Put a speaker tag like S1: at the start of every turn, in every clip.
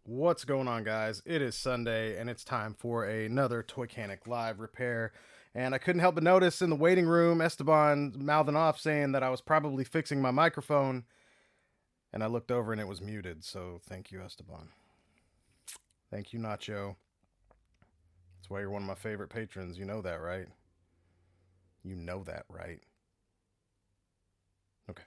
S1: What's going on, guys? It is Sunday, and it's time for another Toychanic live repair. And I couldn't help but notice in the waiting room, Esteban mouthing off saying that I was probably fixing my microphone. And I looked over and it was muted. So thank you, Esteban. Thank you, Nacho. That's why you're one of my favorite patrons. You know that, right? You know that, right? Okay,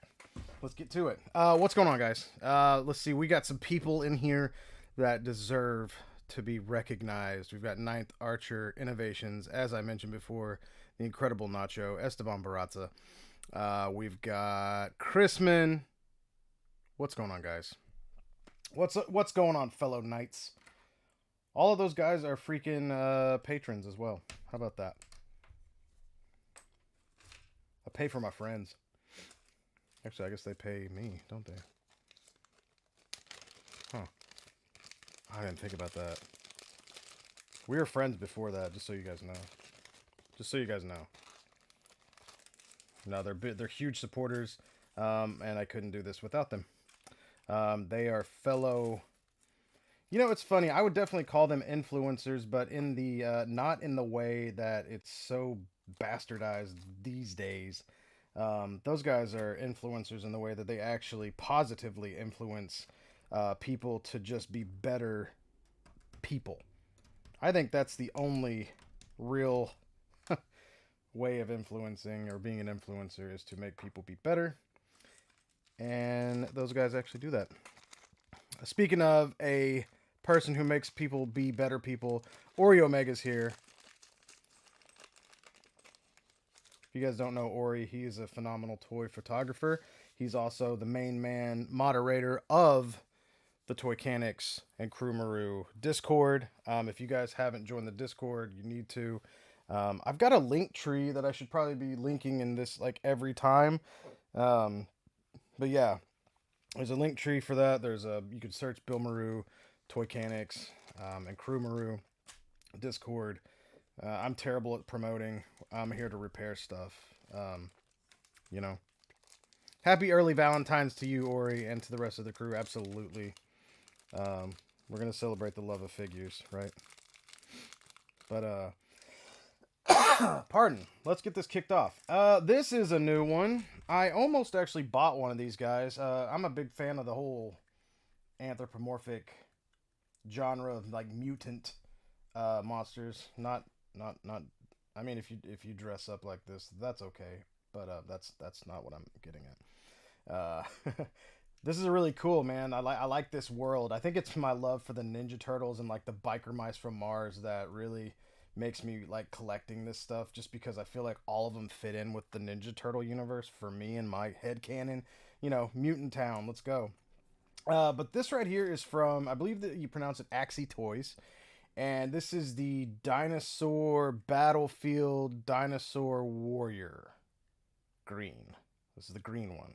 S1: let's get to it. What's going on, guys? Let's see. We got some people in here that deserve to be recognized. We've got Ninth Archer Innovations, as I mentioned before, the incredible Nacho, Esteban Barazza. We've got Chrisman. What's going on, guys? What's going on, fellow knights? All of those guys are freaking patrons as well. How about that? I pay for my friends. Actually, I guess they pay me, don't they? Huh. I didn't think about that. We were friends before that, just so you guys know. Just so you guys know. No, they're huge supporters, and I couldn't do this without them. They are fellow. You know, it's funny. I would definitely call them influencers, but in the not in the way that it's so bastardized these days. Those guys are influencers in the way that they actually positively influence people to just be better people. I think that's the only real way of influencing or being an influencer is to make people be better. And those guys actually do that. Speaking of a person who makes people be better people, Oreo Mega's here. If you guys don't know Ori, he is a phenomenal toy photographer. He's also the main man moderator of the Toychanics and Crew Maru Discord. If you guys haven't joined the Discord, you need to. I've got a link tree that I should probably be linking in this like every time. But yeah, there's a link tree for that. You can search Bill Maru, Toychanics, and Crew Maru Discord. I'm terrible at promoting. I'm here to repair stuff. You know. Happy early Valentine's to you, Ori, and to the rest of the crew. Absolutely. We're gonna celebrate the love of figures, right? But pardon. Let's get this kicked off. This is a new one. I almost actually bought one of these guys. I'm a big fan of the whole anthropomorphic genre of like mutant monsters. Not. I mean, if you dress up like this, that's okay. But that's not what I'm getting at. This is really cool, man. I like this world. I think it's my love for the Ninja Turtles and like the biker mice from Mars that really makes me like collecting this stuff. Just because I feel like all of them fit in with the Ninja Turtle universe for me and my head canon. You know, Mutant Town. Let's go. But this right here is from, I believe that you pronounce it AxyToys. And this is the DInosaur Battlefield Dinosaur Warrior green. This is the green one.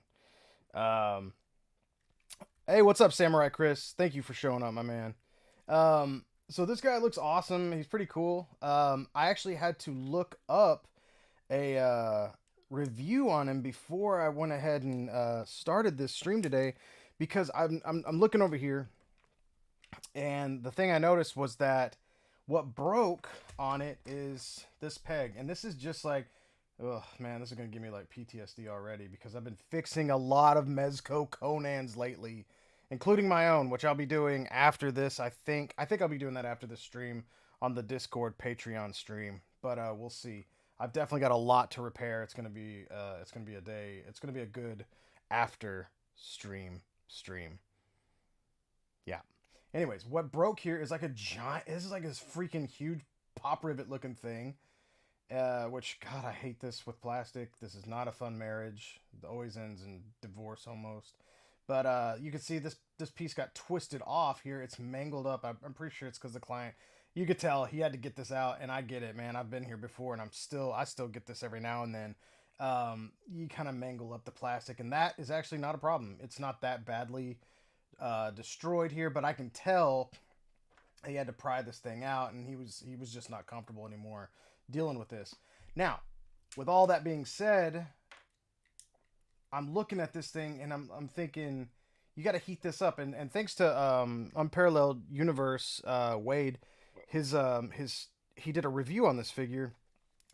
S1: Hey, what's up, Samurai Chris? Thank you for showing up, my man. So this guy looks awesome. He's pretty cool. I actually had to look up a review on him before I went ahead and started this stream today because I'm looking over here, and the thing I noticed was that what broke on it is this peg, and this is just like, oh man, this is gonna give me like PTSD already because I've been fixing a lot of Mezco Conans lately, including my own, which I'll be doing after this. I think I'll be doing that after this stream on the Discord Patreon stream, but we'll see. I've definitely got a lot to repair. It's gonna be a day. It's gonna be a good after stream. Yeah. Anyways, what broke here is like a giant. This is like this freaking huge pop rivet looking thing. Which God, I hate this with plastic. This is not a fun marriage. It always ends in divorce almost. But you can see this piece got twisted off here. It's mangled up. I'm pretty sure it's because the client. You could tell he had to get this out, and I get it, man. I've been here before, and I still get this every now and then. You kind of mangle up the plastic, and that is actually not a problem. It's not that badly destroyed here, but I can tell he had to pry this thing out, and he was just not comfortable anymore dealing with this. Now, with all that being said, I'm looking at this thing and I'm thinking, you got to heat this up. And thanks to Unparalleled Universe, Wade, his he did a review on this figure,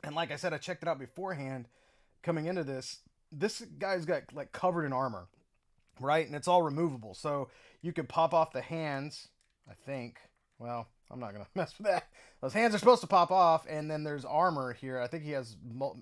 S1: and like I said, I checked it out beforehand. Coming into this guy's got like covered in armor, right? And it's all removable, so you could pop off the hands. I think. Well, I'm not gonna mess with that. Those hands are supposed to pop off, and then there's armor here. I think he has.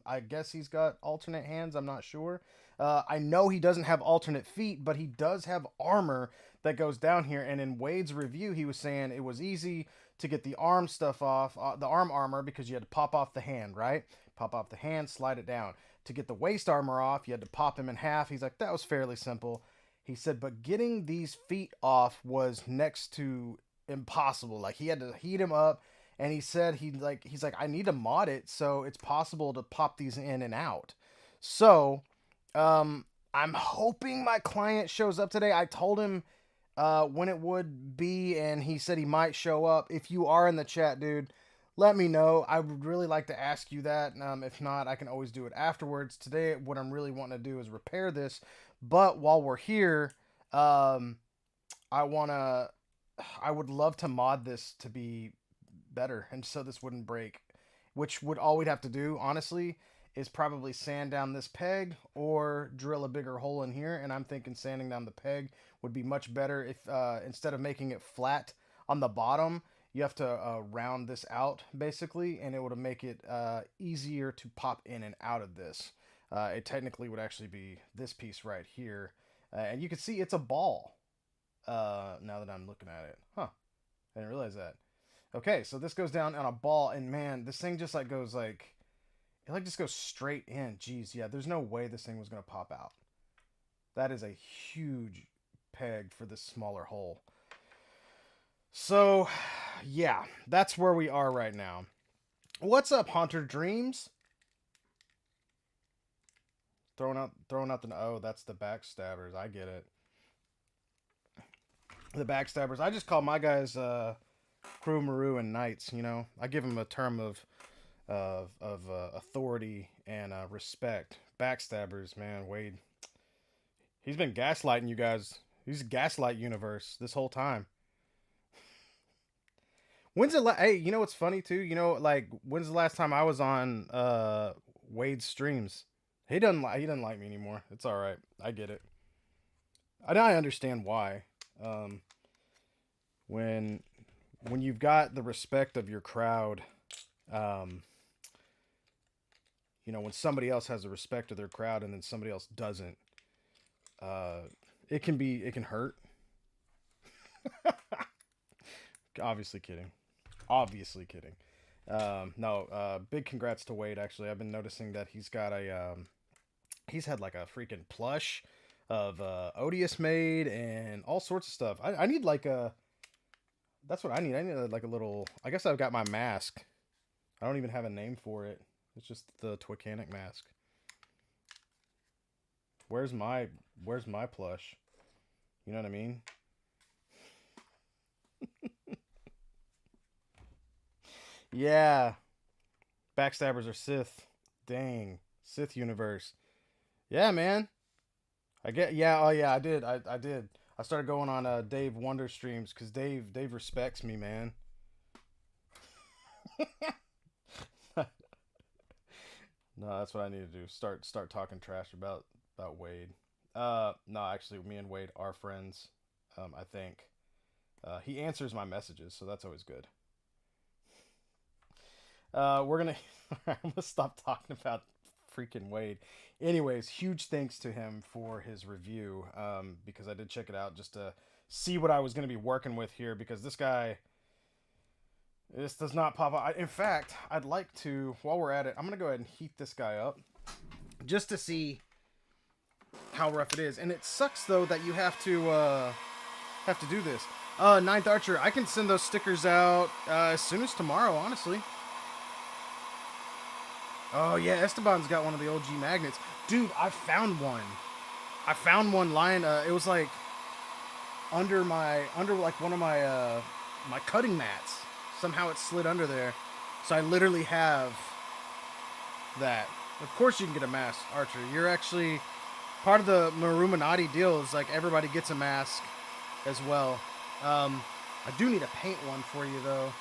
S1: I guess he's got alternate hands. I'm not sure. I know he doesn't have alternate feet, but he does have armor that goes down here. And in Wade's review, he was saying it was easy to get the arm stuff off, the arm armor, because you had to pop off the hand, right? Pop off the hand, slide it down. To get the waist armor off, you had to pop him in half. He's like, that was fairly simple. He said, but getting these feet off was next to impossible. Like, he had to heat him up, and he said he's like, I need to mod it so it's possible to pop these in and out. So I'm hoping my client shows up today. I told him when it would be, and he said he might show up. If you are in the chat, dude, let me know. I would really like to ask you that. If not, I can always do it afterwards. Today, what I'm really wanting to do is repair this. But while we're here, I would love to mod this to be better, and so this wouldn't break. Which would all we'd have to do, honestly, is probably sand down this peg or drill a bigger hole in here. And I'm thinking sanding down the peg would be much better if instead of making it flat on the bottom, you have to round this out basically, and it would make it easier to pop in and out of this. It technically would actually be this piece right here, and you can see it's a ball. Now that I'm looking at it, I didn't realize that. Okay, so this goes down on a ball, and man, this thing just like goes like, it like just goes straight in. Jeez, yeah, there's no way this thing was gonna pop out. That is a huge peg for this smaller hole. So, yeah, that's where we are right now. What's up, Haunter Dreams? Throwing out the, oh, that's the backstabbers. I get it. The backstabbers. I just call my guys Crew, Maru, and Knights. You know, I give them a term of authority and respect. Backstabbers, man. Wade, he's been gaslighting you guys. He's gaslight universe this whole time. When's the hey, you know what's funny too? You know, like, when's the last time I was on Wade's streams? He doesn't like me anymore. It's all right. I get it. I understand why. When you've got the respect of your crowd, you know, when somebody else has the respect of their crowd and then somebody else doesn't, it can hurt. Obviously kidding. No, big congrats to Wade. Actually, I've been noticing that he's got he's had like a freaking plush of Odious made and all sorts of stuff. I need like that's what I need. I need like a little, I guess I've got my mask. I don't even have a name for it. It's just the Toychanics mask. Where's my plush? You know what I mean? Yeah. Backstabbers are Sith. Dang. Sith universe. Yeah, man. I get, yeah, oh yeah, I did. I did. I started going on Dave Wonder streams because Dave respects me, man. No, that's what I need to do. Start talking trash about Wade. No, actually, me and Wade are friends. I think he answers my messages, so that's always good. I'm gonna stop talking about freaking Wade. Anyways, huge thanks to him for his review, because I did check it out just to see what I was gonna be working with here, because this does not pop up. In fact, I'd like to, while we're at it, I'm gonna go ahead and heat this guy up just to see how rough it is. And it sucks though that you have to do this. Ninth Archer, I can send those stickers out as soon as tomorrow, honestly. Oh yeah, Esteban's got one of the OG magnets. Dude, I found one. I found one lying, it was like under like one of my my cutting mats. Somehow it slid under there. So I literally have that. Of course you can get a mask, Archer. You're actually part of the Maruminati deal is like everybody gets a mask as well. I do need to paint one for you though,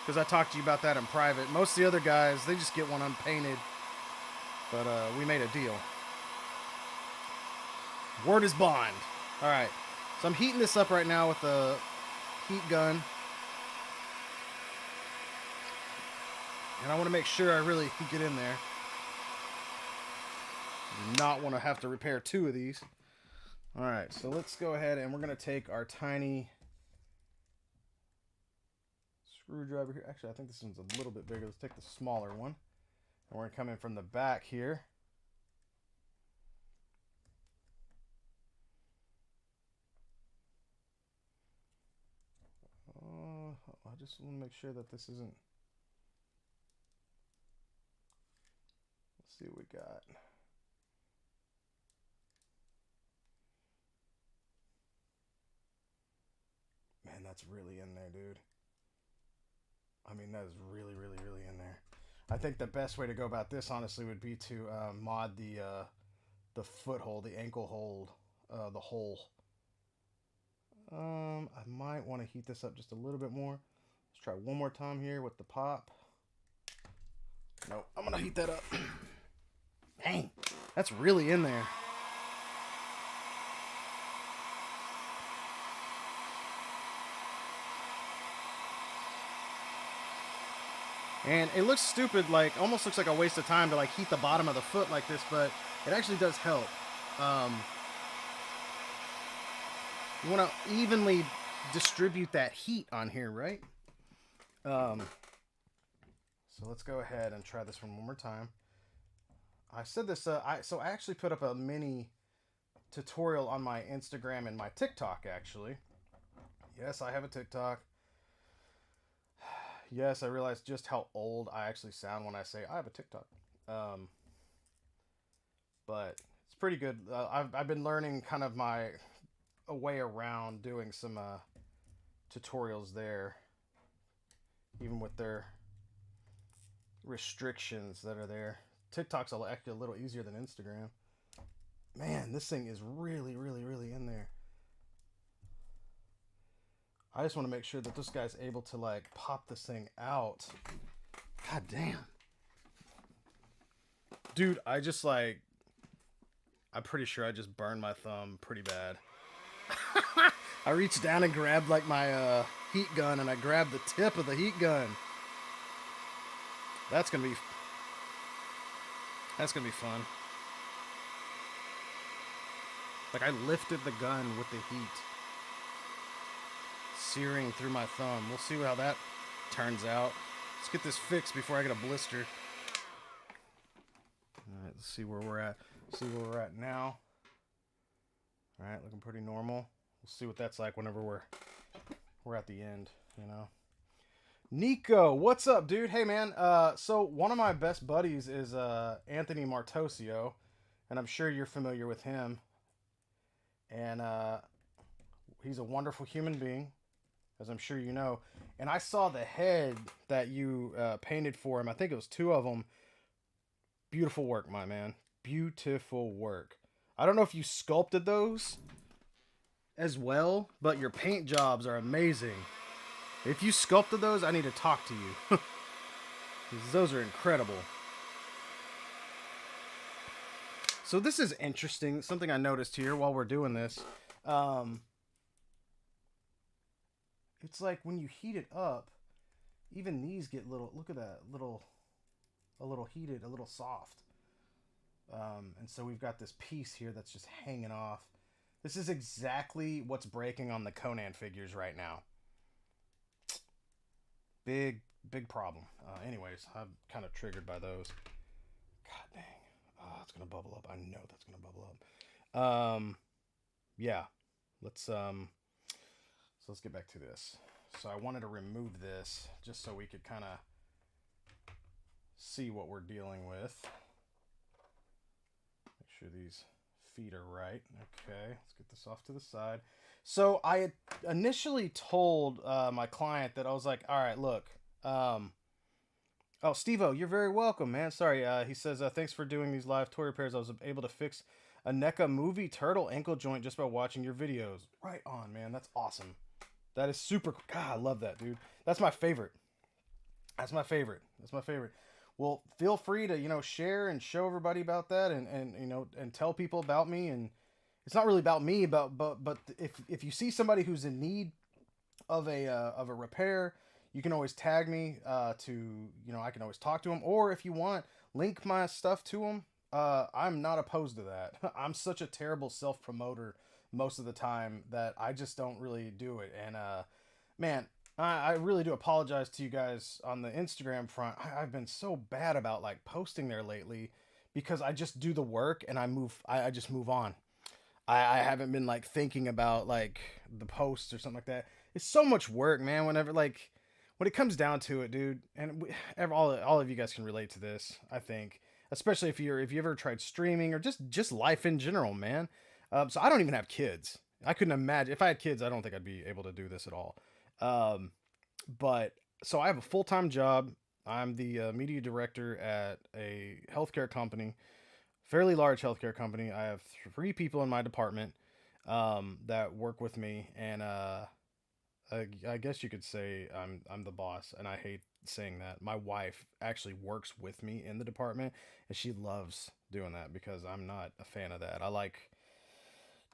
S1: because I talked to you about that in private. Most of the other guys, they just get one unpainted, but we made a deal. Word is bond. All right, so I'm heating this up right now with the heat gun, and I want to make sure I really get in there. Do not want to have to repair 2 of these. All right, so let's go ahead and we're going to take our tiny screwdriver here. Actually, I think this one's a little bit bigger. Let's take the smaller one. And we're going to come in from the back here. I just want to make sure that this isn't... Let's see what we got. Man, that's really in there, dude. I mean, that is really, really, really in there. I think the best way to go about this, honestly, would be to mod the foothold, the ankle hold, the hole. I might want to heat this up just a little bit more. Let's try one more time here with the pop. Nope, I'm gonna heat that up. Dang, that's really in there. And it looks stupid, like almost looks like a waste of time to like heat the bottom of the foot like this, but it actually does help. You want to evenly distribute that heat on here, right? So let's go ahead and try this one more time. I said this, so I actually put up a mini tutorial on my Instagram and my TikTok, actually. Yes, I have a TikTok. Yes, I realized just how old I actually sound when I say I have a TikTok. But it's pretty good. I've been learning kind of a way around doing some tutorials there, even with their restrictions that are there. TikTok's actually a little easier than Instagram. Man, this thing is really, really, really in there. I just want to make sure that this guy's able to like pop this thing out. God damn. Dude, I'm pretty sure I just burned my thumb pretty bad. I reached down and grabbed like my heat gun, and I grabbed the tip of the heat gun. That's gonna be fun. Like I lifted the gun with the heat searing through my thumb. We'll see how that turns out. Let's get this fixed before I get a blister. All right, let's see where we're at. See where we're at now. All right, looking pretty normal. We'll see what that's like whenever we're at the end, you know. Nico, what's up, dude? Hey, man. So one of my best buddies is Anthony Martosio, and I'm sure you're familiar with him. And he's a wonderful human being, as I'm sure you know. And I saw the head that you painted for him. I think it was 2 of them. Beautiful work, my man. Beautiful work. I don't know if you sculpted those as well, but your paint jobs are amazing. If you sculpted those, I need to talk to you. Because those are incredible. So this is interesting. Something I noticed here while we're doing this. It's like when you heat it up, even these get little, look at that, a little heated, a little soft. And so we've got this piece here that's just hanging off. This is exactly what's breaking on the Conan figures right now. Big problem. Anyways, I'm kind of triggered by those. God dang. Oh, it's going to bubble up. I know that's going to bubble up. Yeah. So let's get back to this. So I wanted to remove this just so we could kind of see what we're dealing with. Make sure these feet are right. Okay, let's get this off to the side. So I had initially told my client that I was like, all right, look. Oh, Steve-O, you're very welcome, man. Sorry, he says, thanks for doing these live toy repairs. I was able to fix a NECA movie turtle ankle joint just by watching your videos. Right on, man. That's awesome. That is super. God, I love that, dude. That's my favorite. That's my favorite. That's my favorite. Well, feel free to share and show everybody about that, and and tell people about me. And it's not really about me, but if you see somebody who's in need of a repair, you can always tag me to I can always talk to them, or if you want, link my stuff to them. I'm not opposed to that. I'm such a terrible self promoter most of the time that I just don't really do it. And man, I really do apologize to you guys on the Instagram front. I've been so bad about like posting there lately because I just do the work and I just move on. I haven't been like thinking about like the posts or something like that. It's so much work, man. Whenever like when it comes down to it, dude, and all of you guys can relate to this, I think, especially if you ever tried streaming or just life in general, man. So I don't even have kids. I couldn't imagine if I had kids. I don't think I'd be able to do this at all. Um, but so I have a full-time job. I'm the media director at a healthcare company, fairly large healthcare company. I have three people in my department that work with me, and I guess you could say I'm the boss, and I hate saying that. My wife actually works with me in the department, and she loves doing that because I'm not a fan of that. I like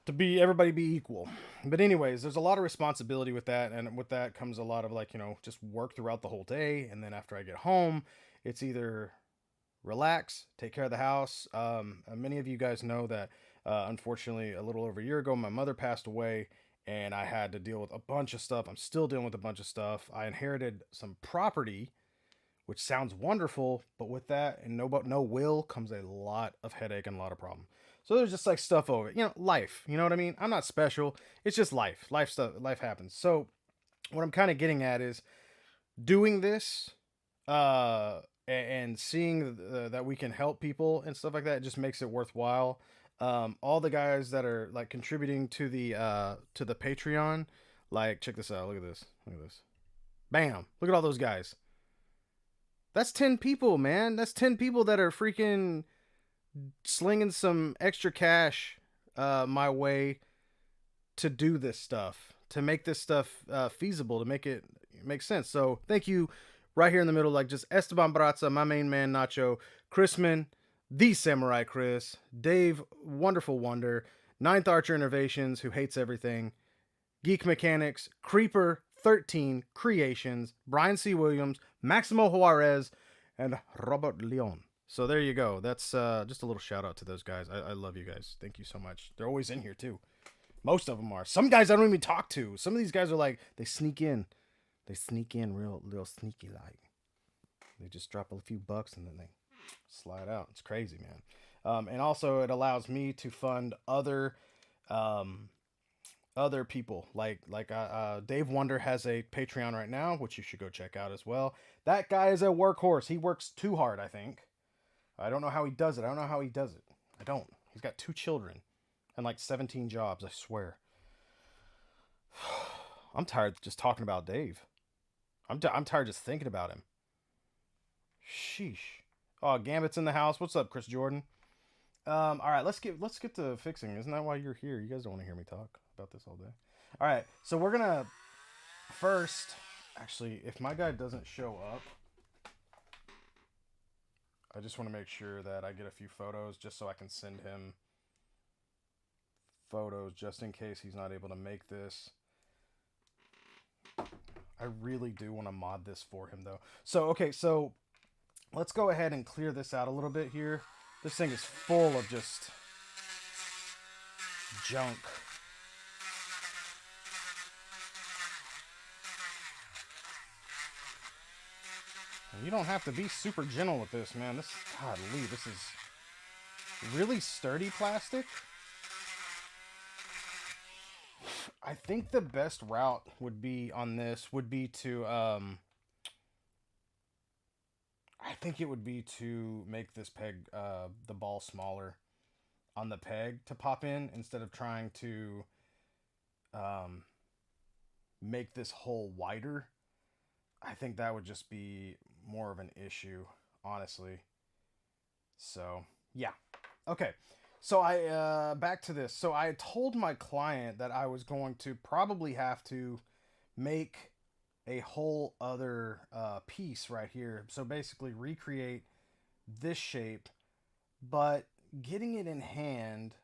S1: to be everybody be equal. But anyways, there's a lot of responsibility with that, and with that comes a lot of like just work throughout the whole day, and then after I get home, it's either relax, take care of the house. Many of you guys know that unfortunately, a little over a year ago, my mother passed away, and I had to deal with a bunch of stuff. I'm still dealing with a bunch of stuff. I inherited some property, which sounds wonderful, but with that and no will comes a lot of headache and a lot of problem. So there's just like stuff over it, life. You know what I mean? I'm not special. It's just life. Life stuff. Life happens. So what I'm kind of getting at is doing this and seeing that we can help people and stuff like that just makes it worthwhile. All the guys that are like contributing to the Patreon, like check this out. Look at this. Look at this. Bam. Look at all those guys. That's 10 people, man. That's 10 people that are freaking slinging some extra cash my way to do this stuff, to make this stuff feasible, to make it make sense. So thank you right here in the middle, like just Esteban Brazza, my main man Nacho, Chrisman, the Samurai Chris, Dave, Wonderful Wonder, Ninth Archer Innovations, who hates everything, Geek Mechanics, Creeper 13 Creations, Brian C. Williams, Maximo Juarez, and Robert Leon. So there you go. That's just a little shout out to those guys. I love you guys. Thank you so much. They're always in here too. Most of them are. Some guys I don't even talk to. Some of these guys are like, they sneak in. They sneak in real sneaky like. They just drop a few bucks and then they slide out. It's crazy, man. And also it allows me to fund other people like Dave Wonder has a Patreon right now, which you should go check out as well. That guy is a workhorse. He works too hard, I think. I don't know how he does it. I don't. He's got 2 children and like 17 jobs, I swear. I'm tired just talking about Dave. I'm tired just thinking about him. Sheesh. Oh, Gambit's in the house. What's up, Chris Jordan? All right, let's get to fixing. Isn't that why you're here? You guys don't want to hear me talk about this all day. All right, so we're gonna first. Actually, if my guy doesn't show up, I just want to make sure that I get a few photos just so I can send him photos just in case he's not able to make this. I really do want to mod this for him though. So, okay, so let's go ahead and clear this out a little bit here. This thing is full of just junk. And you don't have to be super gentle with this, man. Golly, this is really sturdy plastic. I think the best route would be on this would be to I think it would be to make this peg the ball smaller on the peg to pop in instead of trying to make this hole wider. I think that would just be more of an issue, honestly. So, yeah. Okay. So back to this. So I told my client that I was going to probably have to make a whole other piece right here. So basically recreate this shape, but getting it in hand,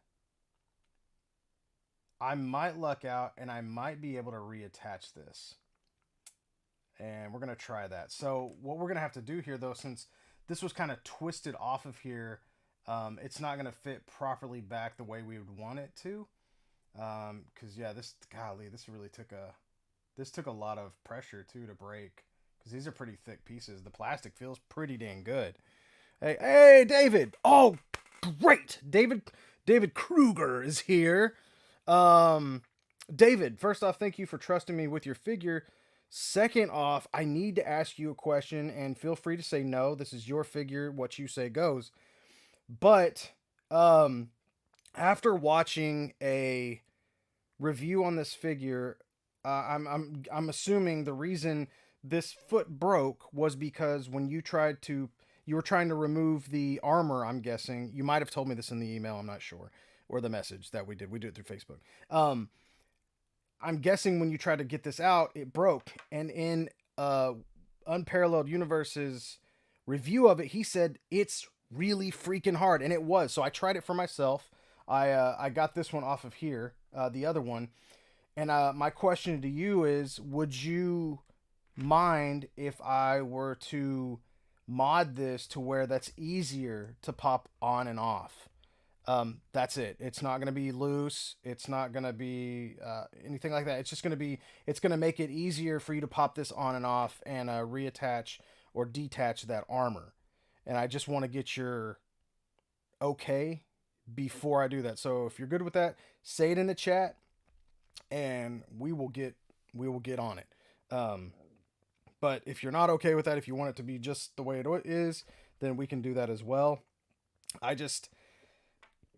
S1: I might luck out and I might be able to reattach this. And we're going to try that. So what we're going to have to do here though, since this was kind of twisted off of here, it's not going to fit properly back the way we would want it to. Cause yeah, this really took a lot of pressure too to break. Cause these are pretty thick pieces. The plastic feels pretty dang good. Hey, David. Oh, great. David Kruger is here. David, first off, thank you for trusting me with your figure. Second off, I need to ask you a question, and feel free to say no. This is your figure. What you say goes. But after watching a review on this figure, I'm assuming the reason this foot broke was because when you were trying to remove the armor. I'm guessing you might have told me this in the email. I'm not sure, or the message that we did. We did it through Facebook. I'm guessing when you tried to get this out, it broke. And in Unparalleled Universe's review of it, he said it's really freaking hard, and it was. So I tried it for myself. I got this one off of here, the other one, and my question to you is: would you mind if I were to mod this to where that's easier to pop on and off? That's it. It's not going to be loose. It's not going to be anything like that. It's going to make it easier for you to pop this on and off and reattach or detach that armor. And I just want to get your okay before I do that. So if you're good with that, say it in the chat and we will get on it. But if you're not okay with that, if you want it to be just the way it is, then we can do that as well.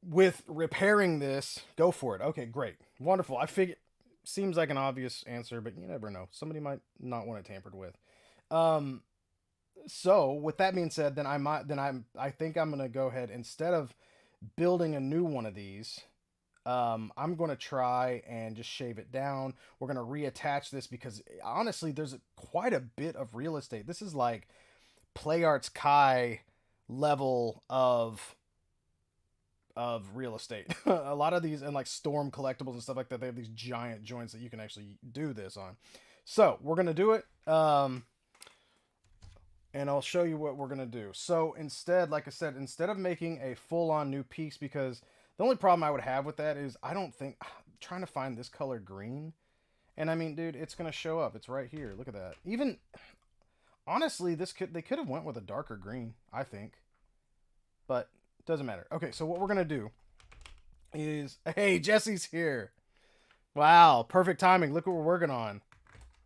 S1: With repairing this, go for it. Okay, great. Wonderful. I figure, seems like an obvious answer, but you never know. Somebody might not want it tampered with. So with that being said, I think I'm going to go ahead, instead of building a new one of these, I'm going to try and just shave it down. We're going to reattach this because honestly, there's quite a bit of real estate. This is like Play Arts Kai level of real estate. A lot of these, and like Storm collectibles and stuff like that, they have these giant joints that you can actually do this on. So we're gonna do it, and I'll show you what we're gonna do. So instead, like I said, instead of making a full-on new piece, because the only problem I would have with that is I'm trying to find this color green, and I mean, dude, it's gonna show up. It's right here. Look at that. Even honestly, they could have went with a darker green, I think, but doesn't matter. Okay, so what we're gonna do is, hey, Jesse's here. Wow, perfect timing. Look what we're working on.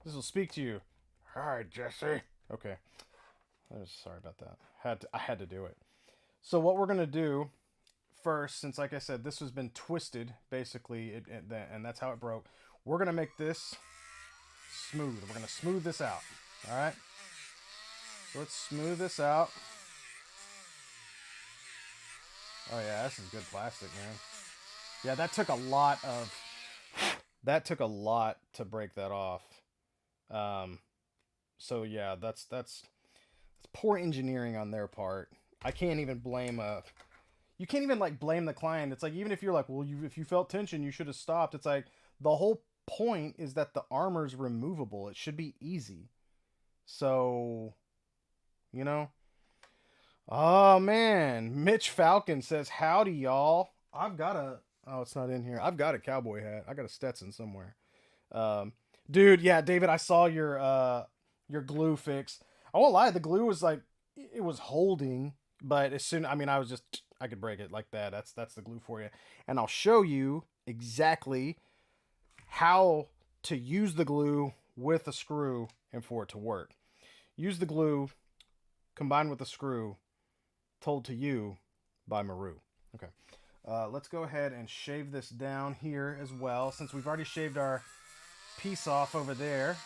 S1: This will speak to you. Hi, Jesse. Okay, sorry about that. I had to do it. So what we're gonna do first, since like I said, this has been twisted basically, and that's how it broke. We're gonna make this smooth. We're gonna smooth this out. All right. So let's smooth this out. Oh yeah, this is good plastic, man. Yeah, that took a lot to break that off. So yeah, that's poor engineering on their part. I can't even blame you can't even like blame the client. It's like, even if you're like, well, if you felt tension, you should have stopped. It's like the whole point is that the armor's removable. It should be easy. So, you know. Oh man, Mitch Falcon says, "Howdy, y'all. Oh, it's not in here. I've got a cowboy hat. I got a Stetson somewhere." Dude, yeah, David, I saw your glue fix. I won't lie, the glue was like, it was holding, but I could break it like that. That's the glue for you. And I'll show you exactly how to use the glue with a screw and for it to work. Use the glue combined with the screw, told to you by Maru. Okay, let's go ahead and shave this down here as well, since we've already shaved our piece off over there.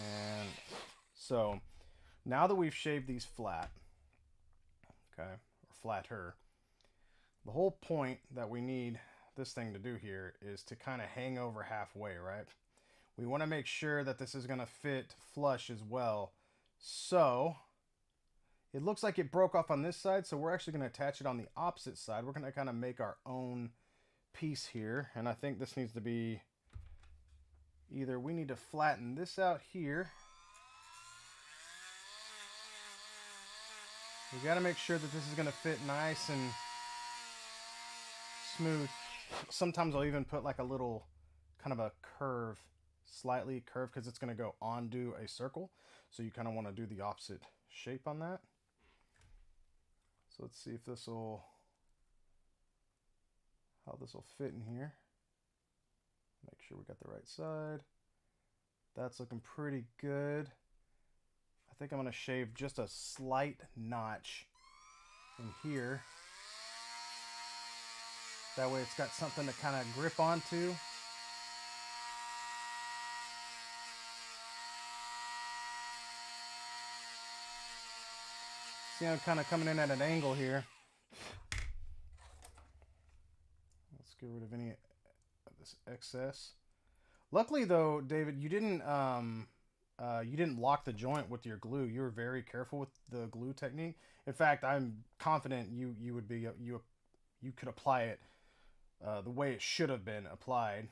S1: And so Now that we've shaved these flat, okay, or flatter, the whole point that we need this thing to do here is to kind of hang over halfway, right? We want to make sure that this is going to fit flush as well. So it looks like it broke off on this side, so we're actually going to attach it on the opposite side. We're going to kind of make our own piece here, and I think this needs to be either we need to flatten this out here. We got to make sure that this is going to fit nice and smooth. Sometimes I'll even put like a little kind of a curve, slightly curved, because it's going to go onto a circle. So you kind of want to do the opposite shape on that. So let's see if this will, how this will fit in here. Make sure we got the right side. That's looking pretty good. I think I'm going to shave just a slight notch in here. That way it's got something to kind of grip onto. See, I'm kind of coming in at an angle here. Let's get rid of any of this excess. Luckily though, David, you didn't lock the joint with your glue. You were very careful with the glue technique. In fact, I'm confident you could apply it the way it should have been applied.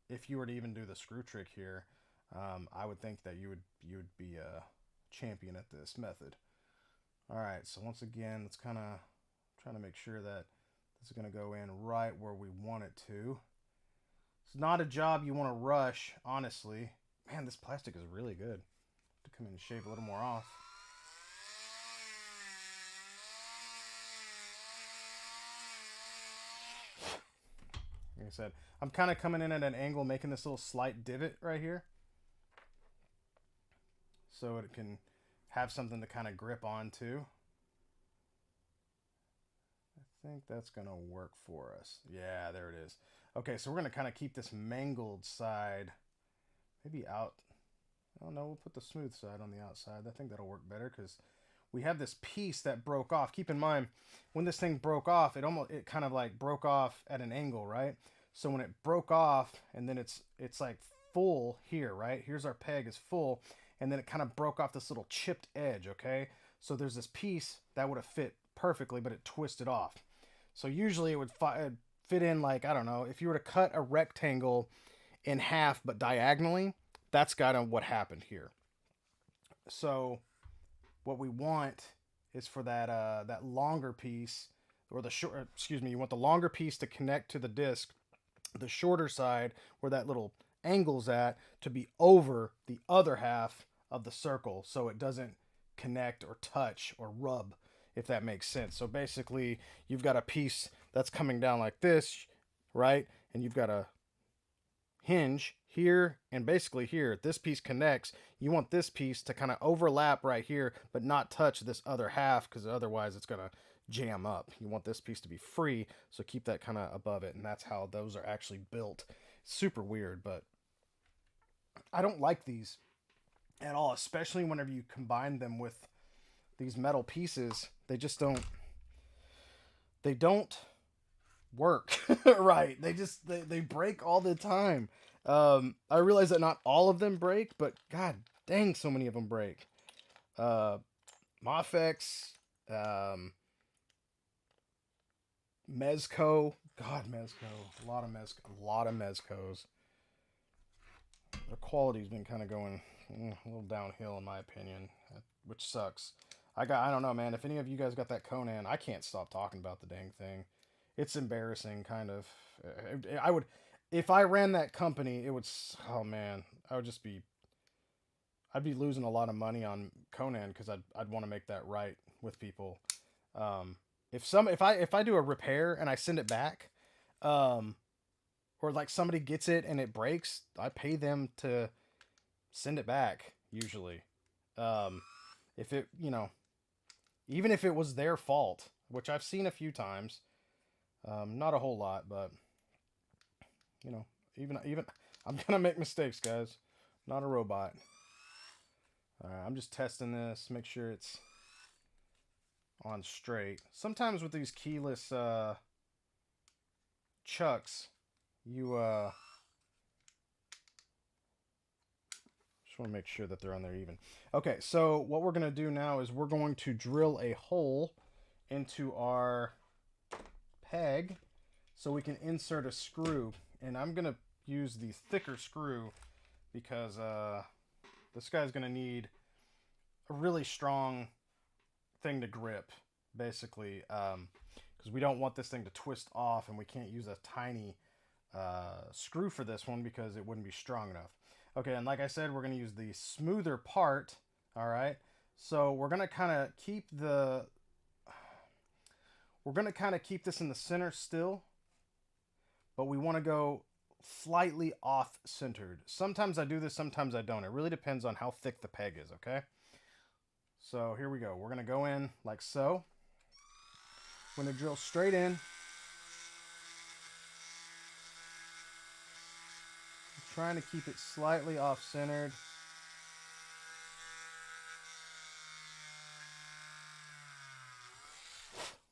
S1: If you were to even do the screw trick here, I would think that you would be a champion at this method. All right, so once again, let's kind of trying to make sure that this is going to go in right where we want it to. It's not a job you want to rush, honestly. Man, this plastic is really good. To come in and shave a little more off. Like I said, I'm kind of coming in at an angle, making this little slight divot right here, so it can have something to kind of grip onto. I think that's going to work for us. Yeah, there it is. Okay, so we're going to kind of keep this mangled side maybe out. I don't know, we'll put the smooth side on the outside. I think that'll work better because we have this piece that broke off. Keep in mind, when this thing broke off, it kind of like broke off at an angle, right? So when it broke off, and then it's like full here, right? Here's our peg is full, and then it kind of broke off this little chipped edge, okay? So there's this piece that would have fit perfectly, but it twisted off. So usually it would fit in like, I don't know, if you were to cut a rectangle in half but diagonally, that's kind of what happened here. So what we want is for that longer piece, or the short, excuse me, you want the longer piece to connect to the disc, the shorter side where that little angle's at to be over the other half of the circle, so it doesn't connect or touch or rub, if that makes sense. So basically you've got a piece that's coming down like this, right? And you've got a hinge here and basically here. This piece connects. You want this piece to kind of overlap right here, but not touch this other half, because otherwise it's going to jam up. You want this piece to be free, so keep that kind of above it, and that's how those are actually built. Super weird, but I don't like these at all, especially whenever you combine them with these metal pieces. They just don't work right. They break all the time. I realize that not all of them break, but god dang, so many of them break. Mafex, Mezco, god, Mezco, a lot of Mezcos. Their quality's been kind of going a little downhill in my opinion, which sucks. I don't know, man. If any of you guys got that Conan, I can't stop talking about the dang thing. It's embarrassing, kind of. I would, if I ran that company, it would. Oh man, I'd be losing a lot of money on Conan because I'd want to make that right with people. If I do a repair and I send it back, or like somebody gets it and it breaks, I pay them to send it back usually. If it, even if it was their fault, which I've seen a few times, not a whole lot, but even I'm gonna make mistakes, guys. Not a robot. Alright, I'm just testing this, make sure it's on straight. Sometimes with these keyless chucks, you just want to make sure that they're on there even. Okay, so what we're going to do now is we're going to drill a hole into our peg so we can insert a screw. And I'm going to use the thicker screw because this guy's going to need a really strong thing to grip, basically, because we don't want this thing to twist off, and we can't use a tiny screw for this one because it wouldn't be strong enough. Okay, and like I said, we're going to use the smoother part. All right, so we're going to kind of keep the this in the center still, but we want to go slightly off-centered. Sometimes I do this, sometimes I don't. It really depends on how thick the peg is, okay? So here we go. We're going to go in like so. We're going to drill straight in. I'm trying to keep it slightly off-centered.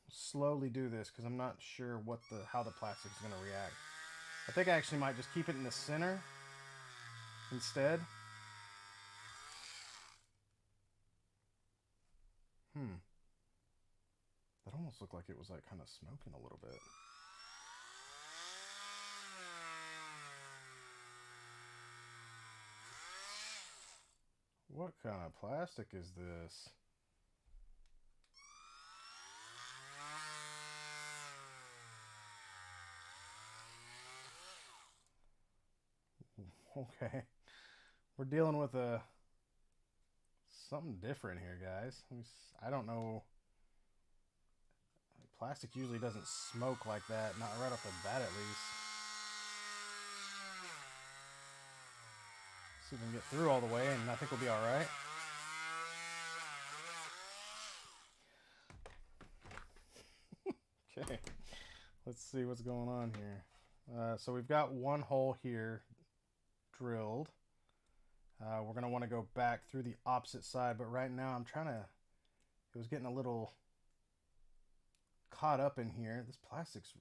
S1: Slowly do this because I'm not sure how the plastic is going to react. I think I actually might just keep it in the center instead. That almost looked like it was like kind of smoking a little bit. What kind of plastic is this? Okay. We're dealing with something different here, guys. I don't know. Plastic usually doesn't smoke like that, not right off the bat at least. See if we can get through all the way, and I think we'll be all right. Okay, let's see what's going on here. So we've got one hole here drilled. We're going to want to go back through the opposite side, but right now I'm trying to... It was getting a little caught up in here. This plastic's...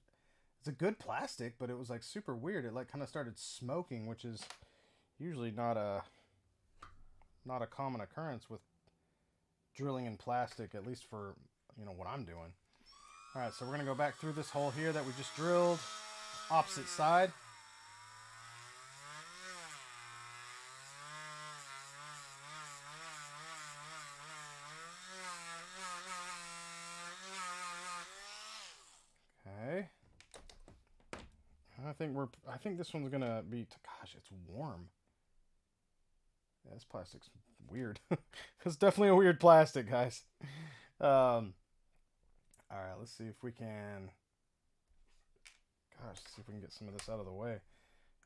S1: It's a good plastic, but it was like super weird. It like kind of started smoking, which is usually not a common occurrence with drilling in plastic, at least for, you know, what I'm doing. All right, so we're going to go back through this hole here that we just drilled, opposite side. Okay. I think this one's going to be, gosh, it's warm. Yeah, this plastic's weird. It's definitely a weird plastic, guys. All right, let's see if we can... Gosh, see if we can get some of this out of the way.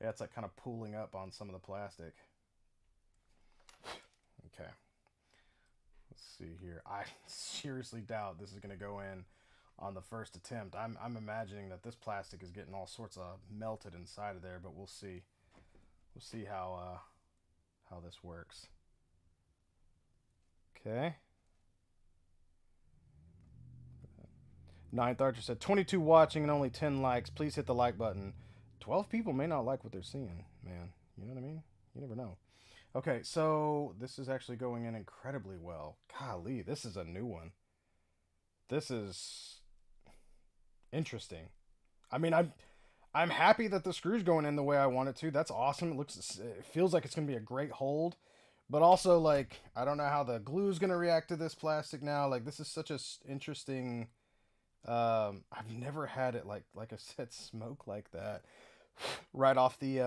S1: Yeah, it's like kind of pooling up on some of the plastic. Okay. Let's see here. I seriously doubt this is going to go in on the first attempt. I'm imagining that this plastic is getting all sorts of melted inside of there, but we'll see. We'll see how this works. Okay. Ninth Archer said 22 watching and only 10 likes. Please hit the like button. 12 people may not like what they're seeing, man. You know what I mean? You never know. Okay, so this is actually going in incredibly well. Golly, this is a new one. This is interesting. I mean, I'm happy that the screw's going in the way I want it to. That's awesome. It feels like it's going to be a great hold. But also, like, I don't know how the glue is going to react to this plastic now. Like, this is such a interesting... I've never had it, like I said, smoke like that right off the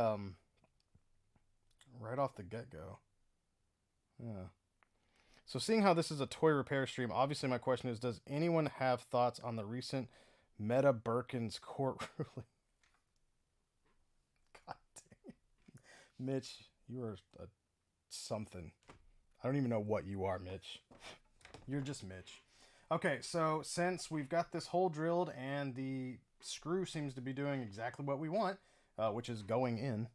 S1: get-go. Yeah. So seeing how this is a toy repair stream, obviously my question is, does anyone have thoughts on the recent Meta Birkin's court ruling? God dang. Mitch, you are something. I don't even know what you are, Mitch. You're just Mitch. Okay, so since we've got this hole drilled and the screw seems to be doing exactly what we want, which is going in,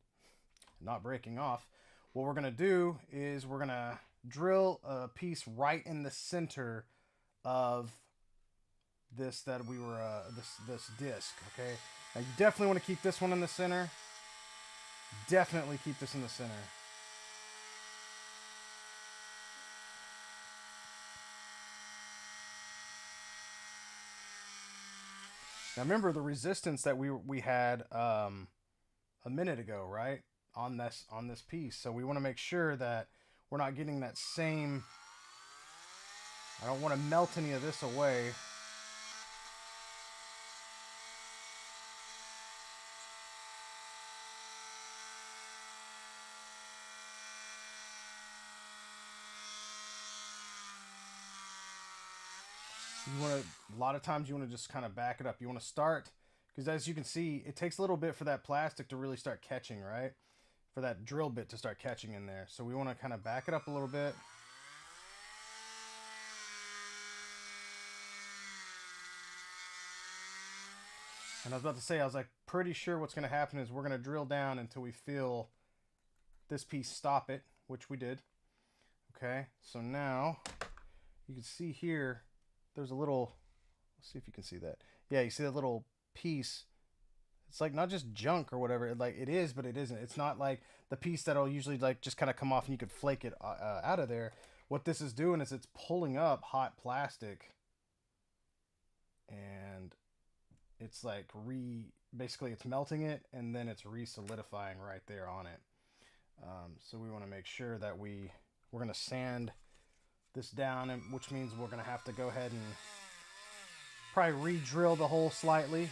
S1: not breaking off, what we're going to do is we're going to drill a piece right in the center of this that we were this disc. Okay, now you definitely want to keep this one in the center. Definitely keep this in the center. Now remember the resistance that we had a minute ago, right? On this piece. So we want to make sure that we're not getting that same. I don't want to melt any of this away. You want to, a lot of times you want to just kind of back it up. You want to start, because as you can see, it takes a little bit for that plastic to really start catching, right? For that drill bit to start catching in there. So we want to kind of back it up a little bit. And I was about to say, I was like pretty sure what's going to happen is we're going to drill down until we feel this piece stop it, which we did. Okay, so now you can see here, there's a little, let's see if you can see that. Yeah, you see that little piece. It's like not just junk or whatever. Like it is, but it isn't. It's not like the piece that'll usually like just kind of come off and you could flake it out of there. What this is doing is it's pulling up hot plastic, and it's like basically it's melting it, and then it's re-solidifying right there on it. So we want to make sure that we're going to sand this down, and which means we're going to have to go ahead and probably re-drill the hole slightly.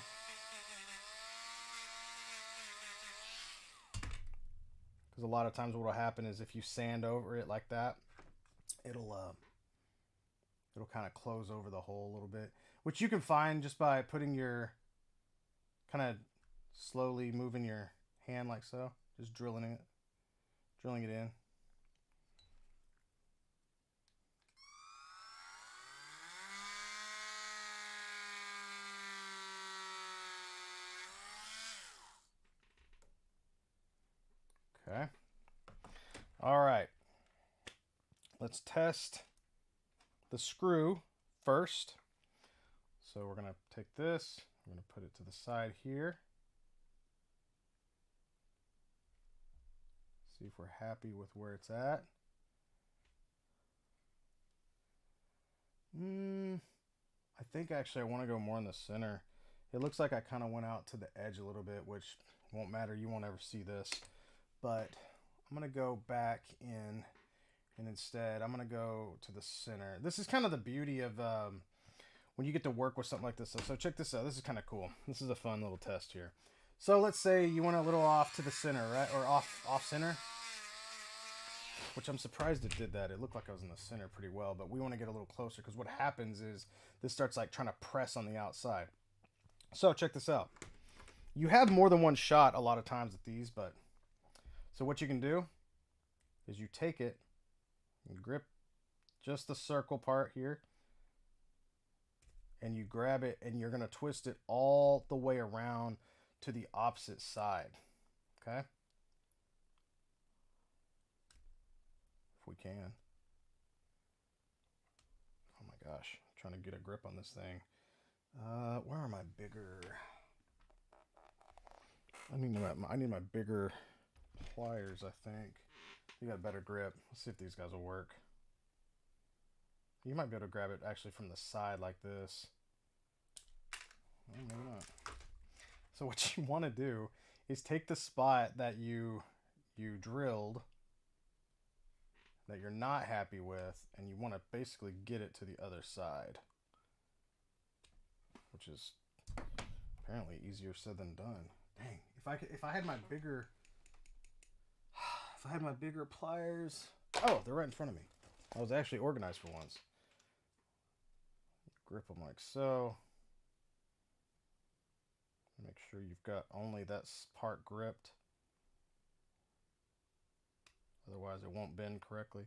S1: Because a lot of times what will happen is if you sand over it like that, it'll kind of close over the hole a little bit, which you can find just by putting your kind of slowly moving your hand like so, just drilling it in. Okay. All right. Let's test the screw first. So we're going to take this, we're going to put it to the side here. See if we're happy with where it's at. I think actually I want to go more in the center. It looks like I kind of went out to the edge a little bit, which won't matter. You won't ever see this. But I'm going to go back in, and instead I'm going to go to the center. This is kind of the beauty of when you get to work with something like this. So check this out. This is kind of cool. This is a fun little test here. So let's say you went a little off to the center, right? Or off center. Which I'm surprised it did that. It looked like I was in the center pretty well, but we want to get a little closer because what happens is this starts like trying to press on the outside. So check this out. You have more than one shot a lot of times at these, but so what you can do is you take it and grip just the circle part here, and you grab it and you're going to twist it all the way around to the opposite side. Okay? If we can. Oh my gosh. I'm trying to get a grip on this thing. Where are my bigger... I need my bigger pliers, I think. You got a better grip. Let's see if these guys will work. You might be able to grab it actually from the side like this. Well, maybe not. So what you want to do is take the spot that you drilled that you're not happy with, and you want to basically get it to the other side, which is apparently easier said than done. Dang, if I had my bigger pliers. Oh, they're right in front of me. I was actually organized for once. Grip them like so. Make sure you've got only that part gripped. Otherwise it won't bend correctly.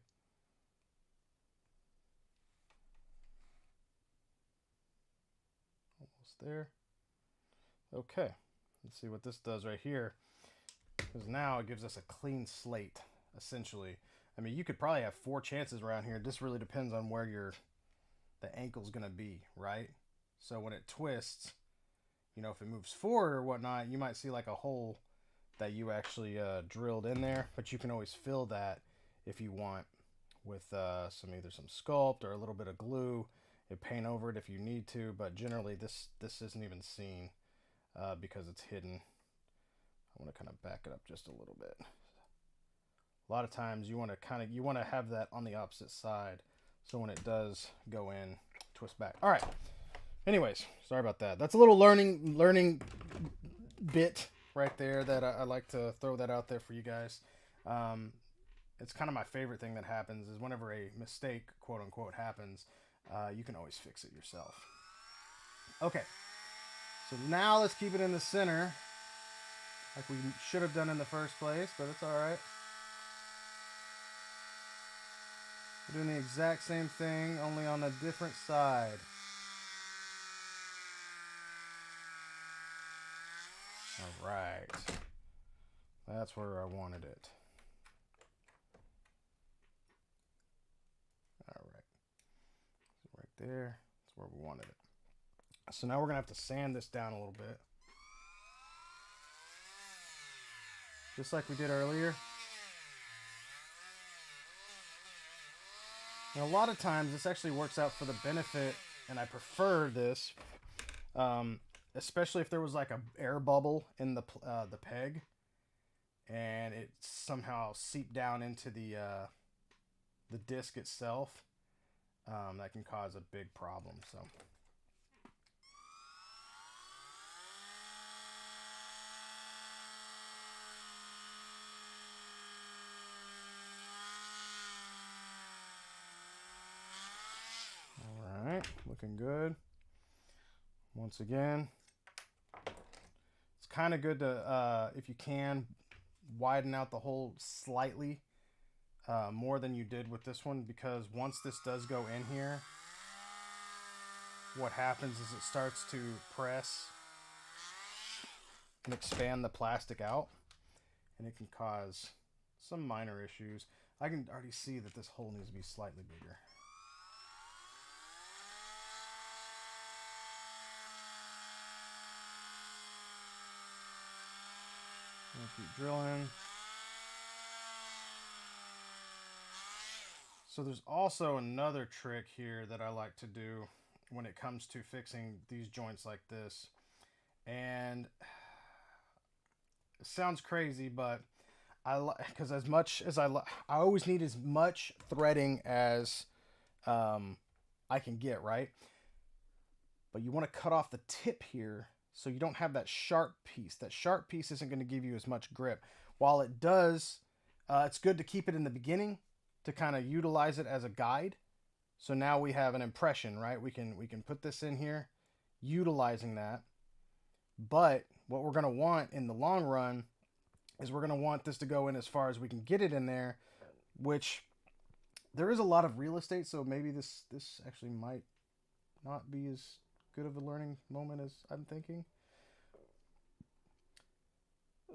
S1: Almost there. Okay, let's see what this does right here. Because now it gives us a clean slate, essentially. I mean, you could probably have 4 chances around here. This really depends on where the ankle's gonna be, right? So when it twists, you know, if it moves forward or whatnot, you might see like a hole that you actually drilled in there, but you can always fill that if you want with either some sculpt or a little bit of glue and paint over it if you need to. But generally, this isn't even seen because it's hidden. I want to kind of back it up just a little bit. A lot of times you want to have that on the opposite side, so when it does go in, twist back. All right. Anyways, sorry about that. That's a little learning bit right there that I like to throw that out there for you guys. It's kind of my favorite thing that happens is whenever a mistake, quote unquote, happens, you can always fix it yourself. Okay, so now let's keep it in the center like we should have done in the first place, but it's all right. We're doing the exact same thing, only on a different side. All right. That's where I wanted it. All right. So right there. That's where we wanted it. So now we're going to have to sand this down a little bit. Just like we did earlier. And a lot of times this actually works out for the benefit, and I prefer this, especially if there was like a air bubble in the peg, and it somehow seeped down into the disc itself. That can cause a big problem. So. Looking good. Once again, it's kind of good to, if you can, widen out the hole slightly more than you did with this one, because once this does go in here, what happens is it starts to press and expand the plastic out, and it can cause some minor issues. I can already see that this hole needs to be slightly bigger. Keep drilling. So there's also another trick here that I like to do when it comes to fixing these joints like this. And it sounds crazy, but because as much as I always need as much threading as I can get, right? But you want to cut off the tip here, so you don't have that sharp piece. That sharp piece isn't going to give you as much grip. While it does, it's good to keep it in the beginning to kind of utilize it as a guide. So now we have an impression, right? We can put this in here, utilizing that. But what we're going to want in the long run is we're going to want this to go in as far as we can get it in there, which there is a lot of real estate, so maybe this actually might not be as good of a learning moment as I'm thinking.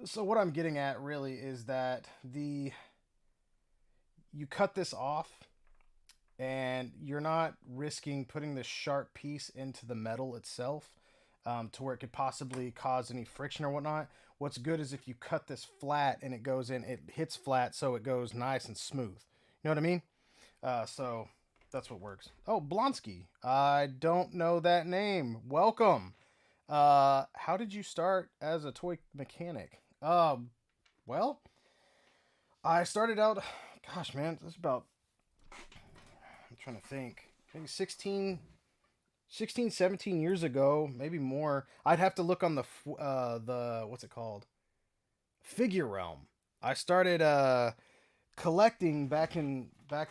S1: So what I'm getting at really is that you cut this off and you're not risking putting this sharp piece into the metal itself to where it could possibly cause any friction or whatnot. What's good is if you cut this flat and it goes in, it hits flat, so it goes nice and smooth. You know what I mean? So that's what works. Oh, Blonsky. I don't know that name. Welcome. How did you start as a toy mechanic? Well, I started out, gosh, man, this is about, I'm trying to think, maybe 16, 17 years ago, maybe more. I'd have to look on the what's it called? Figure Realm. I started collecting back, I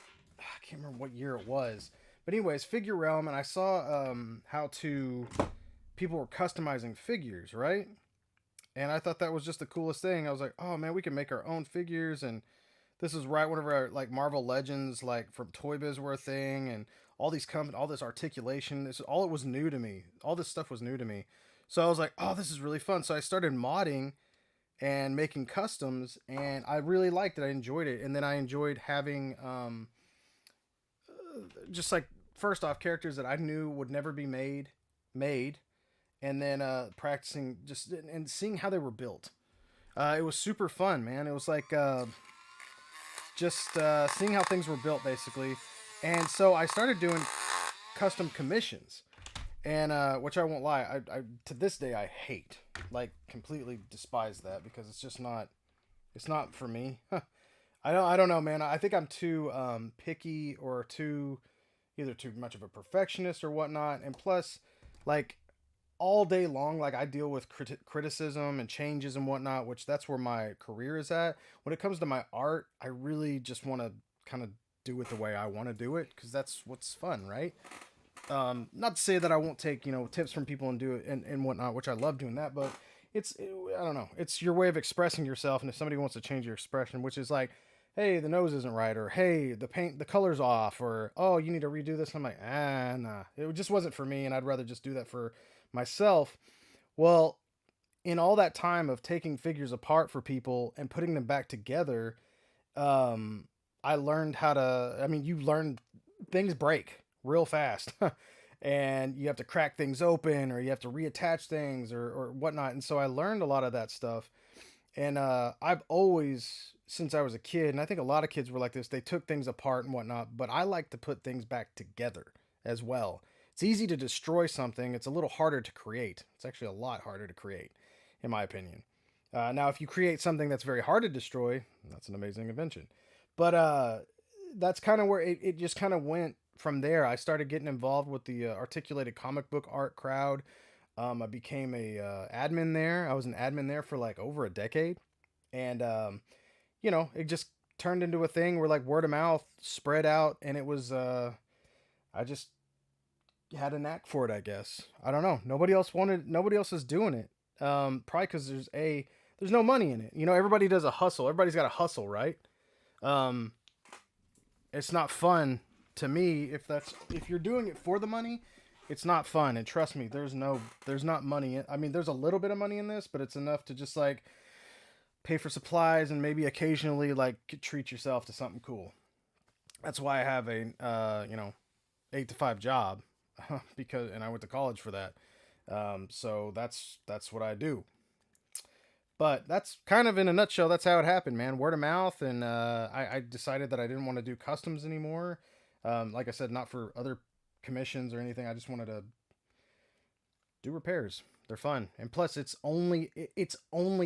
S1: can't remember what year it was. But anyways, Figure Realm, and I saw how people were customizing figures, right? And I thought that was just the coolest thing. I was like, oh man, we can make our own figures. And this is right whenever like Marvel Legends, like from Toy Biz were a thing, and all these all this articulation. It was new to me. All this stuff was new to me. So I was like, oh, this is really fun. So I started modding and making customs, and I really liked it. I enjoyed it, and then I enjoyed having just like first off characters that I knew would never be made, and then practicing just and seeing how they were built. It was super fun, man. It was like just seeing how things were built, basically. And so I started doing custom commissions, and which I won't lie, I to this day I hate, like completely despise that because it's just not, it's not for me. I don't know, man. I think I'm too picky or too either too much of a perfectionist or whatnot, and plus, like all day long, like I deal with criticism and changes and whatnot, which that's where my career is at. When it comes to my art, I really just want to kind of do it the way I want to do it because that's what's fun, right? Not to say that I won't take tips from people and do it and whatnot, which I love doing that, but I don't know, it's your way of expressing yourself, and if somebody wants to change your expression, which is like, hey, the nose isn't right, or hey, the color's off, or oh, you need to redo this. I'm like, nah, it just wasn't for me, and I'd rather just do that for myself. Well, in all that time of taking figures apart for people and putting them back together, um, I learned how to. I mean, you learn things break real fast, and you have to crack things open, or you have to reattach things, or whatnot. And so I learned a lot of that stuff. And I've always, since I was a kid, and I think a lot of kids were like this, they took things apart and whatnot, but I like to put things back together as well. It's easy to destroy something, it's a little harder to create. It's actually a lot harder to create, in my opinion. Now, if you create something that's very hard to destroy, that's an amazing invention. But that's kind of where it just kind of went from there. I started getting involved with the articulated comic book art crowd. I became a admin there. I was an admin there for like over a decade, and it just turned into a thing where like word of mouth spread out, and it was I just had a knack for it, I guess. I don't know. Nobody else is doing it. Probably because there's no money in it. Everybody does a hustle. Everybody's got a hustle, right? Um, it's not fun to me if you're doing it for the money. It's not fun, and trust me, there's not money I mean, there's a little bit of money in this, but it's enough to just like pay for supplies and maybe occasionally like treat yourself to something cool. That's why I have a 8 to 5 job because and I went to college for that. So that's what I do. But that's kind of in a nutshell. That's how it happened, man. Word of mouth, and I decided that I didn't want to do customs anymore. Like I said, not for other commissions or anything. I just wanted to do repairs. They're fun, and plus, it's only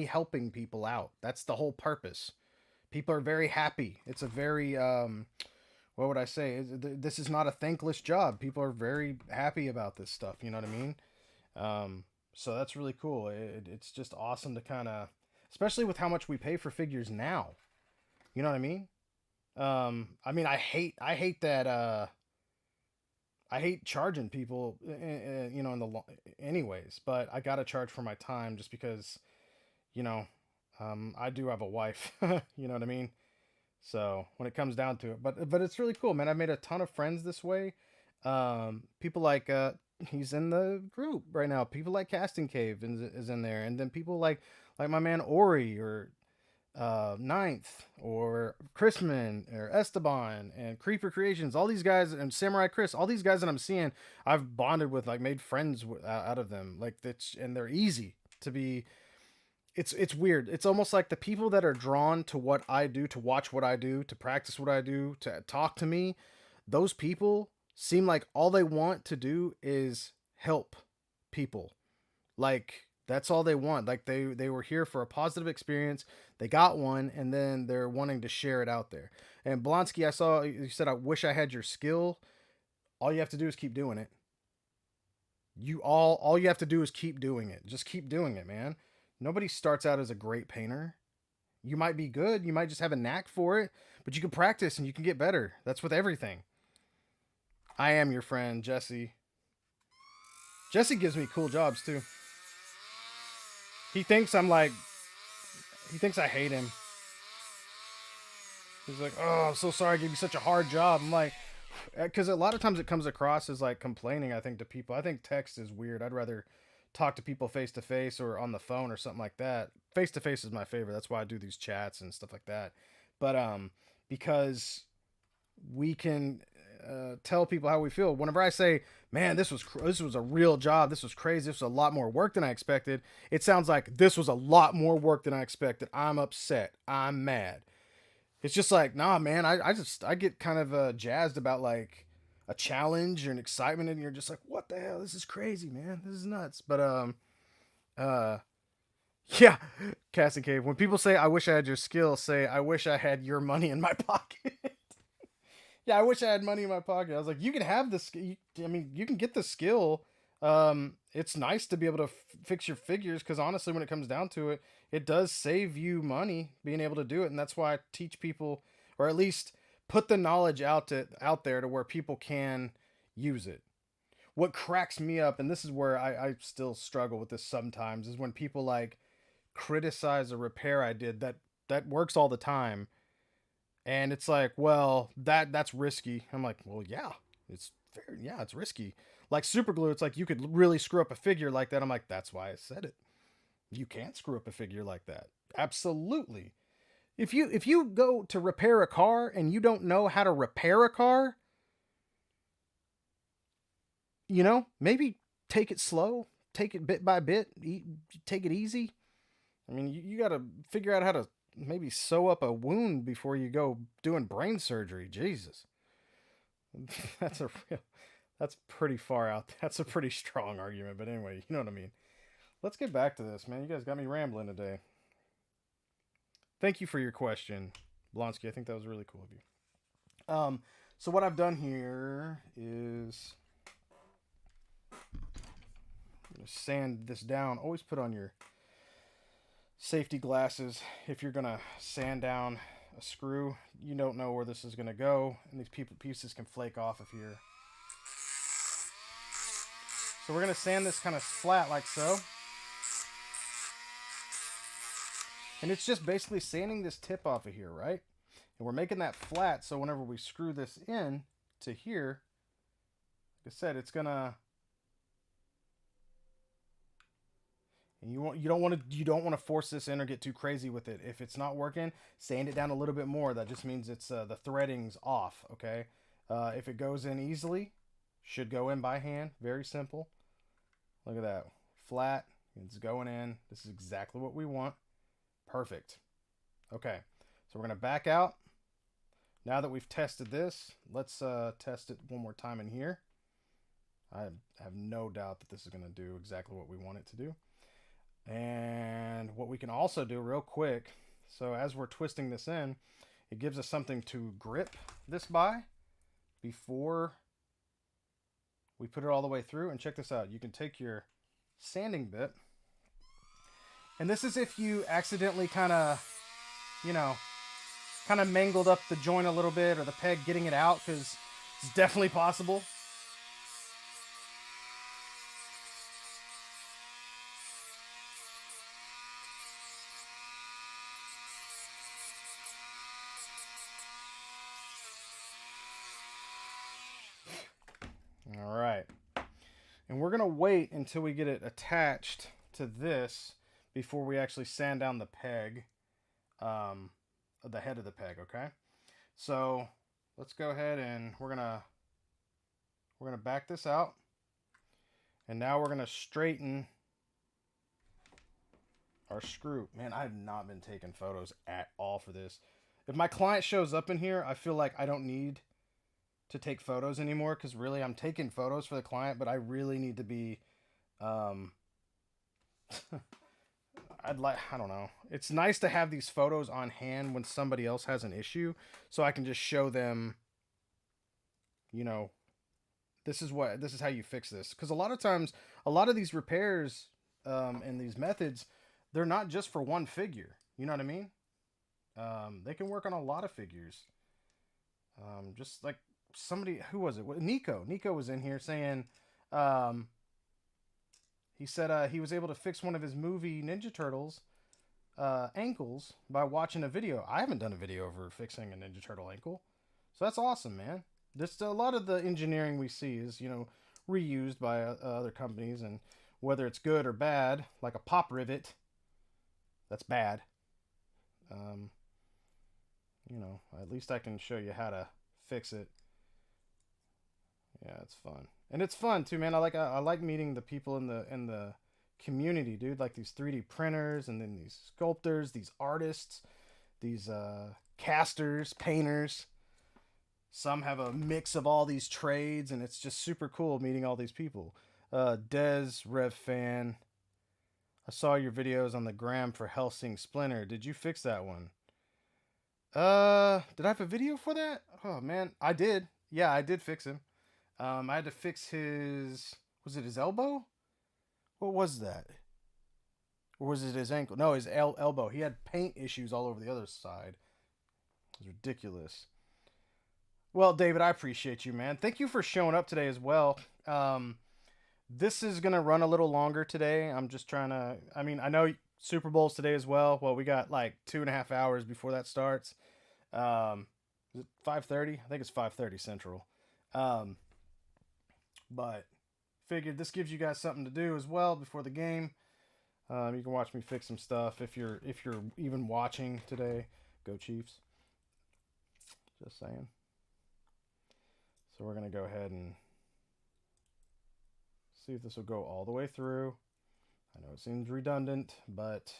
S1: helping people out. That's the whole purpose. People are very happy. It's a very what would I say? This is not a thankless job. People are very happy about this stuff. You know what I mean? So that's really cool. It's just awesome to kind of, especially with how much we pay for figures now. You know what I mean? I mean, I hate that. I hate charging people, anyways. But I gotta charge for my time just because, you know, I do have a wife. You know what I mean? So when it comes down to it, but it's really cool, man. I made a ton of friends this way. People like he's in the group right now. People like Casting Cave is in there, and then people like my man Ori or Ninth or Chrisman or Esteban and Creeper Creations. All these guys and Samurai Chris. All these guys that I'm seeing, I've bonded with, like made friends out of them. Like that's and they're easy to be. It's weird. It's almost like the people that are drawn to what I do, to watch what I do, to practice what I do, to talk to me. Those people seem like all they want to do is help people. Like that's all they want. Like they were here for a positive experience. They got one, and then they're wanting to share it out there. And Blonsky, I saw you said, "I wish I had your skill." All you have to do is keep doing it. All you have to do is keep doing it. Just keep doing it, man. Nobody starts out as a great painter. You might be good. You might just have a knack for it, but you can practice and you can get better. That's with everything. I am your friend, Jesse. Jesse gives me cool jobs too. He thinks I'm like, he thinks I hate him. He's like, "Oh, I'm so sorry I gave you such a hard job." I'm like, because a lot of times it comes across as like complaining, I think, to people. I think text is weird. I'd rather talk to people face to face or on the phone or something like that. Face to face is my favorite. That's why I do these chats and stuff like that. But because we can tell people how we feel. Whenever I say, "Man, this was a real job. This was crazy. This was a lot more work than I expected," it sounds like this was a lot more work than I expected. I'm upset. I'm mad. It's just like, nah, man. I get kind of jazzed about like a challenge or an excitement, and you're just like, what the hell? This is crazy, man. This is nuts. But uh, yeah, Casting Cave. When people say, "I wish I had your skill," say, "I wish I had your money in my pocket." Yeah, I wish I had money in my pocket. I was like, you can have this. I mean, you can get the skill. It's nice to be able to fix your figures because honestly, when it comes down to it, it does save you money being able to do it, and that's why I teach people, or at least put the knowledge out there to where people can use it. What cracks me up, and this is where I still struggle with this sometimes, is when people like criticize a repair I did that works all the time, and it's like, well, that's risky. I'm like, well, yeah, it's fair. Yeah, it's risky. Like super glue, it's like you could really screw up a figure like that. I'm like, that's why I said it. You can't screw up a figure like that. Absolutely. If you go to repair a car and you don't know how to repair a car, maybe take it slow, take it bit by bit, take it easy. I mean, you got to figure out how to maybe sew up a wound before you go doing brain surgery. Jesus. That's a real, that's pretty far out. That's a pretty strong argument, but anyway, you know what I mean. Let's get back to this, man. You guys got me rambling today. Thank you for your question, Blonsky. I think that was really cool of you. So what I've done here is sand this down. Always put on your safety glasses if you're gonna sand down a screw. You don't know where this is gonna go, and these pieces can flake off if you're. So we're gonna sand this kind of flat like so. And it's just basically sanding this tip off of here, right? And we're making that flat so whenever we screw this in to here, like I said, it's gonna. And you don't want to force this in or get too crazy with it. If it's not working, sand it down a little bit more. That just means it's the threading's off. Okay. If it goes in easily, should go in by hand. Very simple. Look at that, flat. It's going in. This is exactly what we want. Perfect. Okay, so we're going to back out. Now that we've tested this, let's test it one more time in here. I have no doubt that this is going to do exactly what we want it to do. And what we can also do real quick, so as we're twisting this in, it gives us something to grip this by before we put it all the way through. And check this out. You can take your sanding bit, and this is if you accidentally kind of mangled up the joint a little bit or the peg getting it out, because it's definitely possible. All right. And we're going to wait until we get it attached to this before we actually sand down the peg, the head of the peg, okay? So let's go ahead and we're gonna back this out, and now we're gonna straighten our screw. Man, I have not been taking photos at all for this. If my client shows up in here, I feel like I don't need to take photos anymore, because really I'm taking photos for the client, but I really need to be I don't know. It's nice to have these photos on hand when somebody else has an issue, so I can just show them, this is how you fix this. Because a lot of times, a lot of these repairs and these methods, they're not just for one figure. You know what I mean? They can work on a lot of figures. Just like somebody, who was it? Nico. Nico was in here saying, he said he was able to fix one of his movie Ninja Turtles ankles by watching a video. I haven't done a video over fixing a Ninja Turtle ankle. So that's awesome, man. A lot of the engineering we see is, reused by other companies, and whether it's good or bad, like a pop rivet. That's bad. Um, at least I can show you how to fix it. Yeah, it's fun, and it's fun too, man. I like meeting the people in the community, dude. Like these 3D printers, and then these sculptors, these artists, these casters, painters. Some have a mix of all these trades, and it's just super cool meeting all these people. Des Rev Fan, I saw your videos on the gram for Helsing Splinter. Did you fix that one? Did I have a video for that? Oh man, I did. Yeah, I did fix him. I had to fix his. Was it his elbow? What was that? Or was it his ankle? No, his elbow. He had paint issues all over the other side. It was ridiculous. Well, David, I appreciate you, man. Thank you for showing up today as well. This is gonna run a little longer today. I'm just trying to. I mean, I know Super Bowl's today as well. Well, we got like 2.5 hours before that starts. Is it 5:30? I think it's 5:30 Central. But figured this gives you guys something to do as well before the game. You can watch me fix some stuff if you're even watching today. Go Chiefs. Just saying. So we're gonna go ahead and see if this will go all the way through. I know it seems redundant, but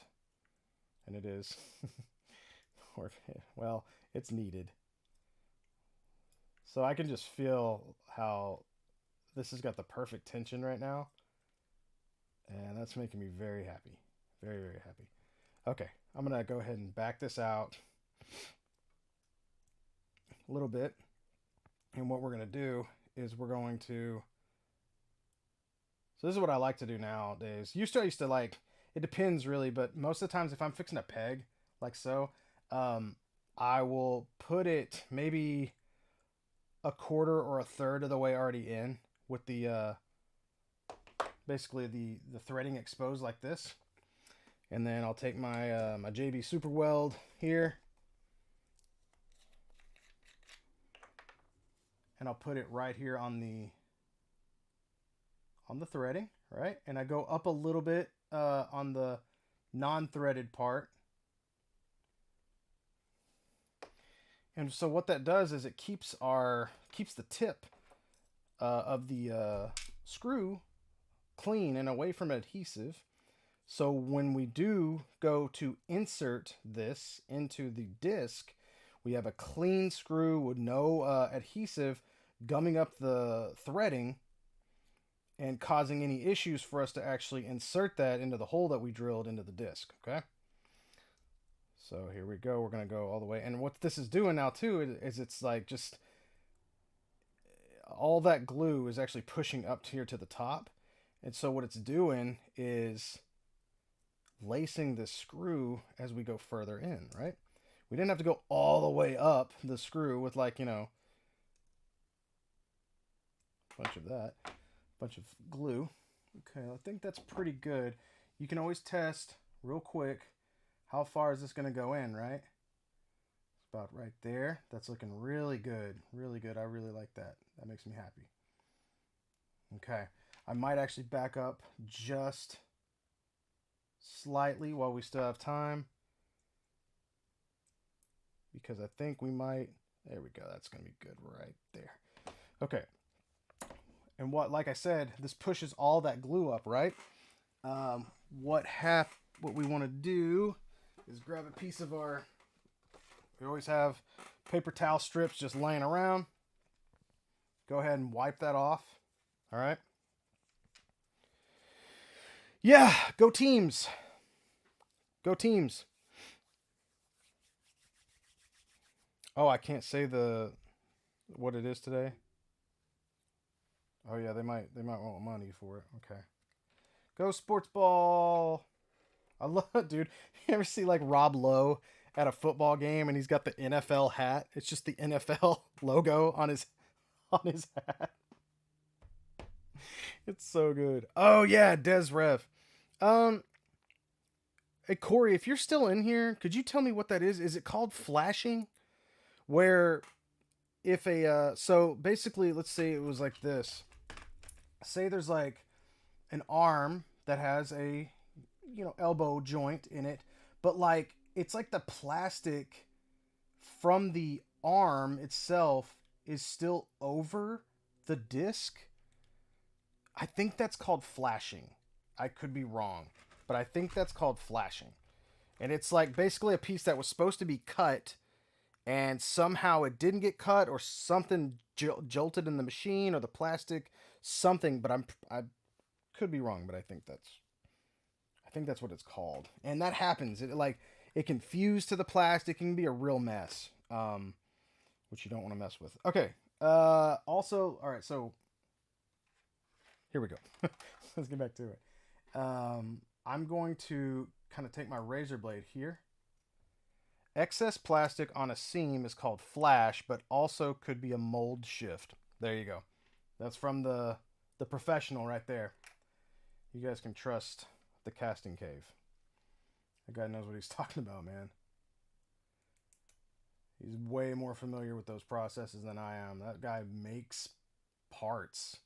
S1: and it is. Well, it's needed. So I can just feel how this has got the perfect tension right now. And that's making me very happy. Very, very happy. Okay, I'm going to go ahead and back this out a little bit. And what we're going to do is we're going to... So this is what I like to do nowadays. Used to like... It depends really, but most of the times if I'm fixing a peg, like so, I will put it maybe a quarter or a third of the way already in with the... basically the threading exposed like this, and then I'll take my my JB Super Weld here, and I'll put it right here on the threading, right? And I go up a little bit on the non-threaded part, and so what that does is it keeps the tip of the screw clean and away from adhesive. So when we do go to insert this into the disc, we have a clean screw with no adhesive gumming up the threading and causing any issues for us to actually insert that into the hole that we drilled into the disc. Okay, so here we go. We're going to go all the way, and what this is doing now too is it's like just all that glue is actually pushing up here to the top. And so what it's doing is lacing this screw as we go further in, right? We didn't have to go all the way up the screw with like, a bunch of glue. Okay, I think that's pretty good. You can always test real quick how far is this going to go in, right? It's about right there. That's looking really good. Really good. I really like that. That makes me happy. Okay. I might actually back up just slightly while we still have time, because I think we might... There we go. That's going to be good right there. Okay. And like I said, this pushes all that glue up, right? What we want to do is grab a piece of our... We always have paper towel strips just laying around. Go ahead and wipe that off. All right. Yeah, go teams. Go teams. Oh, I can't say what it is today. Oh yeah, they might want money for it. Okay. Go sports ball. I love it, dude. You ever see like Rob Lowe at a football game and he's got the NFL hat? It's just the NFL logo on his hat. It's so good. Oh yeah, Des Rev. Hey Corey, if you're still in here, could you tell me what that is? Is it called flashing? Where if so basically, let's say it was like this. Say there's like an arm that has a, elbow joint in it, but like it's like the plastic from the arm itself is still over the disc. I think that's called flashing. I could be wrong, but I think that's called flashing. And it's like basically a piece that was supposed to be cut, and somehow it didn't get cut, or something jolted in the machine or the plastic, something. But I could be wrong, but I think that's what it's called. And that happens. It can fuse to the plastic. It can be a real mess, which you don't want to mess with. Okay. Also, all right. So here we go. Let's get back to it. I'm going to kind of take my razor blade here. Excess plastic on a seam is called flash, but also could be a mold shift. There you go. That's from the professional right there. You guys can trust the casting cave. That guy knows what he's talking about, man. He's way more familiar with those processes than I am. That guy makes parts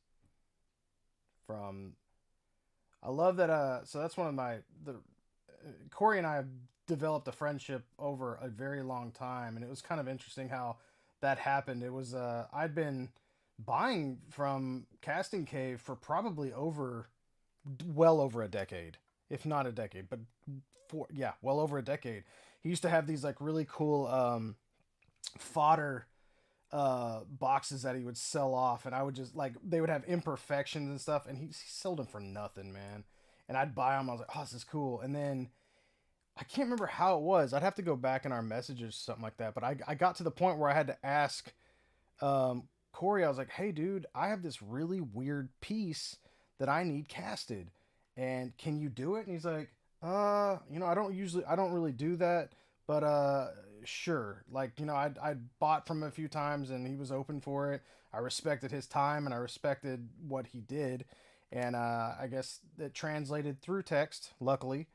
S1: from. I love that. So that's one of the Corey and I have developed a friendship over a very long time, and it was kind of interesting how that happened. It was I'd been buying from Casting Cave for probably well over a decade, if not a decade, but well over a decade. He used to have these like really cool fodder boxes that he would sell off, and I would just like, they would have imperfections and stuff, and he sold them for nothing, man. And I'd buy them. I was like, oh, this is cool. And then I can't remember how it was. I'd have to go back in our messages or something like that. But I got to the point where I had to ask Corey. I was like, hey, dude, I have this really weird piece that I need casted, and can you do it? And he's like, I don't really do that, but sure. Like, I bought from him a few times, and he was open for it. I respected his time, and I respected what he did. And I guess it translated through text, luckily.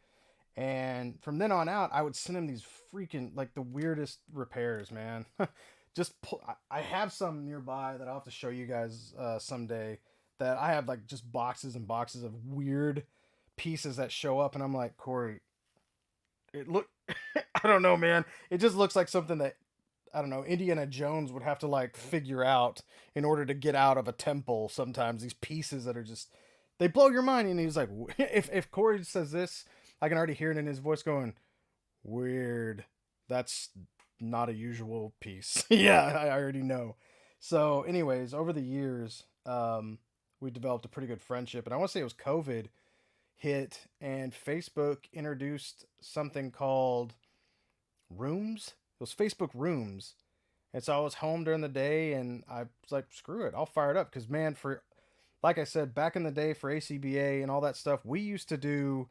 S1: And from then on out, I would send him these freaking, like, the weirdest repairs, man. I have some nearby that I'll have to show you guys someday, that I have, like, just boxes and boxes of weird pieces that show up. And I'm like, Corey, I don't know, man. It just looks like something that, I don't know, Indiana Jones would have to, like, figure out in order to get out of a temple sometimes. These pieces that are just, they blow your mind. And he's like, if Corey says this, I can already hear it in his voice going, weird. That's not a usual piece. Yeah, I already know. So anyways, over the years, we developed a pretty good friendship. And I want to say it was COVID hit, and Facebook introduced something called Rooms. It was Facebook Rooms. And so I was home during the day, and I was like, screw it, I'll fire it up. Because, man, like I said, back in the day for ACBA and all that stuff, we used to do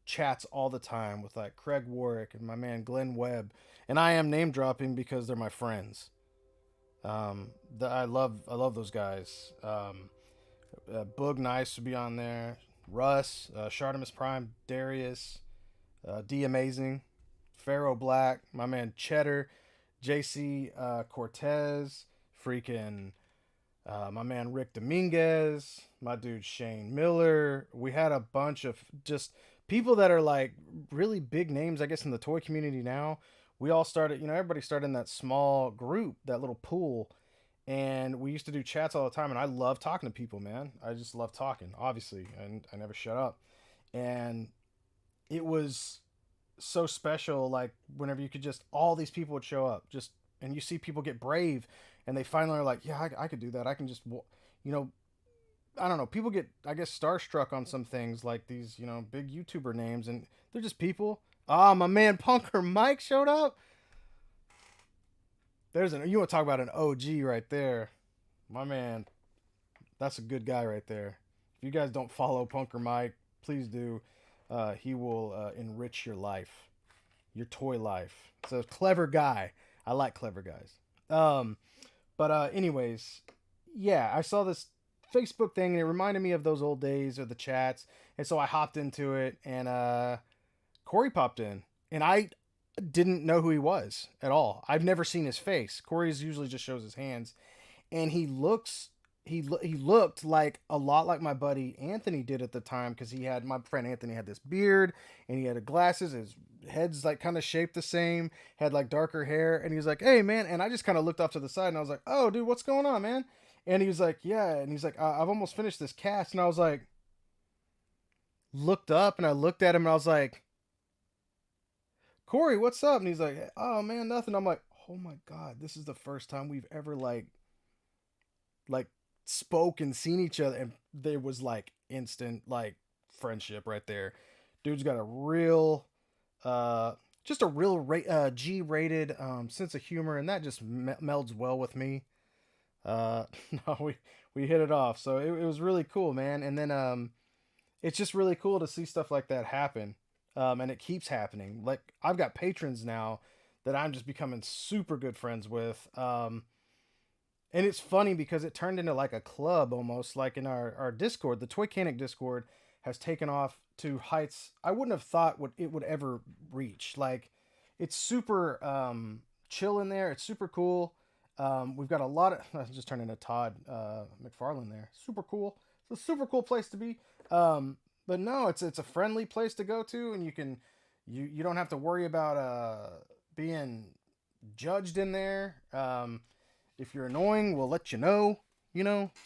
S1: chats all the time with like Craig Warwick and my man Glenn Webb. And I am name dropping because they're my friends. I love those guys. Boog Nice would be on there. Russ, Shartimus Prime, Darius, D Amazing, Pharaoh Black, my man Cheddar, JC Cortez, freaking my man Rick Dominguez, my dude Shane Miller. We had a bunch of just people that are like really big names, I guess, in the toy community now. We all started, everybody started in that small group, that little pool. And we used to do chats all the time. And I love talking to people, man. I just love talking, obviously. And I never shut up. And it was so special, like, whenever you could just, all these people would show up. And you see people get brave. And they finally are like, yeah, I could do that. I can just, I don't know. People get, I guess, starstruck on some things like these, big YouTuber names. And they're just people. Ah, my man Punker Mike showed up. You want to talk about an OG right there. My man, that's a good guy right there. If you guys don't follow Punker Mike, please do. He will enrich your life, your toy life. So, clever guy. I like clever guys. Anyways, yeah, I saw this Facebook thing, and it reminded me of those old days of the chats. And so I hopped into it, and Corey popped in. And I didn't know who he was at all. I've never seen his face. Corey's usually just shows his hands, and he looks he looked like a lot like my buddy Anthony did at the time, because he had my friend Anthony had this beard and he had glasses. His head's like kind of shaped the same, had like darker hair, and he was like, "Hey man," and I just kind of looked off to the side and I was like, "Oh dude, what's going on, man?" And he was like, "Yeah," and he's like, "I've almost finished this cast," and I was like, looked up and I looked at him and I was like, "Corey, what's up?" And he's like, "Oh man, nothing." I'm like, "Oh my god, this is the first time we've ever like spoke and seen each other," and there was like instant like friendship right there. Dude's got a real uh just a real G rated sense of humor, and that just melds well with me. No, we hit it off, so it was really cool, man. And then it's just really cool to see stuff like that happen. And it keeps happening. Like, I've got patrons now that I'm just becoming super good friends with. And it's funny because it turned into like a club almost, like in our Discord. The Toychanic Discord has taken off to heights I wouldn't have thought it would ever reach. Like, it's super chill in there. It's super cool. We've got a lot of I just turned into Todd McFarlane there. Super cool. It's a super cool place to be. But no, it's a friendly place to go to, and you don't have to worry about being judged in there. If you're annoying, we'll let you know,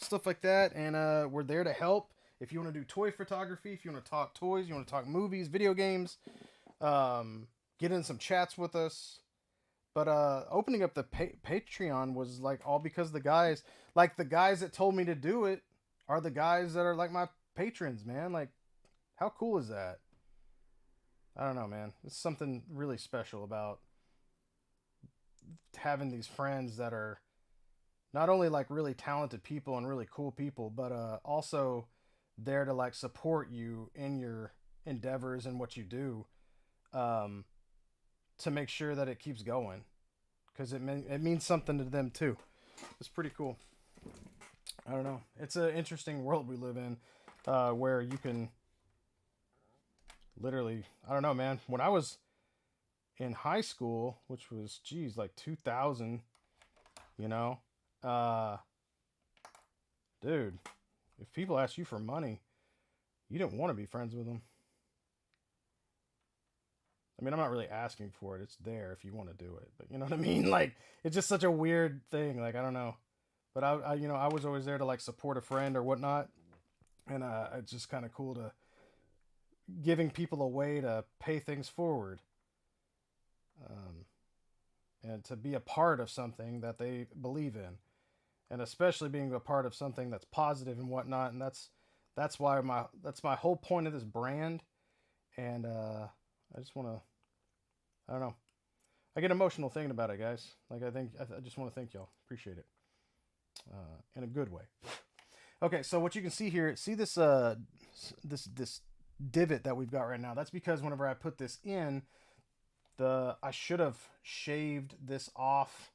S1: stuff like that. And we're there to help. If you want to do toy photography, if you want to talk toys, you want to talk movies, video games, get in some chats with us. But opening up the Patreon was like all because the guys that told me to do it are the guys that are like my patrons, man. Like, how cool is that? I don't know, man. It's something really special about having these friends that are not only like really talented people and really cool people, but also there to like support you in your endeavors and what you do, um, to make sure that it keeps going, because it means something to them too. It's pretty cool. I don't know. It's an interesting world we live in, where you can literally, I don't know, man. When I was in high school, which was, geez, like 2000, you know, uh, dude, if people ask you for money, you didn't want to be friends with them. I mean, I'm not really asking for it. It's there if you want to do it. But you know what I mean? Like, it's just such a weird thing. Like, I don't know. But I was always there to like support a friend or whatnot. And it's just kind of cool to giving people a way to pay things forward. Um, and to be a part of something that they believe in, and especially being a part of something that's positive and whatnot. And that's my whole point of this brand. And I just want to, I don't know, I get emotional thinking about it, guys. Like, I just want to thank y'all. Appreciate it, in a good way. Okay, so what you can see here, see this this divot that we've got right now. That's because whenever I put this in, I should have shaved this off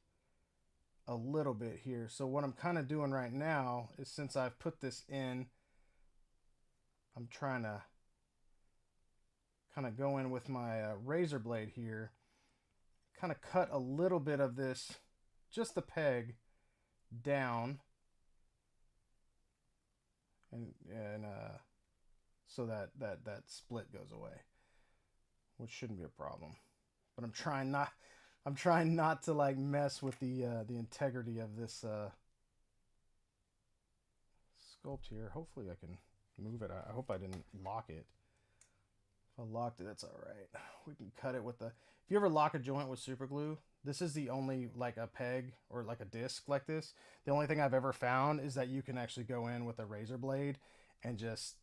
S1: a little bit here. So what I'm kind of doing right now is, since I've put this in, I'm trying to kind of go in with my razor blade here, kind of cut a little bit of this, just the peg, down, and so that split goes away, which shouldn't be a problem. But I'm trying not to like mess with the integrity of this sculpt here. Hopefully I can move it. I hope I didn't lock it. If I locked it, that's all right. We can cut it with the. If you ever lock a joint with super glue, this is the only like a peg or like a disc like this. The only thing I've ever found is that you can actually go in with a razor blade and just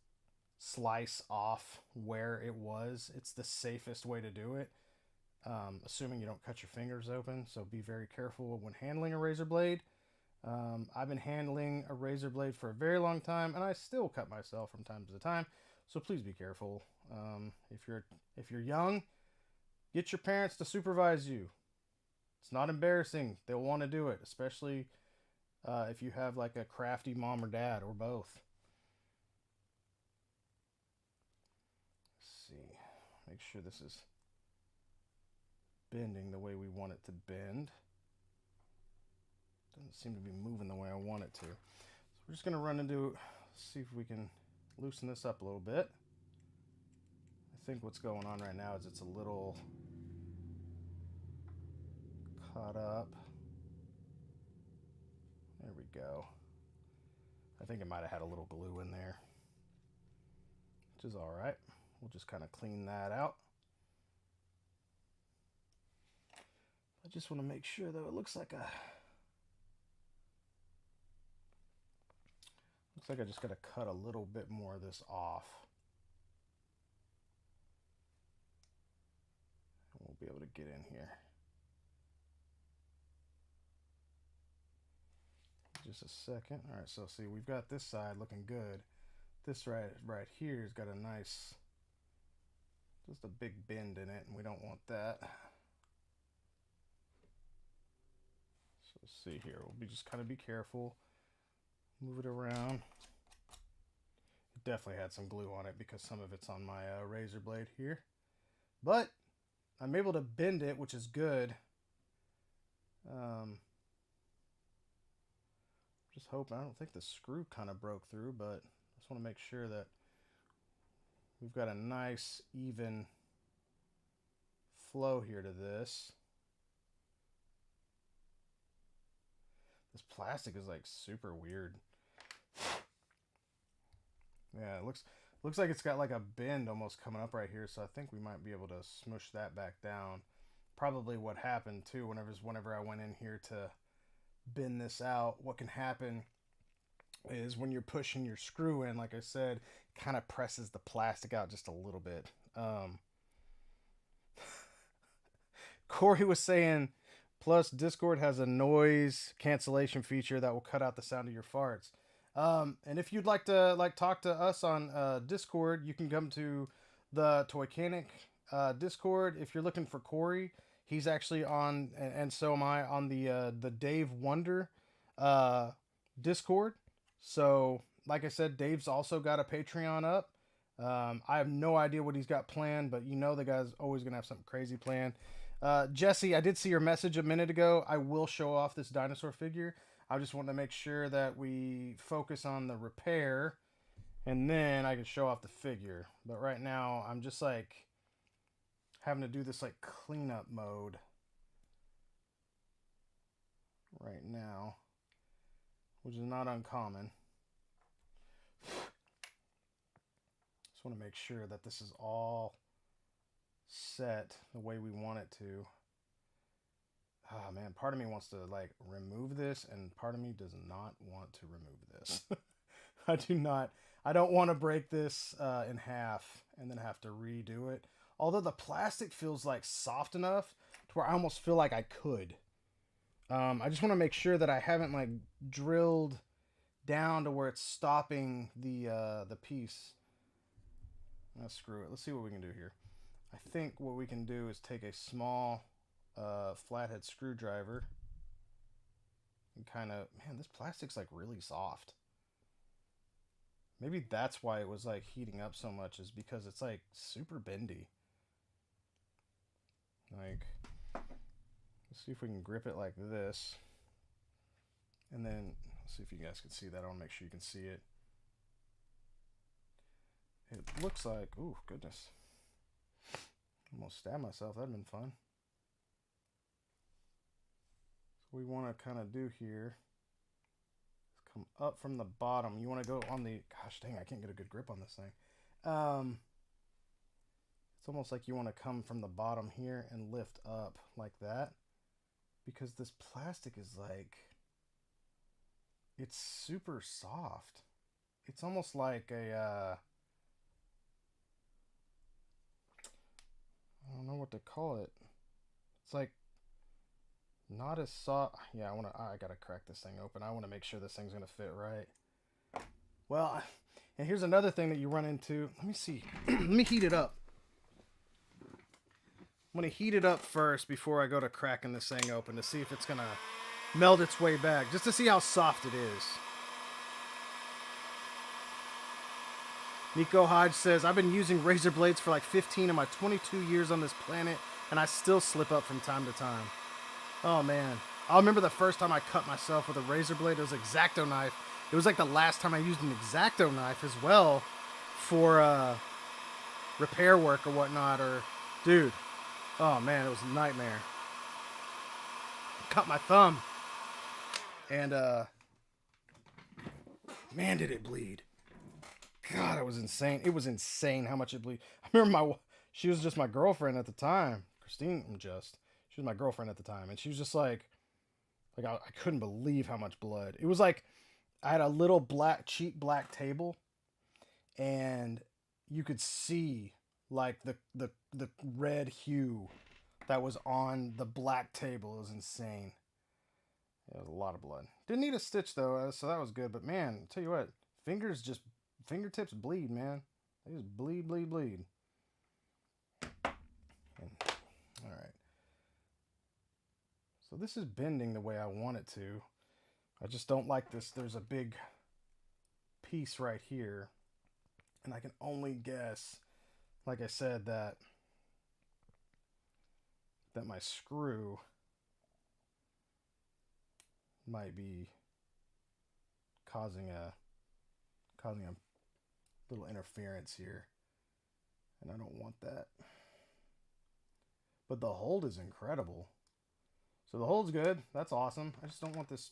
S1: slice off where it was. It's the safest way to do it, assuming you don't cut your fingers open. So be very careful when handling a razor blade. I've been handling a razor blade for a very long time, and I still cut myself from time to time. So please be careful. If you're young, get your parents to supervise you. It's not embarrassing. They'll want to do it, especially if you have like a crafty mom or dad or both. Let's see. Make sure this is bending the way we want it to bend. Doesn't seem to be moving the way I want it to. So we're just going to run into, see if we can loosen this up a little bit. I think what's going on right now is it's a little caught up. There we go. I think it might have had a little glue in there, which is all right. We'll just kind of clean that out. I just want to make sure though, it looks like I just got to cut a little bit more of this off. And we'll be able to get in here. Just a second. All right, so see, we've got this side looking good. This right here has got a nice, just a big bend in it, and we don't want that. So let's see here. We'll just kind of be careful. Move it around. It definitely had some glue on it because some of it's on my razor blade here. But I'm able to bend it, which is good. Just hoping, I don't think the screw kind of broke through, but I just want to make sure that we've got a nice even flow here to this. This plastic is like super weird. Yeah, it looks like it's got like a bend almost coming up right here, so I think we might be able to smush that back down. Probably what happened too, whenever I went in here to bend this out, what can happen is when you're pushing your screw in, like I said, kind of presses the plastic out just a little bit. Corey was saying, plus Discord has a noise cancellation feature that will cut out the sound of your farts. And if you'd like to talk to us on Discord, you can come to the Toychanics Discord. If you're looking for Corey, he's actually on, and so am I, on the Dave Wonder Discord. So, like I said, Dave's also got a Patreon up. I have no idea what he's got planned, but you know the guy's always going to have something crazy planned. Jesse, I did see your message a minute ago. I will show off this dinosaur figure. I just want to make sure that we focus on the repair, and then I can show off the figure. But right now, I'm just like having to do this like cleanup mode right now, which is not uncommon. Just want to make sure that this is all set the way we want it to. Oh man, part of me wants to like remove this, and part of me does not want to remove this. I don't want to break this in half and then have to redo it. Although the plastic feels like soft enough to where I almost feel like I could. I just want to make sure that I haven't like drilled down to where it's stopping the piece. Screw it. Let's see what we can do here. I think what we can do is take a small flathead screwdriver and kind of, man, this plastic's like really soft. Maybe that's why it was like heating up so much, is because it's like super bendy. Like, let's see if we can grip it like this. And then, let's see if you guys can see that. I want to make sure you can see it. It looks like, ooh, goodness. Almost stabbed myself. That'd been fun. So we want to kind of do here is come up from the bottom. You want to go on the, gosh dang, I can't get a good grip on this thing. It's almost like you want to come from the bottom here and lift up like that, because this plastic is like, it's super soft. It's almost like a, I don't know what to call it. It's like not as soft. Yeah, I gotta crack this thing open. I want to make sure this thing's gonna fit right. Well, and here's another thing that you run into. Let me see. Let me heat it up. I'm going to heat it up first before I go to cracking this thing open to see if it's going to melt its way back, just to see how soft it is. Nico Hodge says, I've been using razor blades for like 15 of my 22 years on this planet, and I still slip up from time to time. Oh man. I remember the first time I cut myself with a razor blade. It was an X-Acto knife, It was like the last time I used an X-Acto knife as well for repair work or whatnot. Or, dude, oh man, it was a nightmare. Cut my thumb, and man, did it bleed. God, it was insane. It was insane how much it bleed. I remember she was just my girlfriend at the time. Christine, she was my girlfriend at the time, and she was just like I couldn't believe how much blood. It was like I had a little cheap black table, and you could see like the red hue that was on the black table. It was insane. It was a lot of blood. Didn't need a stitch though, so that was good. But man, I'll tell you what, fingertips bleed, man. They just bleed. All right. So this is bending the way I want it to. I just don't like this. There's a big piece right here, and I can only guess, like I said, that my screw might be causing a little interference here, and I don't want that. But the hold is incredible. So the hold's good. That's awesome. I just don't want this.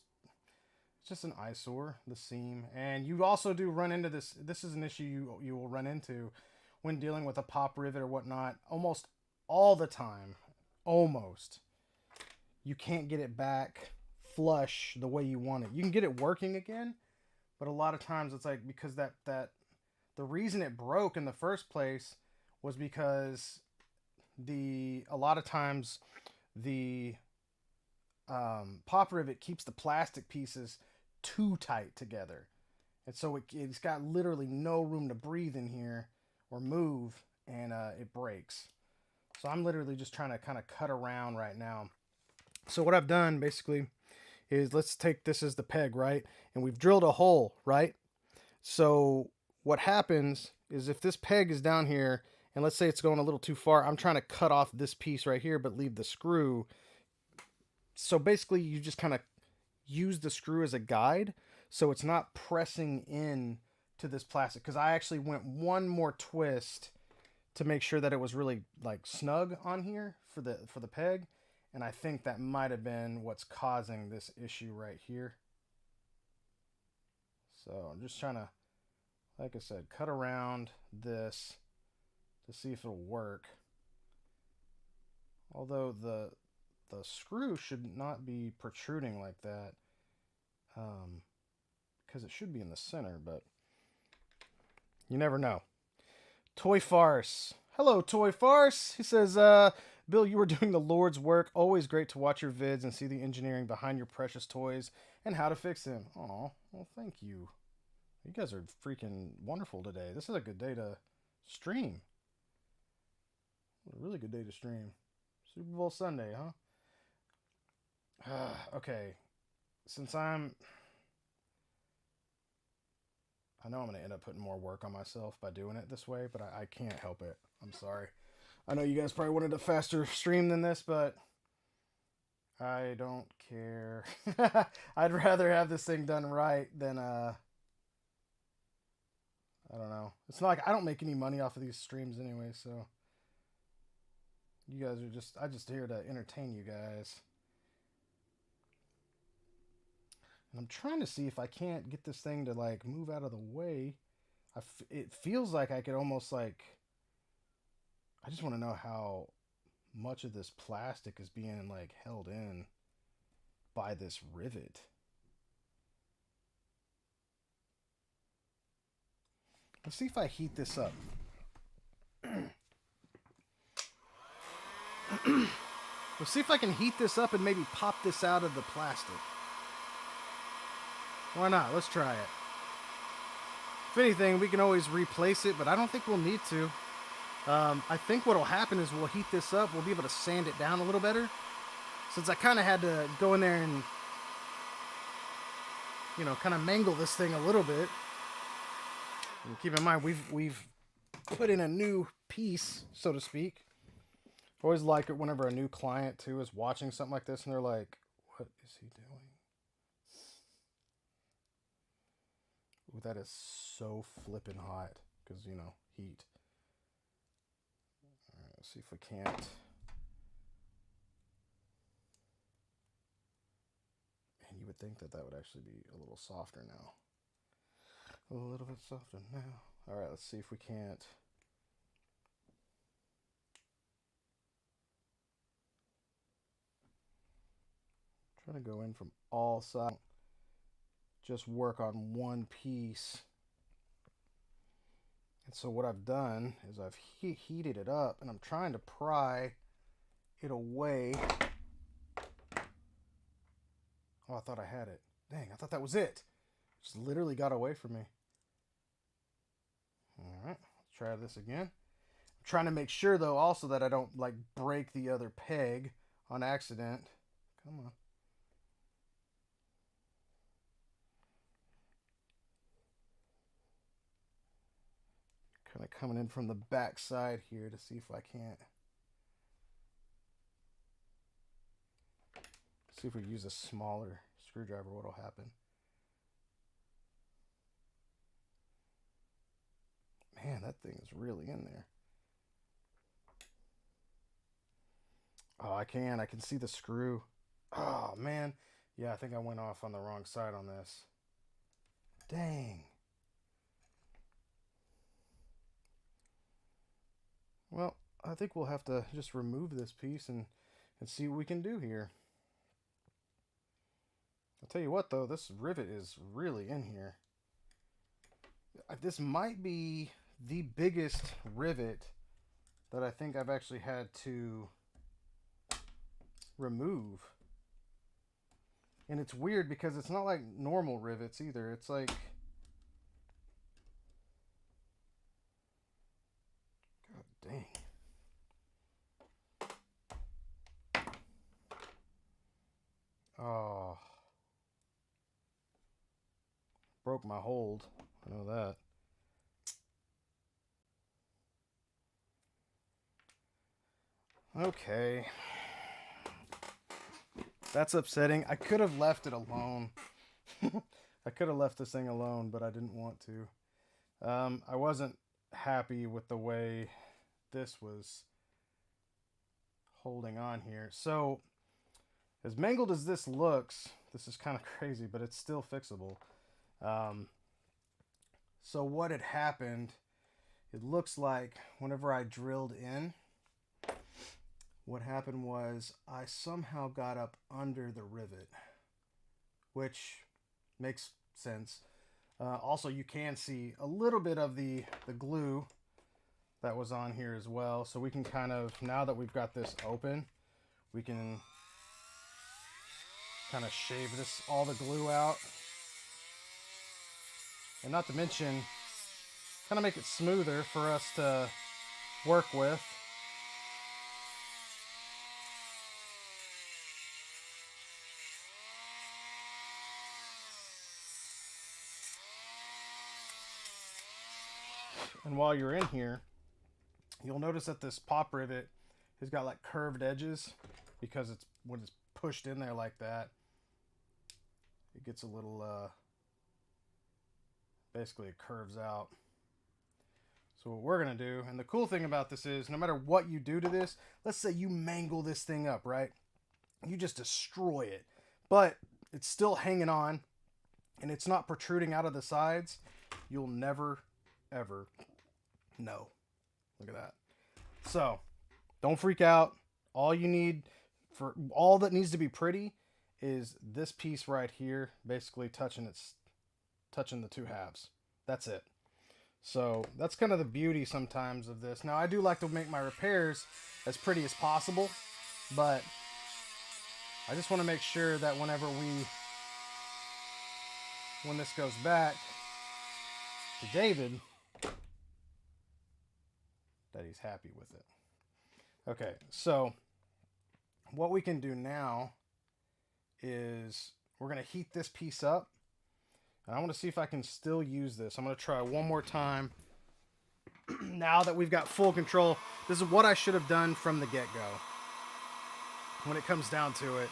S1: It's just an eyesore, the seam. And you also do run into this. This is an issue you will run into when dealing with a pop rivet or whatnot. Almost all the time. Almost. You can't get it back flush the way you want it. You can get it working again, but a lot of times it's like because that the reason it broke in the first place was because a lot of times the pop rivet keeps the plastic pieces too tight together, and so it's got literally no room to breathe in here or move, and it breaks. So I'm literally just trying to kind of cut around right now. So what I've done basically is, let's take this as the peg, right? And we've drilled a hole, right? So what happens is if this peg is down here, and let's say it's going a little too far, I'm trying to cut off this piece right here, but leave the screw. So basically you just kind of use the screw as a guide, so it's not pressing in to this plastic. Because I actually went one more twist to make sure that it was really like snug on here for the peg. And I think that might have been what's causing this issue right here. So I'm just trying to, like I said, cut around this to see if it'll work. Although the screw should not be protruding like that, because it should be in the center, but you never know. Toy Farce. Hello, Toy Farce. He says, Bill, you were doing the Lord's work. Always great to watch your vids and see the engineering behind your precious toys and how to fix them. Oh, well, thank you. You guys are freaking wonderful today. This is a good day to stream. A really good day to stream. Super Bowl Sunday, huh? Okay. Since I know I'm going to end up putting more work on myself by doing it this way, but I can't help it. I'm sorry. I know you guys probably wanted a faster stream than this, but I don't care. I'd rather have this thing done right than, I don't know. It's not like I don't make any money off of these streams anyway, so you guys are I'm just here to entertain you guys. And I'm trying to see if I can't get this thing to like move out of the way. It feels like I could almost like, I just want to know how much of this plastic is being like held in by this rivet. Let's see if I heat this up. Let's see if I can heat this up and maybe pop this out of the plastic. Why not? Let's try it. If anything, we can always replace it, but I don't think we'll need to. I think what will happen is we'll heat this up. We'll be able to sand it down a little better. Since I kind of had to go in there and, you know, kind of mangle this thing a little bit. And keep in mind, we've put in a new piece, so to speak. I always like it whenever a new client, too, is watching something like this, and they're like, what is he doing? Ooh, that is so flippin' hot because, you know, heat. All right, let's see if we can't. And you would think that that would actually be a little softer now. A little bit softer now. All right, let's see if we can't. Trying to go in from all sides. Just work on one piece. And so what I've done is I've heated it up, and I'm trying to pry it away. Oh, I thought I had it. Dang, I thought that was it. Just literally got away from me. All right, let's try this again. I'm trying to make sure, though, also that I don't, like, break the other peg on accident. Come on. Kind of coming in from the back side here to see if I can't. See if we use a smaller screwdriver, what'll happen. Man, that thing is really in there. Oh, I can see the screw. Oh, man. Yeah, I think I went off on the wrong side on this. Dang. Well, I think we'll have to just remove this piece and see what we can do here. I'll tell you what, though, this rivet is really in here. This might be the biggest rivet that I think I've actually had to remove. And it's weird because it's not like normal rivets either. It's like... God dang. Oh. Broke my hold. I know that. Okay. That's upsetting. I could have left it alone. I could have left this thing alone, but I didn't want to. I wasn't happy with the way this was holding on here. So, as mangled as this looks, this is kind of crazy, but it's still fixable. So what had happened, it looks like whenever I drilled in, what happened was I somehow got up under the rivet, which makes sense. Also, you can see a little bit of the glue that was on here as well. So we can kind of, now that we've got this open, we can kind of shave all the glue out. And not to mention, kind of make it smoother for us to work with. And while you're in here, you'll notice that this pop rivet has got like curved edges because it's when it's pushed in there like that, it gets a little, basically it curves out. So what we're going to do, and the cool thing about this is no matter what you do to this, let's say you mangle this thing up, right? You just destroy it, but it's still hanging on and it's not protruding out of the sides. You'll never, ever know. Look at that. So don't freak out. All you need for all that needs to be pretty is this piece right here, basically touching the two halves. That's it. So that's kind of the beauty sometimes of this. Now I do like to make my repairs as pretty as possible, but I just want to make sure that when this goes back to David, that he's happy with it. Okay, so what we can do now is we're going to heat this piece up. And I want to see if I can still use this. I'm going to try one more time. Now that we've got full control, this is what I should have done from the get-go when it comes down to it.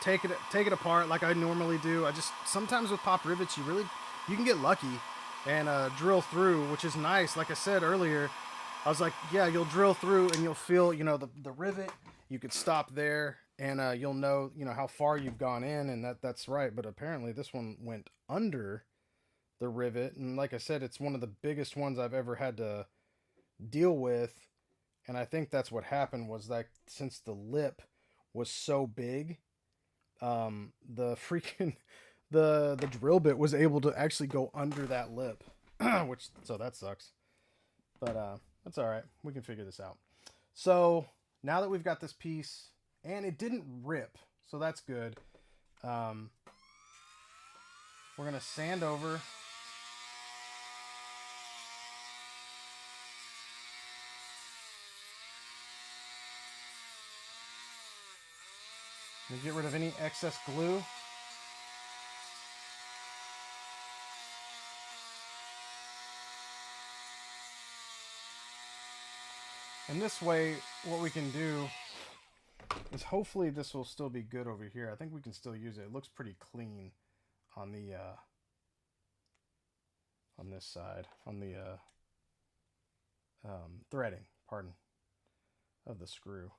S1: take it apart like I normally do. Sometimes with pop rivets, you can get lucky and drill through, which is nice. Like I said earlier, I was like, yeah, you'll drill through and you'll feel, the rivet. You could stop there and you'll know, how far you've gone in, and that's right. But apparently this one went under the rivet, and like I said, it's one of the biggest ones I've ever had to deal with. And I think that's what happened, was that since the lip was so big, the freaking the drill bit was able to actually go under that lip, so that sucks. But that's all right. We can figure this out. So now that we've got this piece, and it didn't rip, so that's good. We're gonna sand over. And get rid of any excess glue. And this way, what we can do is hopefully this will still be good over here. I think we can still use it. It looks pretty clean on the on this side, on the threading, pardon, of the screw.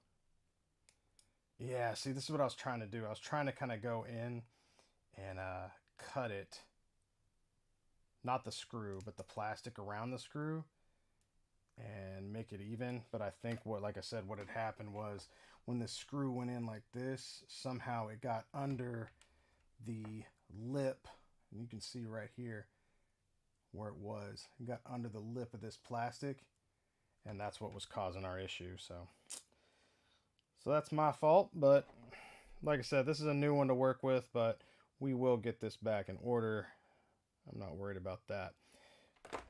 S1: Yeah, see, this is what I was trying to do. I was trying to kind of go in and cut it, not the screw, but the plastic around the screw, and make it even. But I think like I said, what had happened was when the screw went in like this, somehow it got under the lip, and you can see right here where it was. It got under the lip of this plastic, and that's what was causing our issue. So that's my fault, but like I said, this is a new one to work with, but we will get this back in order. I'm not worried about that.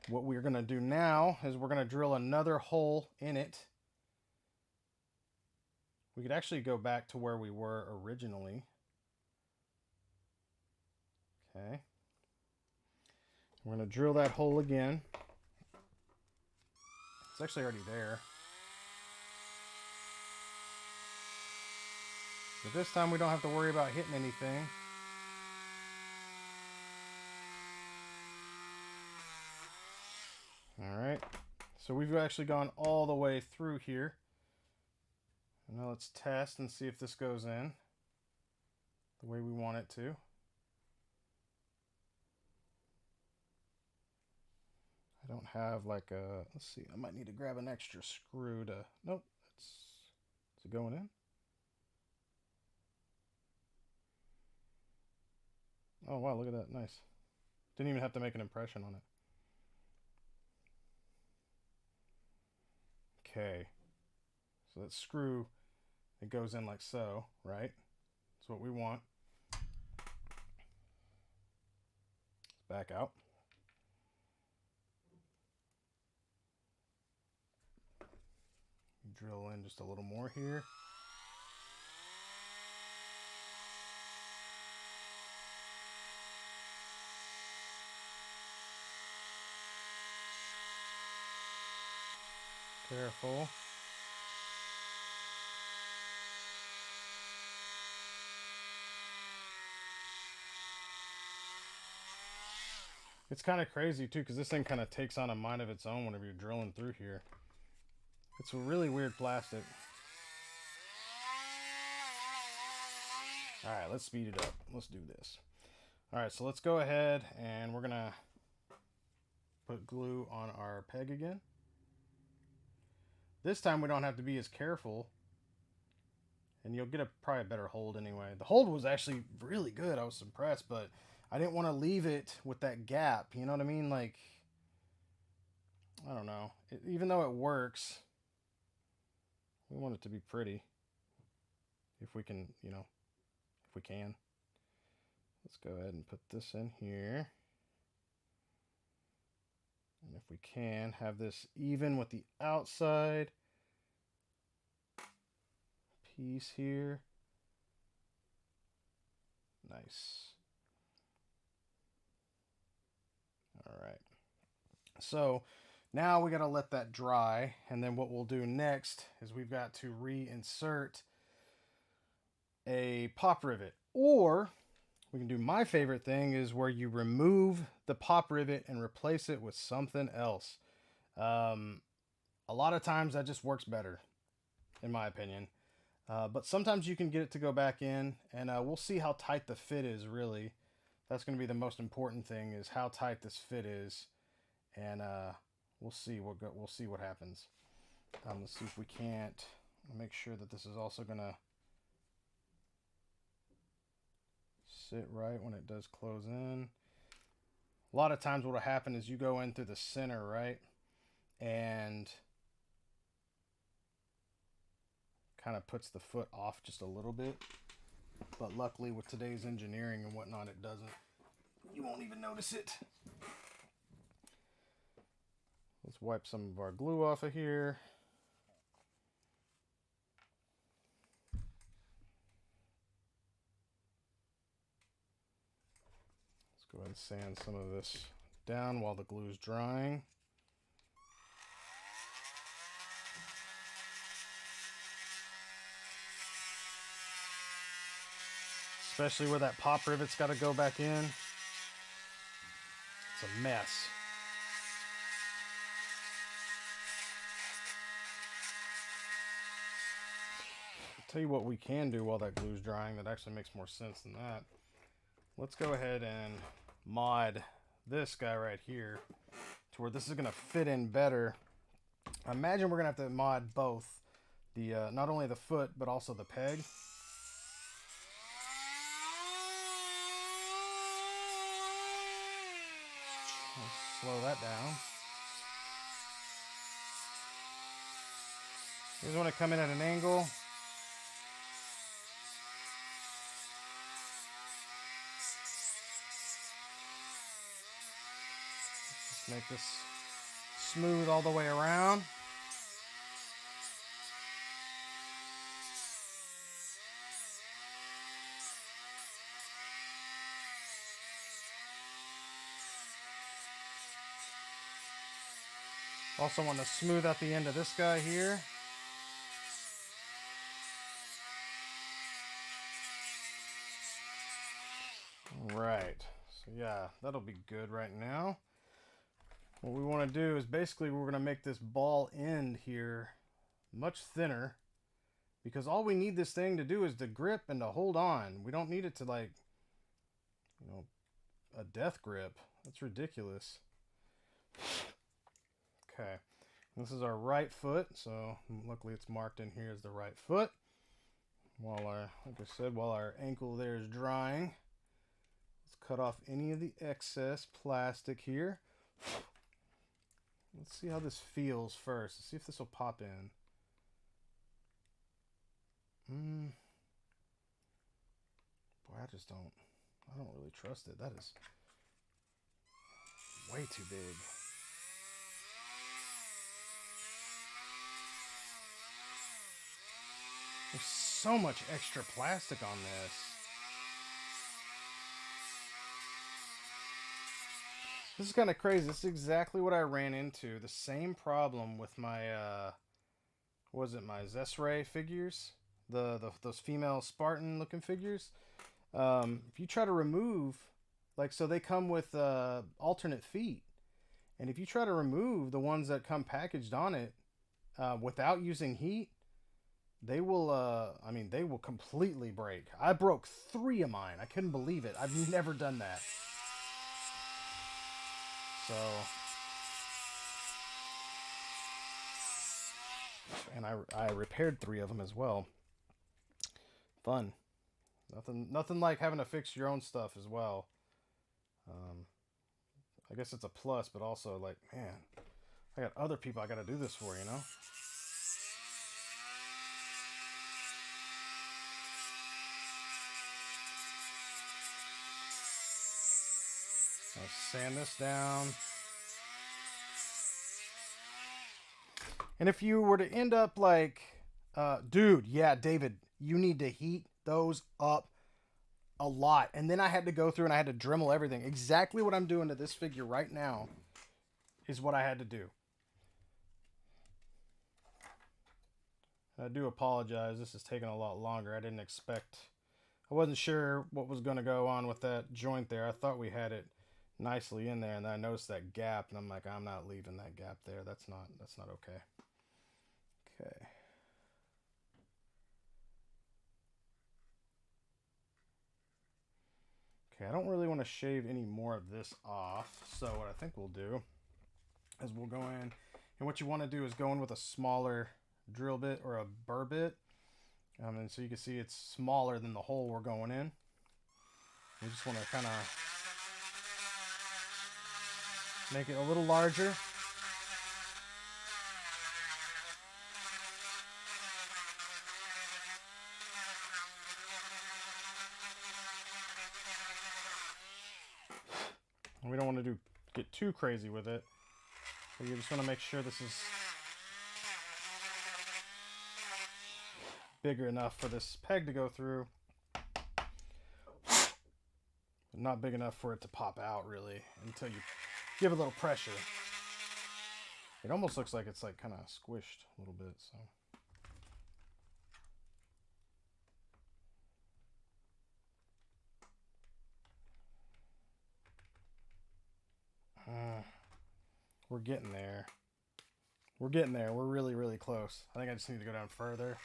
S1: What we're going to do now is we're going to drill another hole in it. We could actually go back to where we were originally. Okay. We're going to drill that hole again. It's actually already there. But this time we don't have to worry about hitting anything. Alright, so we've actually gone all the way through here. And now let's test and see if this goes in the way we want it to. I don't have like a, let's see, I might need to grab an extra screw to, nope, is it going in? Oh wow, look at that, nice. Didn't even have to make an impression on it. Okay, so that screw, it goes in like so, right? That's what we want. Back out. Drill in just a little more here. Careful. It's kind of crazy too, because this thing kind of takes on a mind of its own whenever you're drilling through here. It's a really weird plastic. Alright, let's speed it up. Let's do this. Alright, so let's go ahead and we're going to put glue on our peg again. This time we don't have to be as careful, and you'll get probably a better hold anyway. The hold was actually really good. I was impressed, but I didn't want to leave it with that gap. You know what I mean? Like, I don't know. Even though it works, we want it to be pretty. If we can, if we can. Let's go ahead and put this in here. And if we can, have this even with the outside piece here. Nice. All right. So now we got to let that dry. And then what we'll do next is we've got to reinsert a pop rivet. Or we can do my favorite thing, is where you remove the pop rivet and replace it with something else. A lot of times that just works better, in my opinion. But sometimes you can get it to go back in, and we'll see how tight the fit is, really. That's going to be the most important thing, is how tight this fit is. And we'll see what happens. Let's see if we can't make sure that this is also going to sit right when it does close in. A lot of times what will happen is you go in through the center, right? And kind of puts the foot off just a little bit. But luckily with today's engineering and whatnot, it doesn't. You won't even notice it. Let's wipe some of our glue off of here. Let's go ahead and sand some of this down while the glue is drying. Especially where that pop rivet's got to go back in. It's a mess. I'll tell you what we can do while that glue's drying that actually makes more sense than that. Let's go ahead and mod this guy right here to where this is going to fit in better. I imagine we're going to have to mod both the not only the foot but also the peg. Slow that down. You just want to come in at an angle. Just make this smooth all the way around. Also want to smooth out the end of this guy here. Right, so yeah, that'll be good right now. What we want to do is basically we're going to make this ball end here much thinner, because all we need this thing to do is to grip and to hold on. We don't need it to, like, you know, a death grip. That's ridiculous. Okay, this is our right foot, so luckily it's marked in here as the right foot. While our, like I said, while our ankle there is drying, let's cut off any of the excess plastic here. Let's see how this feels first. Let's see if this will pop in. Boy, I don't really trust it. That is way too big. There's so much extra plastic on this. This is kind of crazy. This is exactly what I ran into. The same problem with my, what was it, my Zesray figures? Those female Spartan looking figures. If you try to remove, like, so they come with alternate feet. And if you try to remove the ones that come packaged on it without using heat, they will, I mean, they will completely break. I broke 3 of mine. I couldn't believe it. I've never done that. So, and I repaired 3 of them as well. Fun. Nothing like having to fix your own stuff as well. I guess it's a plus, but also, like, man, I got other people I got to do this for, you know? I'll sand this down. And if you were to end up like, dude, yeah, David, you need to heat those up a lot. And then I had to go through and I had to Dremel everything. Exactly what I'm doing to this figure right now is what I had to do. I do apologize. This is taking a lot longer. I didn't expect I wasn't sure what was going to go on with that joint there. I thought we had it nicely in there, and then I noticed that gap, and I'm like, I'm not leaving that gap there. That's not okay. Okay. Okay, I don't really want to shave any more of this off. So what I think we'll do is we'll go in, and what you want to do is go in with a smaller drill bit or a burr bit. And so you can see it's smaller than the hole we're going in. You just want to kind of make it a little larger. And we don't want to get too crazy with it. So you just want to make sure this is bigger enough for this peg to go through. Not big enough for it to pop out really until you give a little pressure. It almost looks like it's like kind of squished a little bit. So we're getting there. We're getting there. We're really, really close. I think I just need to go down further.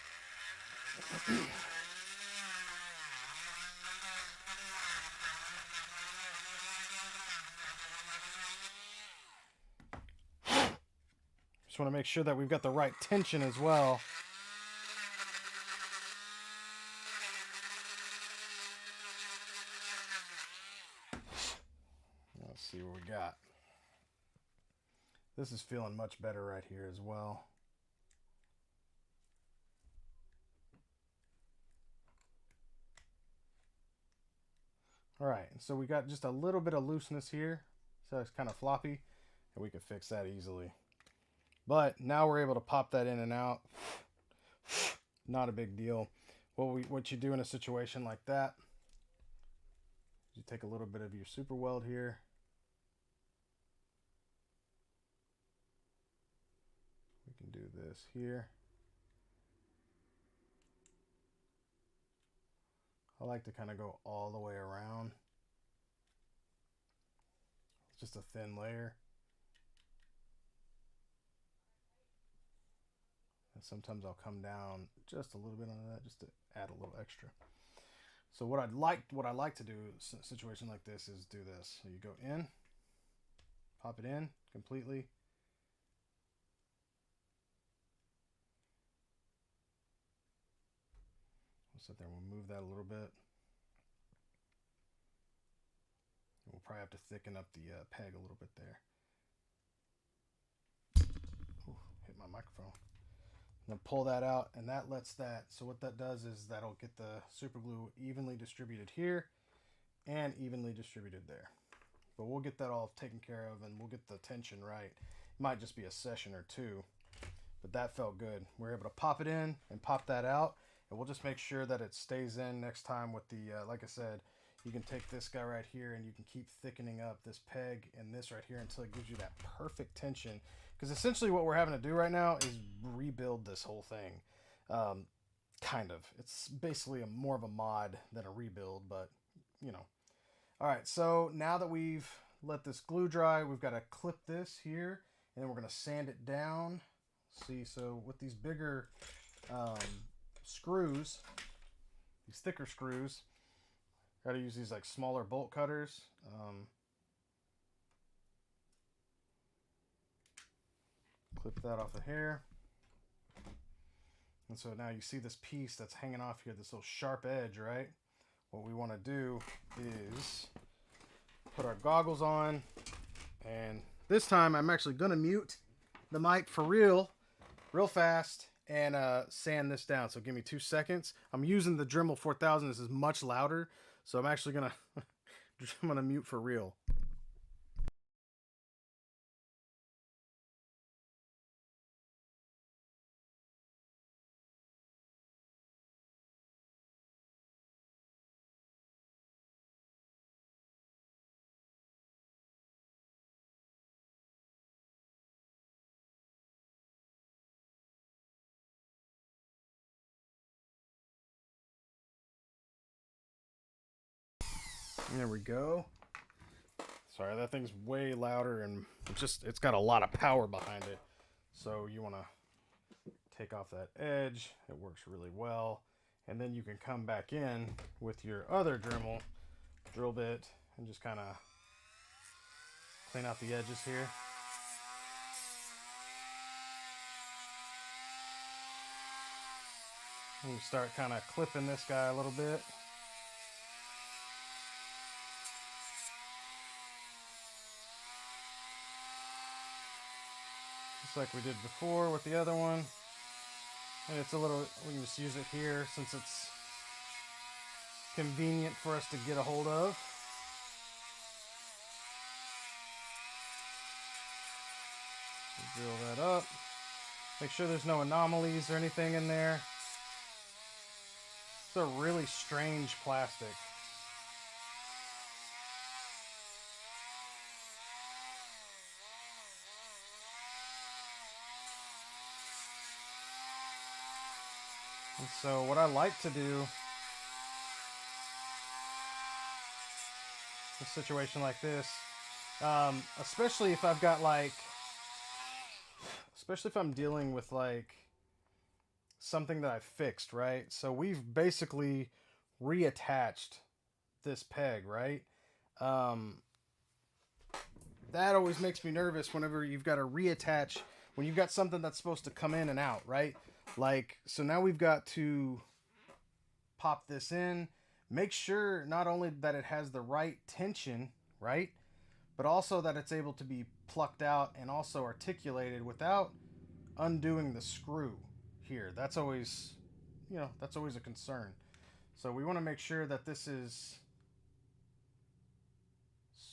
S1: Just want to make sure that we've got the right tension as well. Let's see what we got. This is feeling much better right here as well. All right, so we got just a little bit of looseness here, so it's kind of floppy, and we could fix that easily. But now we're able to pop that in and out. Not a big deal. What you do in a situation like that, you take a little bit of your super weld here. We can do this here. I like to kind of go all the way around. It's just a thin layer. And sometimes I'll come down just a little bit on that just to add a little extra. So what I like to do in a situation like this is do this. So you go in, pop it in completely. We'll sit there and we'll move that a little bit. We'll probably have to thicken up the peg a little bit there. Ooh, hit my microphone. And then pull that out, and that lets that. So what that does is that'll get the super glue evenly distributed here and evenly distributed there. But we'll get that all taken care of, and we'll get the tension right. It might just be a session or two, but that felt good. We're able to pop it in and pop that out, and we'll just make sure that it stays in next time with the, like I said, you can take this guy right here and you can keep thickening up this peg and this right here until it gives you that perfect tension. Because essentially what we're having to do right now is rebuild this whole thing. Kind of. It's basically more of a mod than a rebuild, but you know. All right, so now that we've let this glue dry, we've got to clip this here, and then we're going to sand it down. See, so with these bigger screws, these thicker screws, got to use these like smaller bolt cutters. Clip that off of here. And so now you see this piece that's hanging off here, this little sharp edge, right? What we want to do is put our goggles on, and this time I'm actually going to mute the mic for real fast, and sand this down. So give me 2 seconds. I'm using the Dremel 4000. This is much louder, so I'm actually going to I'm going to mute for real. There we go. Sorry, that thing's way louder and it's got a lot of power behind it. So you want to take off that edge. It works really well. And then you can come back in with your other drill bit, and just kind of clean out the edges here. And you start kind of clipping this guy a little bit. Just like we did before with the other one. And it's a little, we can just use it here since it's convenient for us to get a hold of. Drill that up. Make sure there's no anomalies or anything in there. It's a really strange plastic. And so what I like to do in a situation like this, especially if I've got like, especially if I'm dealing with like something that I fixed, right? So we've basically reattached this peg, right? That always makes me nervous whenever you've got to reattach, when you've got something that's supposed to come in and out, right? Like, so now we've got to pop this in, make sure not only that it has the right tension, right? But also that it's able to be plucked out and also articulated without undoing the screw here. That's always, that's always a concern. So we want to make sure that this is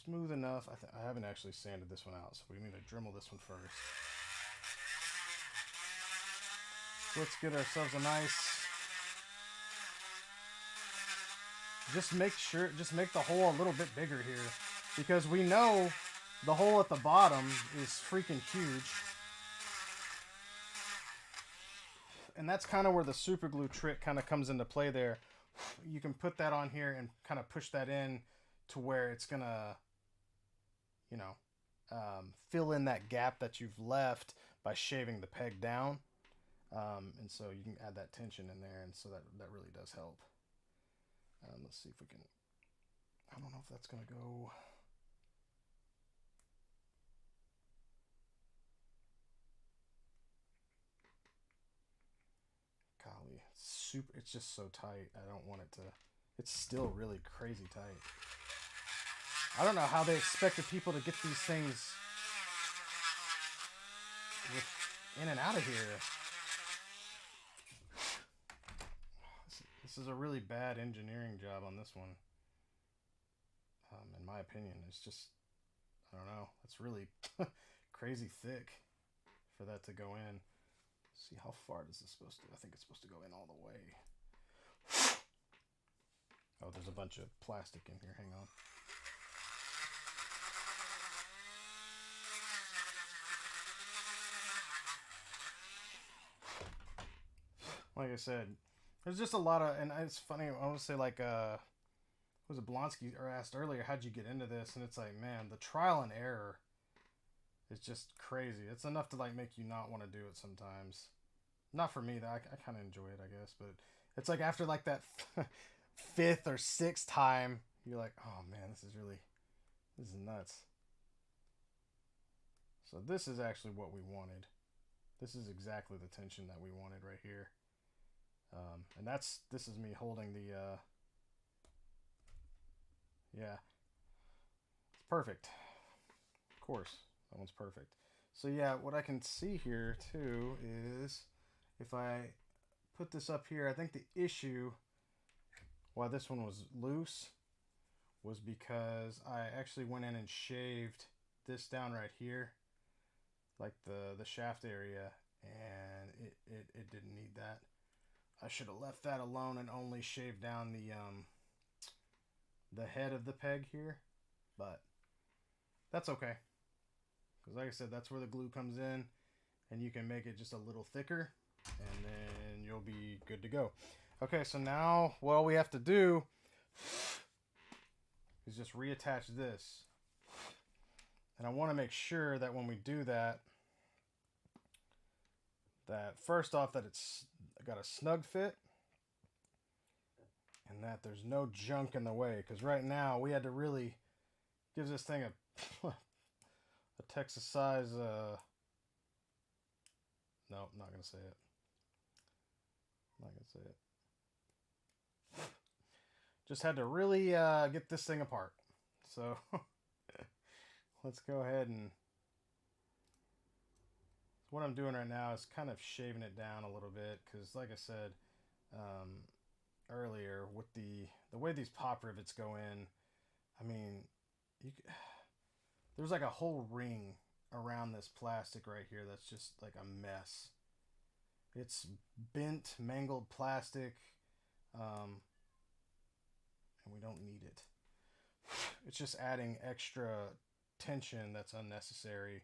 S1: smooth enough. I haven't actually sanded this one out, so we need to Dremel this one first. So let's get ourselves a nice, just make the hole a little bit bigger here, because we know the hole at the bottom is freaking huge. And that's kind of where the super glue trick kind of comes into play there. You can put that on here and kind of push that in to where it's gonna, fill in that gap that you've left by shaving the peg down. And so you can add that tension in there, and so that really does help. Let's see if we can, I don't know if that's gonna go. Golly, it's just so tight. I don't want it to, it's still really crazy tight. I don't know how they expected people to get these things in and out of here. This is a really bad engineering job on this one. In my opinion, it's just, I don't know. It's really crazy thick for that to go in. Let's see, how far is this supposed to? I think it's supposed to go in all the way. Oh, there's a bunch of plastic in here. Hang on. Like I said, there's just a lot of, and it's funny, I would say like, was it Blonsky asked earlier, how'd you get into this? And it's like, man, the trial and error is just crazy. It's enough to like make you not want to do it sometimes. Not for me, I kind of enjoy it, I guess, but it's like after like that fifth or sixth time, you're like, oh man, this is nuts. So this is actually what we wanted. This is exactly the tension that we wanted right here. And this is me holding the, yeah, it's perfect. Of course, that one's perfect. So yeah, what I can see here too is if I put this up here, I think the issue why this one was loose was because I actually went in and shaved this down right here, like the shaft area, and it didn't need that. I should have left that alone and only shaved down the head of the peg here, but that's okay. Because like I said, that's where the glue comes in, and you can make it just a little thicker, and then you'll be good to go. Okay, so now what we have to do is just reattach this. And I want to make sure that when we do that, that first off that it's got a snug fit and that there's no junk in the way. Because right now we had to really give this thing a Texas size. No, I'm not going to say it. I'm not going to say it. Just had to really get this thing apart. So let's go ahead and... What I'm doing right now is kind of shaving it down a little bit because, like I said earlier, with the way these pop rivets go in, I mean, there's like a whole ring around this plastic right here that's just like a mess. It's bent, mangled plastic, and we don't need it. It's just adding extra tension that's unnecessary.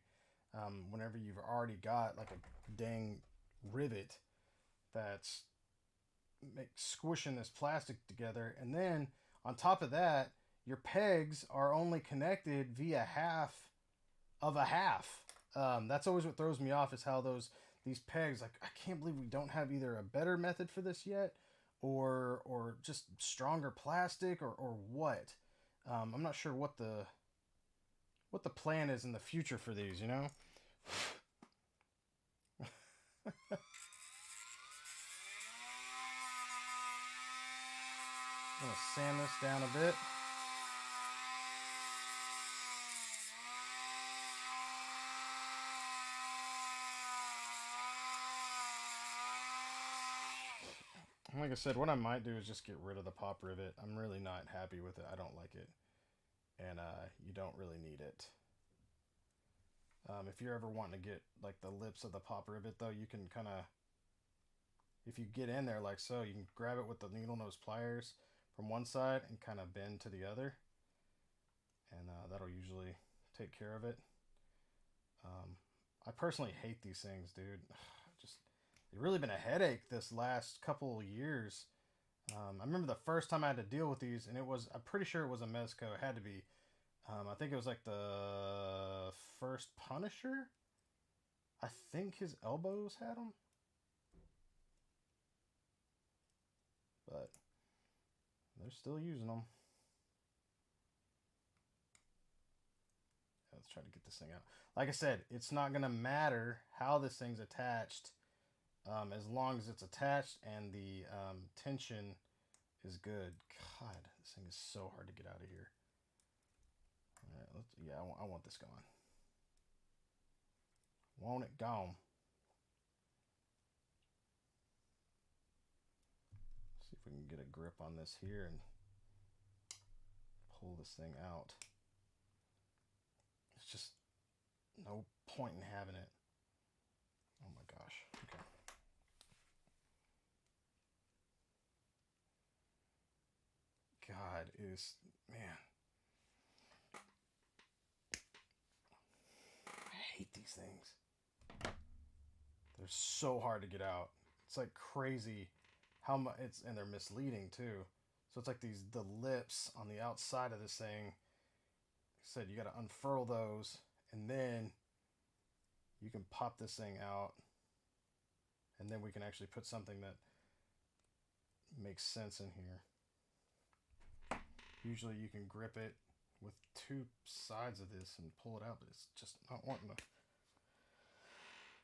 S1: Whenever you've already got like a dang rivet that's squishing this plastic together, and then on top of that, your pegs are only connected via half of a half. That's always what throws me off, is how these pegs, like, I can't believe we don't have either a better method for this yet, or just stronger plastic, or what. I'm not sure what the plan is in the future for these, you know? I'm going to sand this down a bit. Like I said, what I might do is just get rid of the pop rivet. I'm really not happy with it. I don't like it. And you don't really need it. If you're ever wanting to get like the lips of the pop rivet, though, you can kind of, if you get in there like so, you can grab it with the needle nose pliers from one side and kind of bend to the other, and that'll usually take care of it. I personally hate these things, dude. It's really been a headache this last couple of years. I remember the first time I had to deal with these, and I'm pretty sure it was a Mezco. It had to be. I think it was like the first Punisher. I think his elbows had them. But they're still using them. Let's try to get this thing out. Like I said, it's not going to matter how this thing's attached, as long as it's attached and the tension is good. God, this thing is so hard to get out of here. All right, I want this gone. Want it gone. See if we can get a grip on this here and pull this thing out. It's just no point in having it. Oh my gosh. Okay. God, man. I hate these things. They're so hard to get out. It's like crazy how much and they're misleading too. So it's like the lips on the outside of this thing. Like I said, you got to unfurl those, and then you can pop this thing out, and then we can actually put something that makes sense in here. Usually you can grip it with two sides of this and pull it out, but it's just not wanting to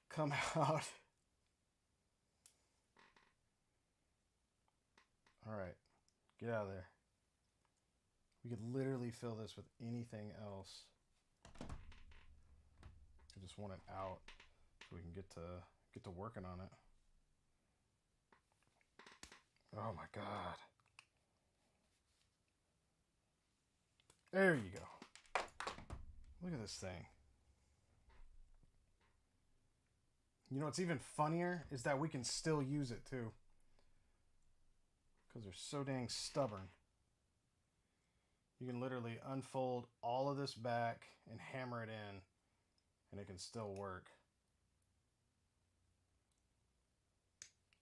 S1: come out. All right, get out of there. We could literally fill this with anything else. I just want it out so we can get to working on it. Oh my God. There you go. Look at this thing. You know what's even funnier is that we can still use it too, because they're so dang stubborn. You can literally unfold all of this back and hammer it in, and it can still work.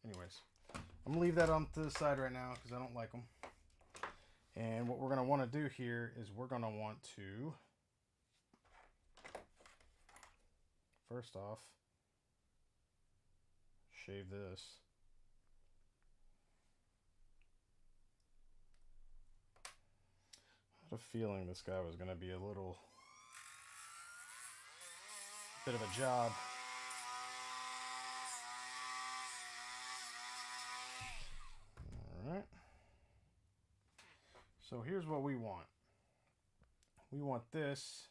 S1: Anyways, I'm gonna leave that on to the side right now because I don't like them. And what we're going to want to do here is we're going to want to, first off, shave this. I had a feeling this guy was going to be a little bit of a job. All right. So here's what we want. We want this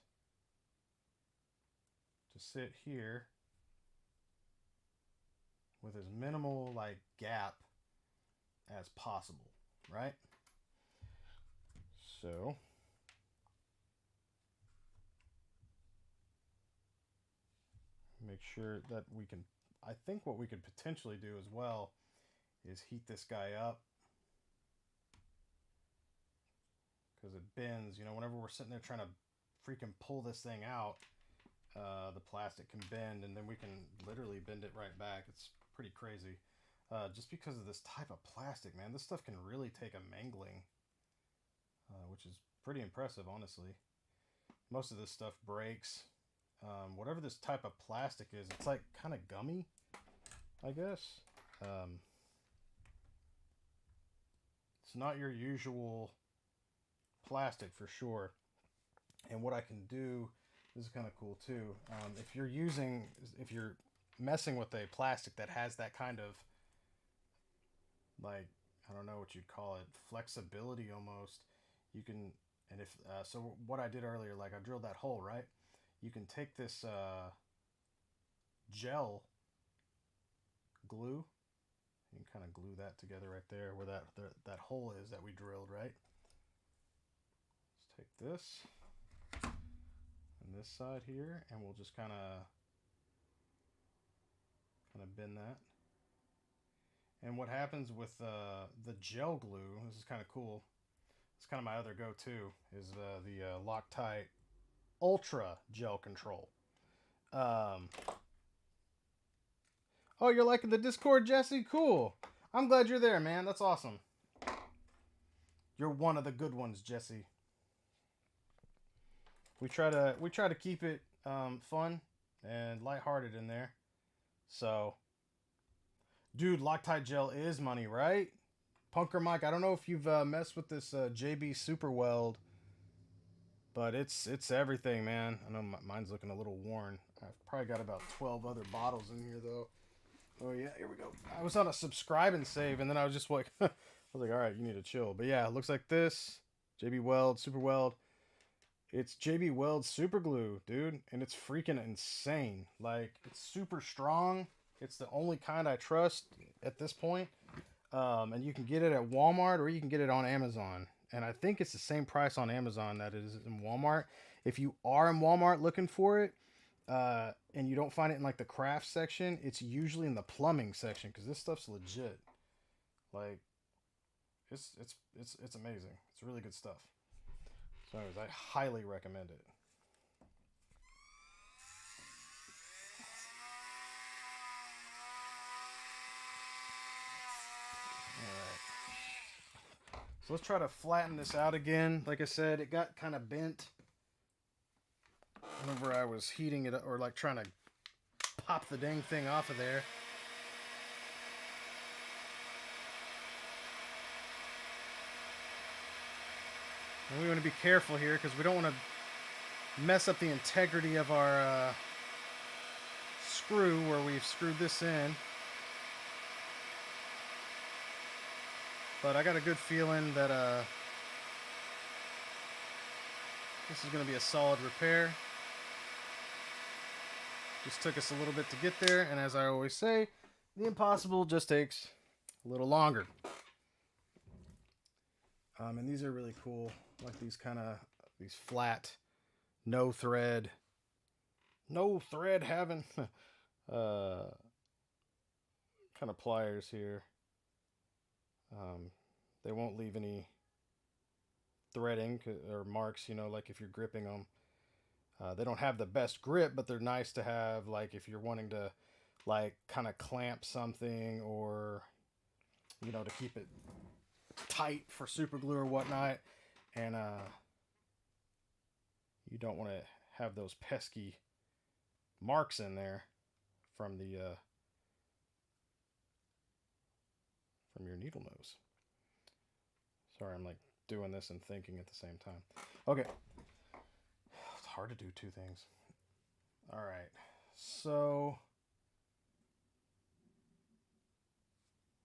S1: to sit here with as minimal like gap as possible, right? So make sure that we can, I think what we could potentially do as well is heat this guy up, because it bends, you know, whenever we're sitting there trying to freaking pull this thing out, the plastic can bend, and then we can literally bend it right back. It's pretty crazy. Just because of this type of plastic, man, this stuff can really take a mangling, which is pretty impressive, honestly. Most of this stuff breaks. Whatever this type of plastic is, it's like kind of gummy, I guess. It's not your usual plastic for sure. And what I can do, this is kind of cool too. If you're messing with a plastic that has that kind of, like, I don't know what you'd call it, flexibility almost, you can, and if, so what I did earlier, like I drilled that hole, right? You can take this gel glue, you can kind of glue that together right there where that hole is that we drilled, right? Let's take this and this side here, and we'll just kind of bend that. And what happens with the gel glue, this is kind of cool, it's kind of my other go-to, is the Loctite Ultra Gel Control. Oh, you're liking the Discord, Jesse? Cool. I'm glad you're there, man. That's awesome. You're one of the good ones, Jesse. We try to keep it fun and lighthearted in there. So, dude, Loctite gel is money, right? Punker Mike, I don't know if you've messed with this JB Super Weld, but it's everything, man. I know mine's looking a little worn. I've probably got about 12 other bottles in here, though. Oh, yeah, here we go. I was on a subscribe and save, and then I was just like, I was like, all right, you need to chill. But yeah, it looks like this. JB Weld, Super Weld. It's JB Weld Super Glue, dude, and it's freaking insane. Like, it's super strong. It's the only kind I trust at this point. And you can get it at Walmart, or you can get it on Amazon. And I think it's the same price on Amazon that it is in Walmart. If you are in Walmart looking for it, and you don't find it in like the craft section, it's usually in the plumbing section, because this stuff's legit. Like, it's amazing. It's really good stuff. So anyways, I highly recommend it. Alright. So let's try to flatten this out again. Like I said, it got kind of bent whenever I was heating it, or like trying to pop the dang thing off of there. And we want to be careful here, because we don't want to mess up the integrity of our screw where we've screwed this in. But I got a good feeling that this is going to be a solid repair. Just took us a little bit to get there, and as I always say, the impossible just takes a little longer. And these are really cool, like these flat, no thread having kind of pliers here. They won't leave any threading or marks, you know, like if you're gripping them. They don't have the best grip, but they're nice to have, like if you're wanting to like kind of clamp something, or, you know, to keep it tight for super glue or whatnot. And you don't want to have those pesky marks in there from the from your needle nose. Sorry, I'm like doing this and thinking at the same time. Okay. It's hard to do two things. All right. So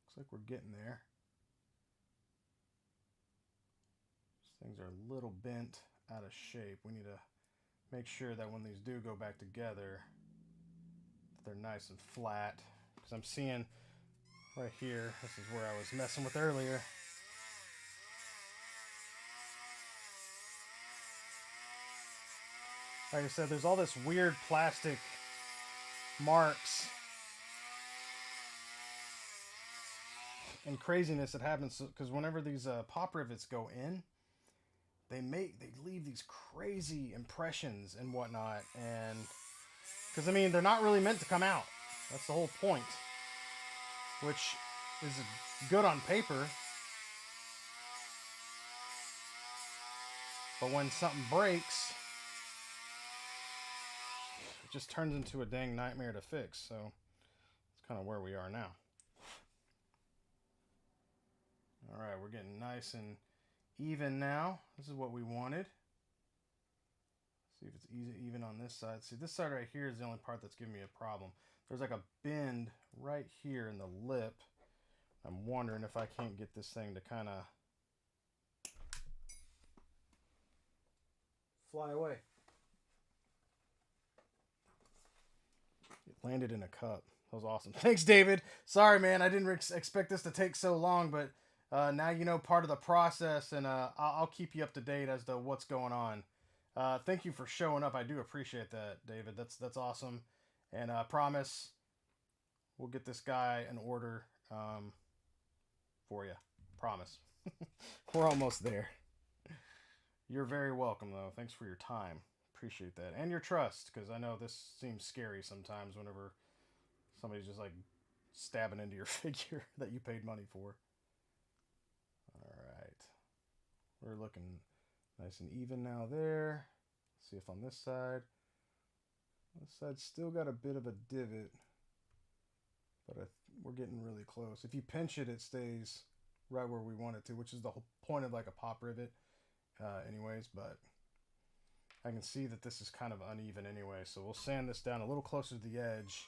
S1: looks like we're getting there. These things are a little bent out of shape. We need to make sure that when these do go back together, they're nice and flat. Because I'm seeing right here, this is where I was messing with earlier. Like I said, there's all this weird plastic marks and craziness that happens because whenever these pop rivets go in, they leave these crazy impressions and whatnot. And because I mean, they're not really meant to come out. That's the whole point, which is good on paper. But when something breaks, it just turns into a dang nightmare to fix. So that's kind of where we are now. All right, we're getting nice and even now. This is what we wanted. See if it's even on this side. See, this side right here is the only part that's giving me a problem. There's like a bend right here in the lip. I'm wondering if I can't get this thing to kind of fly away. It landed in a cup. That was awesome. Thanks, David. Sorry, man. I didn't expect this to take so long, but now you know part of the process, and I'll keep you up to date as to what's going on. Thank you for showing up. I do appreciate that, David. That's awesome. And I promise we'll get this guy an order for you. Promise. We're almost there. You're very welcome, though. Thanks for your time. Appreciate that. And your trust, because I know this seems scary sometimes whenever somebody's just like stabbing into your figure that you paid money for. All right. We're looking nice and even now there. Let's see if on this side still got a bit of a divot, but we're getting really close. If you pinch it, it stays right where we want it to, which is the whole point of like a pop rivet anyways, but I can see that this is kind of uneven anyway, so we'll sand this down a little closer to the edge,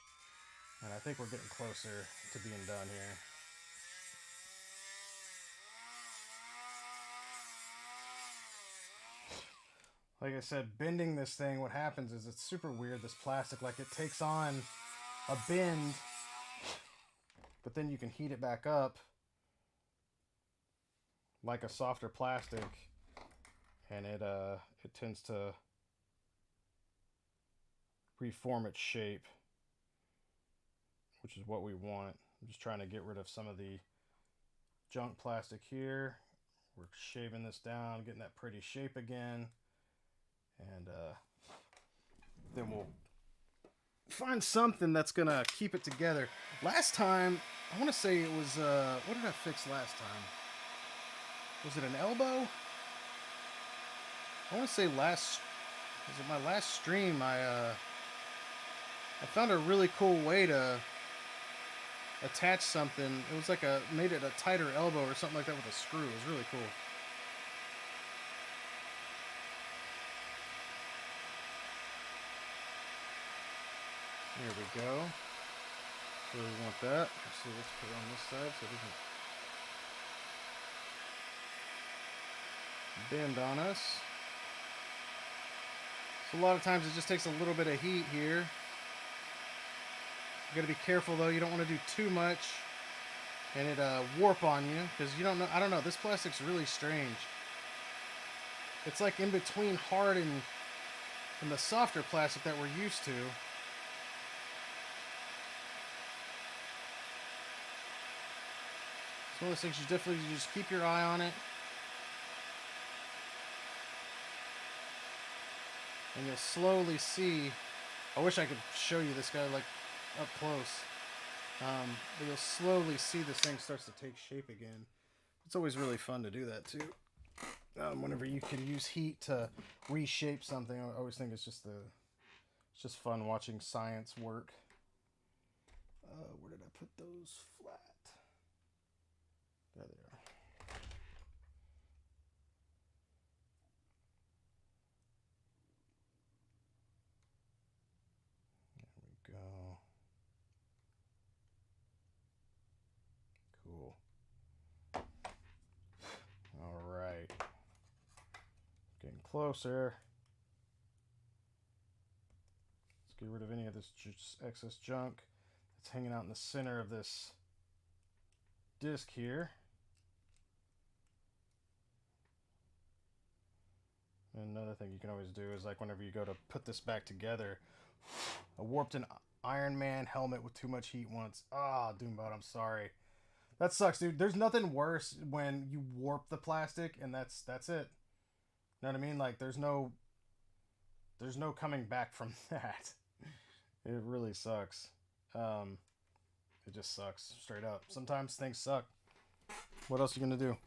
S1: and I think we're getting closer to being done here. Like I said, bending this thing, what happens is it's super weird, this plastic, like it takes on a bend, but then you can heat it back up like a softer plastic, and it tends to reform its shape, which is what we want. I'm just trying to get rid of some of the junk plastic here. We're shaving this down, getting that pretty shape again, and then we'll find something that's gonna keep it together. Last time, I want to say it was what did I fix last time? Was it an elbow? I want to say was it my last stream? I found a really cool way to attach something. It was like made it a tighter elbow or something like that with a screw. It was really cool. There we go. So we want that. So let's put it on this side so it doesn't bend on us. So a lot of times it just takes a little bit of heat here. You gotta be careful though, you don't want to do too much and it warp on you, because you don't know, I don't know, this plastic's really strange. It's like in between hard and the softer plastic that we're used to. It's one of those things you definitely just keep your eye on it. And you'll slowly see, I wish I could show you this guy like up close, but you'll slowly see this thing starts to take shape again. It's always really fun to do that too. Whenever you can use heat to reshape something, I always think it's just fun watching science work. Where did I put those flat? There they are. There we go. Cool. All right. Getting closer. Let's get rid of any of this excess junk that's hanging out in the center of this disc here. And another thing you can always do is, like, whenever you go to put this back together, I warped an Iron Man helmet with too much heat once. Ah, Doombot, I'm sorry. That sucks, dude. There's nothing worse when you warp the plastic and that's it. You know what I mean? Like, there's no coming back from that. It really sucks. It just sucks straight up. Sometimes things suck. What else are you gonna do?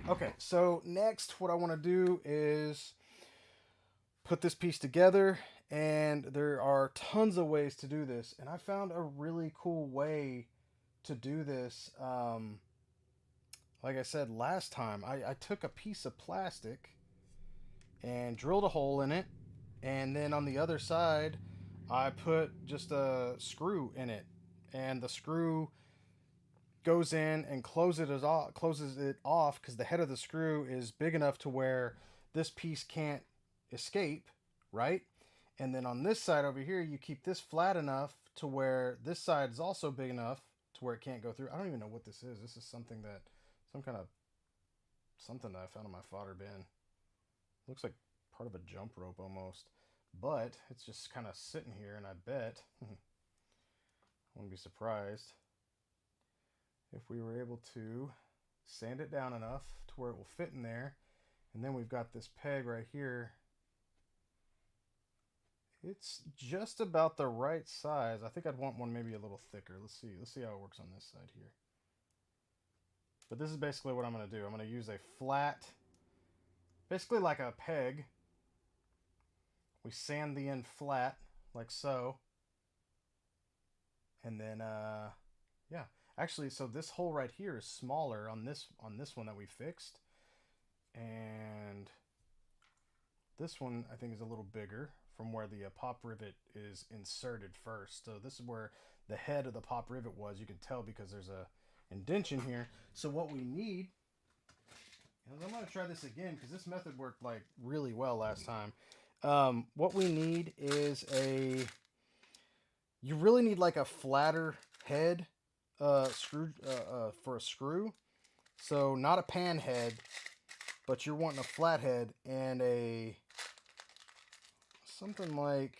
S1: Okay, so next what I want to do is put this piece together, and there are tons of ways to do this, and I found a really cool way to do this. Like I said last time, I took a piece of plastic and drilled a hole in it, and then on the other side I put just a screw in it, and the screw goes in and closes it off because the head of the screw is big enough to where this piece can't escape, right? And then on this side over here, you keep this flat enough to where this side is also big enough to where it can't go through. I don't even know what this is. This is something that I found in my fodder bin. Looks like part of a jump rope almost, but it's just kind of sitting here, and I bet I wouldn't be surprised if we were able to sand it down enough to where it will fit in there. And then we've got this peg right here. It's just about the right size. I think I'd want one maybe a little thicker. Let's see how it works on this side here. But this is basically what I'm going to do. I'm going to use a flat, basically like a peg. We sand the end flat like so. And then yeah. Actually, so this hole right here is smaller on this one that we fixed, and this one I think is a little bigger from where the pop rivet is inserted first. So this is where the head of the pop rivet was. You can tell because there's a indentation here. So what we need, and I'm going to try this again because this method worked like really well last time. What we need is you really need like a flatter head screw for a screw. So not a pan head, but you're wanting a flat head and something like,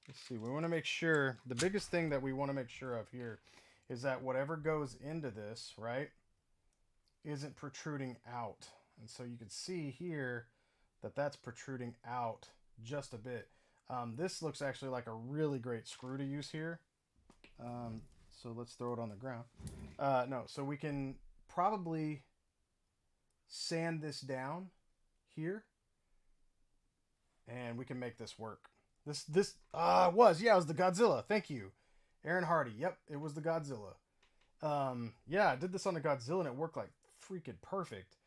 S1: let's see, we want to make sure, the biggest thing that we want to make sure of here is that whatever goes into this, right, isn't protruding out. And so you can see here that that's protruding out just a bit. This looks actually like a really great screw to use here. So let's throw it on the ground. No, so we can probably sand this down here, and we can make this work. This it was the Godzilla. Thank you, Aaron Hardy. Yep, it was the Godzilla. Yeah, I did this on the Godzilla, and it worked like freaking perfect.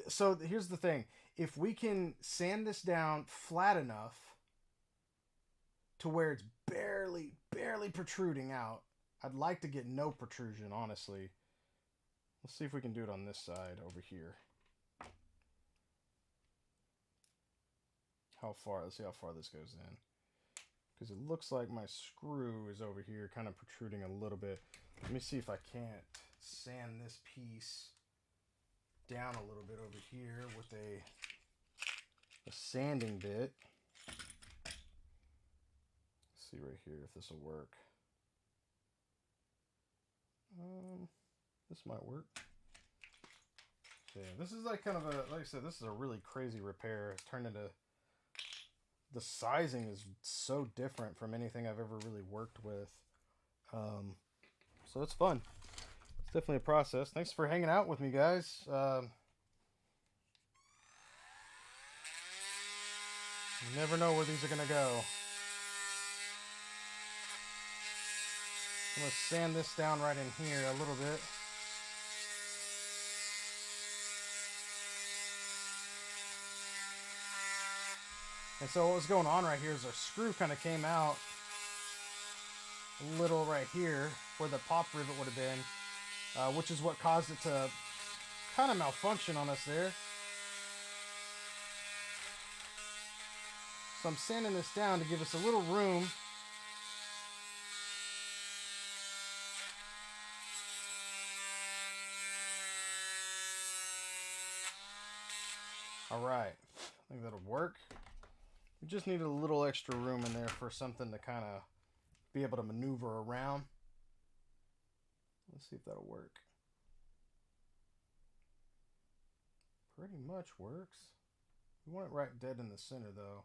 S1: So here's the thing: if we can sand this down flat enough to where it's barely protruding out. I'd like to get no protrusion, honestly. Let's see if we can do it on this side over here. Let's see how far this goes in. Because it looks like my screw is over here, kind of protruding a little bit. Let me see if I can't sand this piece down a little bit over here with a sanding bit. Let's see right here if this will work. This might work. So yeah, this is like kind of like I said, this is a really crazy repair. It's turned into, the sizing is so different from anything I've ever really worked with. So it's fun. definitely a process. Thanks for hanging out with me, guys. You never know where these are going to go. I'm going to sand this down right in here a little bit. And so what was going on right here is our screw kind of came out a little right here where the pop rivet would have been, which is what caused it to kind of malfunction on us there. So I'm sanding this down to give us a little room. All right, I think that'll work. We just need a little extra room in there for something to kind of be able to maneuver around. Let's see if that'll work. Pretty much works. We want it right dead in the center though.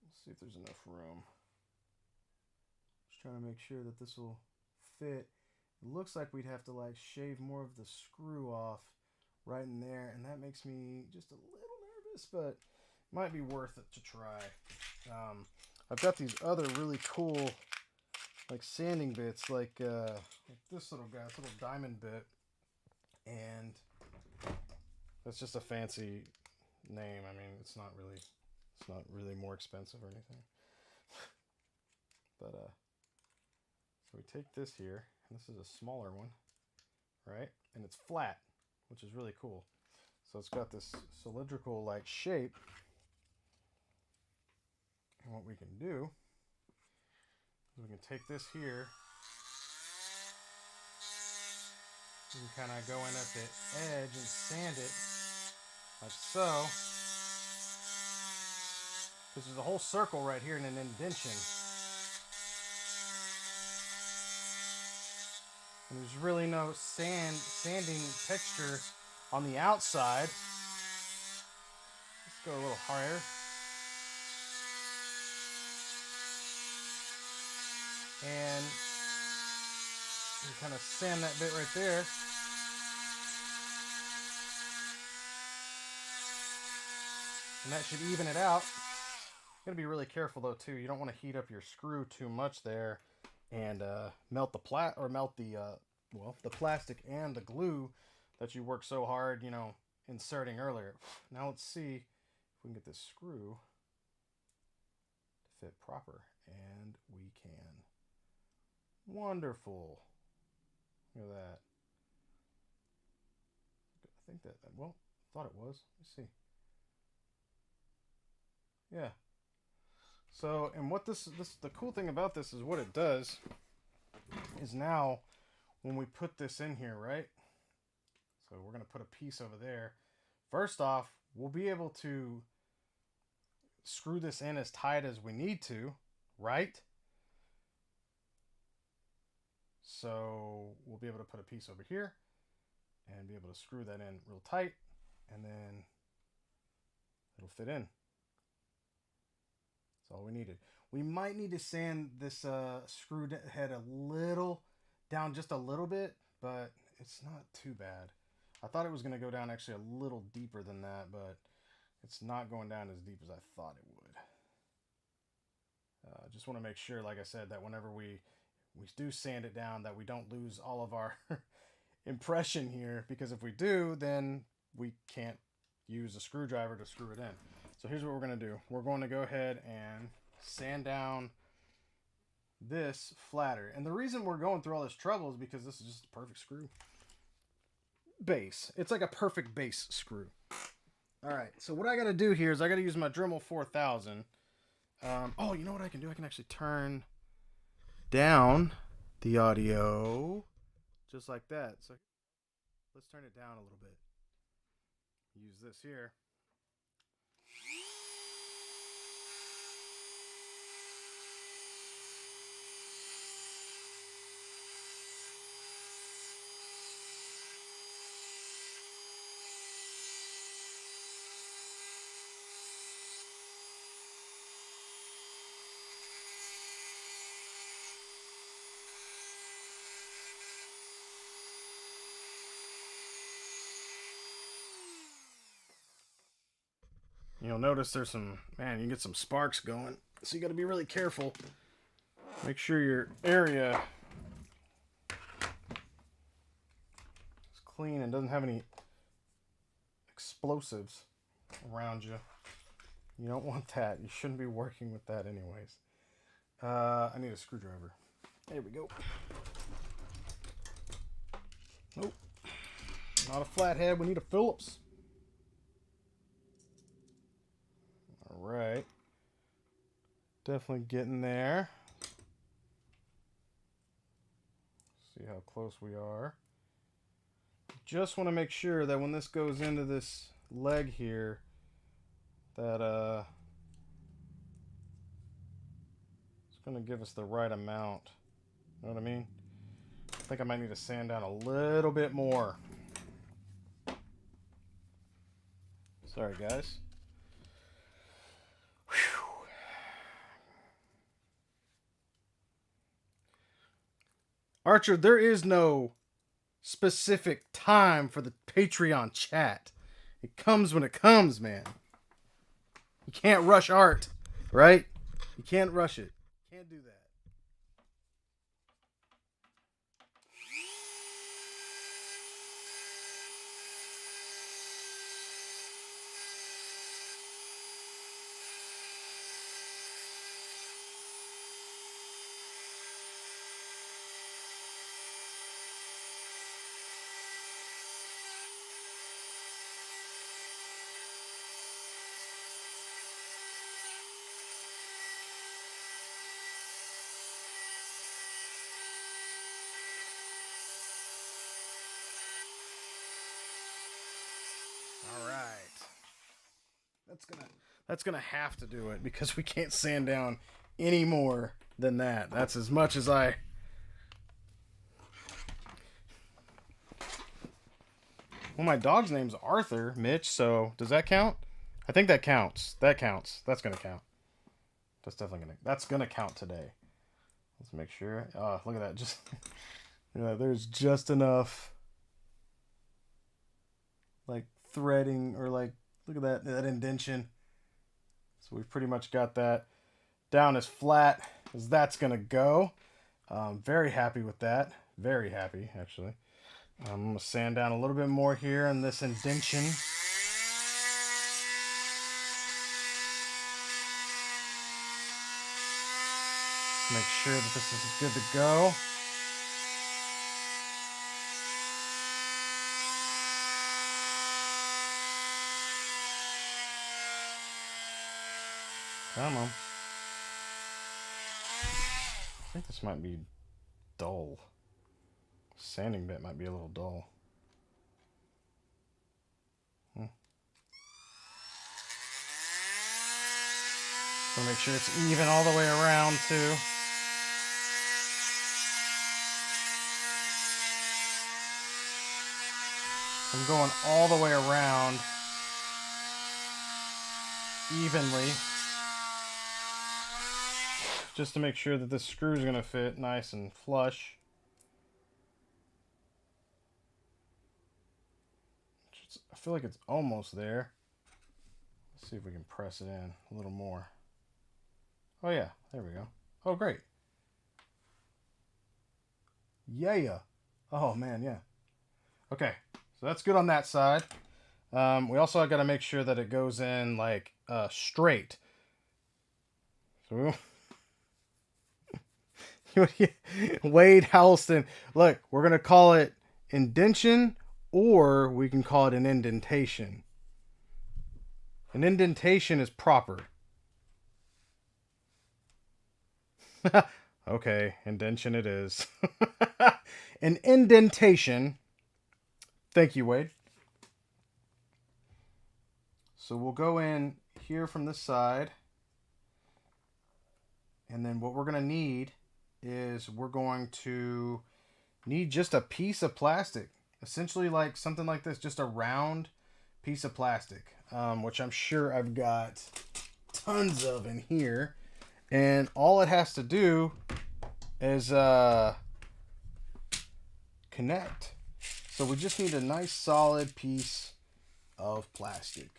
S1: Let's see if there's enough room. Just trying to make sure that this will fit. It looks like we'd have to like shave more of the screw off right in there, and that makes me just a little nervous, but it might be worth it to try. I've got these other really cool like sanding bits, like this little guy, this little diamond bit, and that's just a fancy name. I mean, it's not really more expensive or anything. But so we take this here, and this is a smaller one, right? And it's flat, which is really cool. So it's got this cylindrical like shape. And what we can do is we can take this here and kind of go in at the edge and sand it like so. Because there's a whole circle right here and an indentation. And there's really no sanding texture on the outside. Let's go a little higher. And you kind of sand that bit right there. And that should even it out. You gotta be really careful though too. You don't want to heat up your screw too much there and melt the the plastic and the glue that you worked so hard, inserting earlier. Now let's see if we can get this screw to fit proper, and we can. Wonderful. Look at that. I think well, thought it was. Let's see. Yeah. So, and what the cool thing about this is what it does is now when we put this in here, right? So we're going to put a piece over there. First off, we'll be able to screw this in as tight as we need to, right? So we'll be able to put a piece over here and be able to screw that in real tight, and then it'll fit in. That's all we needed. We might need to sand this screw head a little down, just a little bit, but it's not too bad. I thought it was going to go down actually a little deeper than that, but it's not going down as deep as I thought it would. Just want to make sure, like I said, that whenever we do sand it down, that we don't lose all of our impression here, because if we do, then we can't use a screwdriver to screw it in. So here's what we're going to do. We're going to go ahead and sand down this flatter. And the reason we're going through all this trouble is because this is just a perfect screw base. It's like a perfect base screw. All right, so what I got to do here is I got to use my Dremel 4000. Oh, you know what I can do? I can actually turn down the audio just like that. So let's turn it down a little bit. Use this here. You'll notice there's some, man, you can get some sparks going. So you got to be really careful. Make sure your area is clean and doesn't have any explosives around you. You don't want that. You shouldn't be working with that anyways. I need a screwdriver. There we go. Nope. Not a flathead. We need a Phillips. Alright. Definitely getting there. See how close we are. Just want to make sure that when this goes into this leg here, that it's going to give us the right amount. You know what I mean? I think I might need to sand down a little bit more. Sorry, guys. Whew. Archer, there is no specific time for the Patreon chat. It comes when it comes, man. You can't rush art, right? You can't rush it. You can't do that. That's gonna have to do it because we can't sand down any more than that. That's as much as I. Well, my dog's name's Arthur, Mitch. So does that count? I think that counts. That counts. That's gonna count. That's definitely gonna. That's gonna count today. Let's make sure. Oh, look at that. Just there's just enough like threading or like look at that indentation. So we've pretty much got that down as flat as that's going to go. Very happy with that. Very happy, actually. I'm going to sand down a little bit more here in this indentation. Make sure that this is good to go. Come on. I think this might be dull. Sanding bit might be a little dull. So make sure it's even all the way around too. I'm going all the way around evenly. Just to make sure that this screw is going to fit nice and flush. I feel like it's almost there. Let's see if we can press it in a little more. Oh yeah, there we go. Oh great. Yeah. Oh man, yeah. Okay, so that's good on that side. We also got to make sure that it goes in like straight. So Wade Halston. Look, we're going to call it indentation or we can call it an indentation. An indentation is proper. Okay, indentation it is. An indentation. Thank you, Wade. So we'll go in here from this side. And then what we're going to need is we're going to need just a piece of plastic. Essentially like something like this, just a round piece of plastic, which I'm sure I've got tons of in here. And all it has to do is connect. So we just need a nice solid piece of plastic.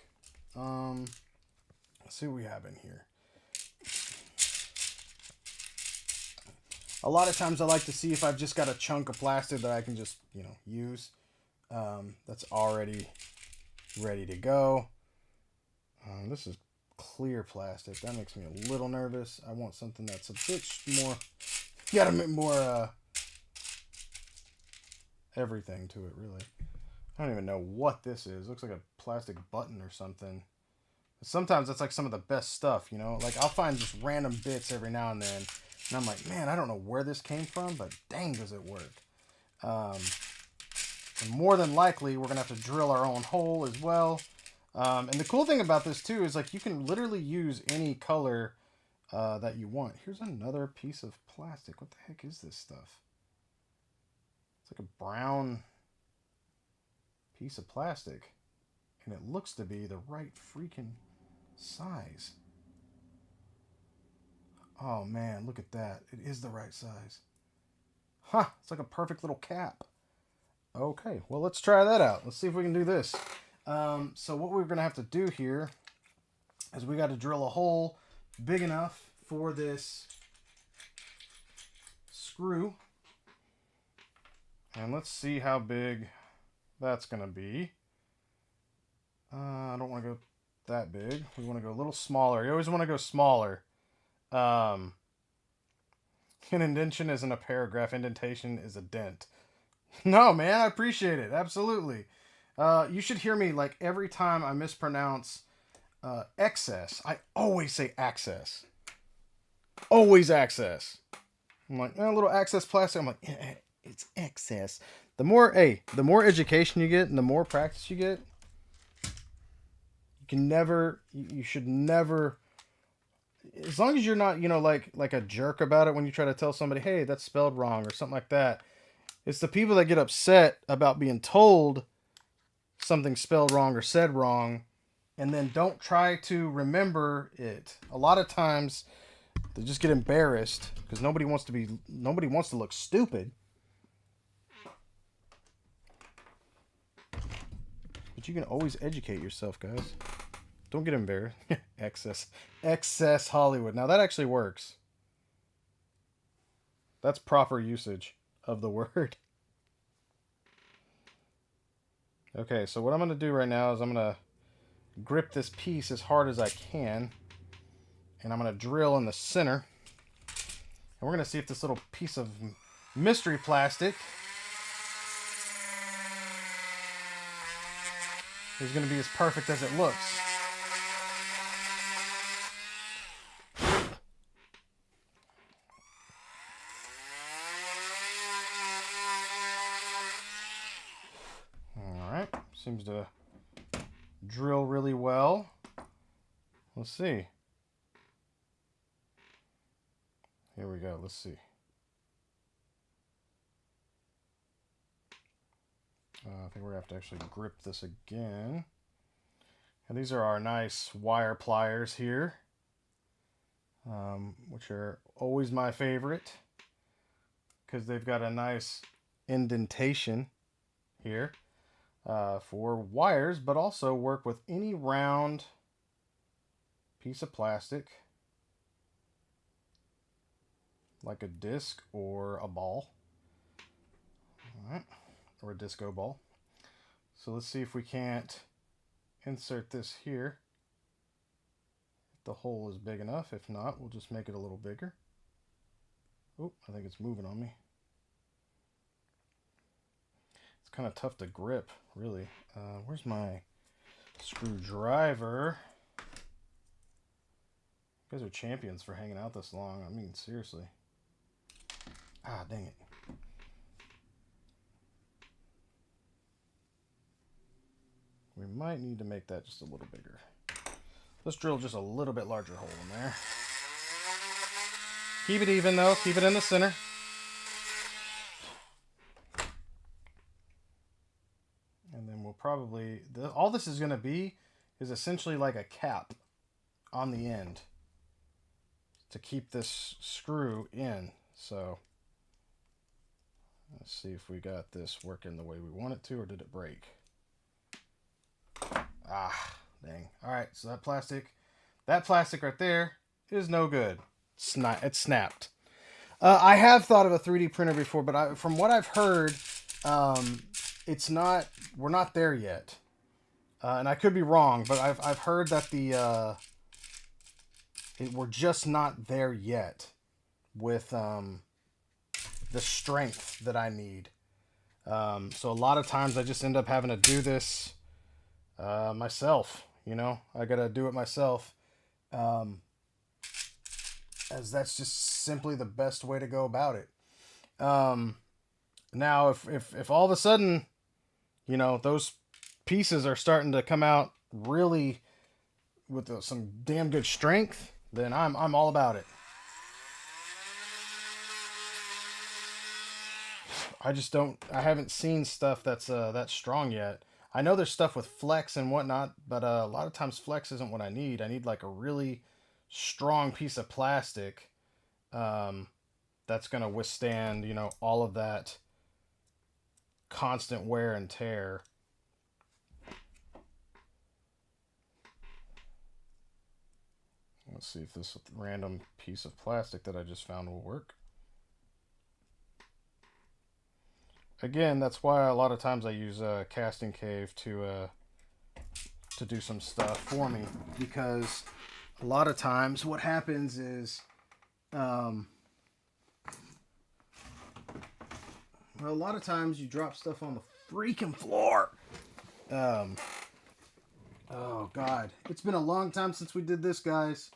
S1: Let's see what we have in here. A lot of times I like to see if I've just got a chunk of plastic that I can just, you know, use. That's already ready to go. This is clear plastic. That makes me a little nervous. I want something that's a bit more, got a bit more everything to it, really. I don't even know what this is. It looks like a plastic button or something. Sometimes that's like some of the best stuff, you know? Like, I'll find just random bits every now and then. And I'm like, man, I don't know where this came from, but dang, does it work. And more than likely, we're going to have to drill our own hole as well. And the cool thing about this, too, is like you can literally use any color that you want. Here's another piece of plastic. What the heck is this stuff? It's like a brown piece of plastic. And it looks to be the right freaking size. Oh man, look at that. It is the right size. Huh, it's like a perfect little cap. Okay, well let's try that out. Let's see if we can do this. So what we're going to have to do here is we got to drill a hole big enough for this screw. And let's see how big that's going to be. I don't want to go that big. We want to go a little smaller. You always want to go smaller. An indentation isn't a paragraph. Indentation is a dent. No, man, I appreciate it. Absolutely. You should hear me like every time I mispronounce excess. I always say access. Always access. I'm like, a little access plastic. I'm like, it's excess. The more education you get and the more practice you get, you should never, as long as you're not, you know, like a jerk about it when you try to tell somebody, hey, that's spelled wrong or something like that. It's the people that get upset about being told something spelled wrong or said wrong and then don't try to remember it. A lot of times they just get embarrassed because nobody wants to look stupid. But you can always educate yourself, guys. Don't get embarrassed. Excess Hollywood. Now that actually works. That's proper usage of the word. Okay, so what I'm going to do right now is I'm going to grip this piece as hard as I can. And I'm going to drill in the center. And we're going to see if this little piece of mystery plastic is going to be as perfect as it looks. Alright, seems to drill really well. Let's see. Here we go, let's see. I think we're going to have to actually grip this again. And these are our nice wire pliers here, which are always my favorite because they've got a nice indentation here for wires, but also work with any round piece of plastic like a disc or a ball. All right. Or a disco ball. So let's see if we can't insert this here. If the hole is big enough. If not, we'll just make it a little bigger. Oh, I think it's moving on me. It's kind of tough to grip, really. Where's my screwdriver? You guys are champions for hanging out this long. I mean, seriously. Ah, dang it. We might need to make that just a little bigger. Let's drill just a little bit larger hole in there. Keep it even though, keep it in the center. And then we'll probably, all this is going to be is essentially like a cap on the end to keep this screw in. So let's see if we got this working the way we want it to, or did it break? Ah, dang. All right, so that plastic, That plastic right there is no good. It's snapped. I have thought of a 3D printer before, but from what I've heard, it's not. We're not there yet, and I could be wrong, but I've heard that we're just not there yet with the strength that I need. So a lot of times I just end up having to do this myself. You know, I gotta do it myself, as that's just simply the best way to go about it. Now, if all of a sudden, you know, those pieces are starting to come out really with some damn good strength, then I'm all about it. I haven't seen stuff that's that strong yet. I know there's stuff with flex and whatnot, but a lot of times flex isn't what I need. I need like a really strong piece of plastic that's going to withstand, you know, all of that constant wear and tear. Let's see if this random piece of plastic that I just found will work. Again, that's why a lot of times I use a casting cave to do some stuff for me, because a lot of times what happens is, well, a lot of times you drop stuff on the freaking floor. Oh God, it's been a long time since we did this, guys.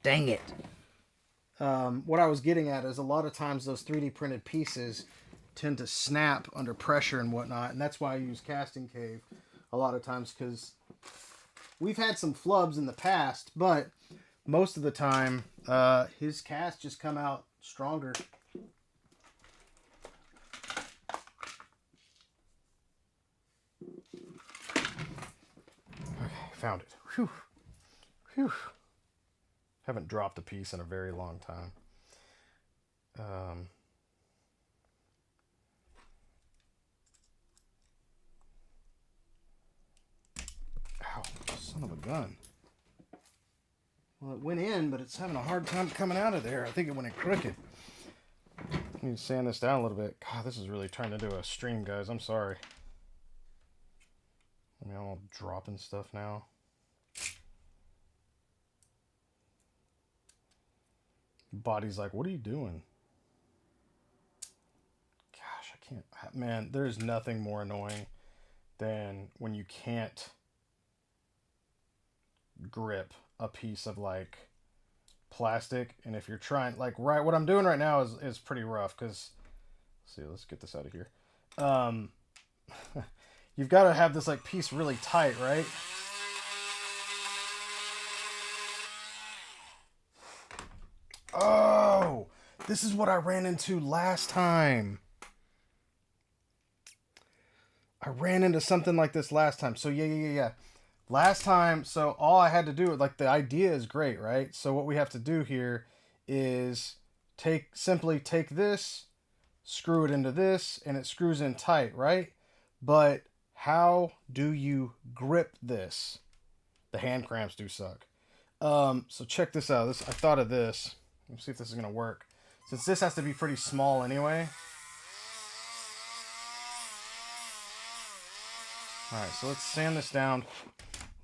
S1: Dang it. What I was getting at is a lot of times those 3D printed pieces tend to snap under pressure and whatnot, and that's why I use casting cave a lot of times, because we've had some flubs in the past, but most of the time his casts just come out stronger. Okay, found it. Whew. Whew. Haven't dropped a piece in a very long time. Ow, son of a gun. Well, it went in, but it's having a hard time coming out of there. I think it went in crooked. I need to sand this down a little bit. God, this is really turned into a stream, guys. I'm sorry. I mean, I'm all dropping stuff now. Body's like, what are you doing? Gosh, I can't. Man, there's nothing more annoying than when you can't grip a piece of like plastic, and if you're trying, like, right, what I'm doing right now is pretty rough, because let's get this out of here. You've got to have this like piece really tight, right? Oh, this is what I ran into last time. I ran into something like this last time. So yeah. Last time, so all I had to do, like, the idea is great, right? So what we have to do here is simply take this, screw it into this, and it screws in tight, right? But how do you grip this? The hand cramps do suck. So check this out. I thought of this. Let's see if this is going to work. Since this has to be pretty small anyway. Alright, so let's sand this down.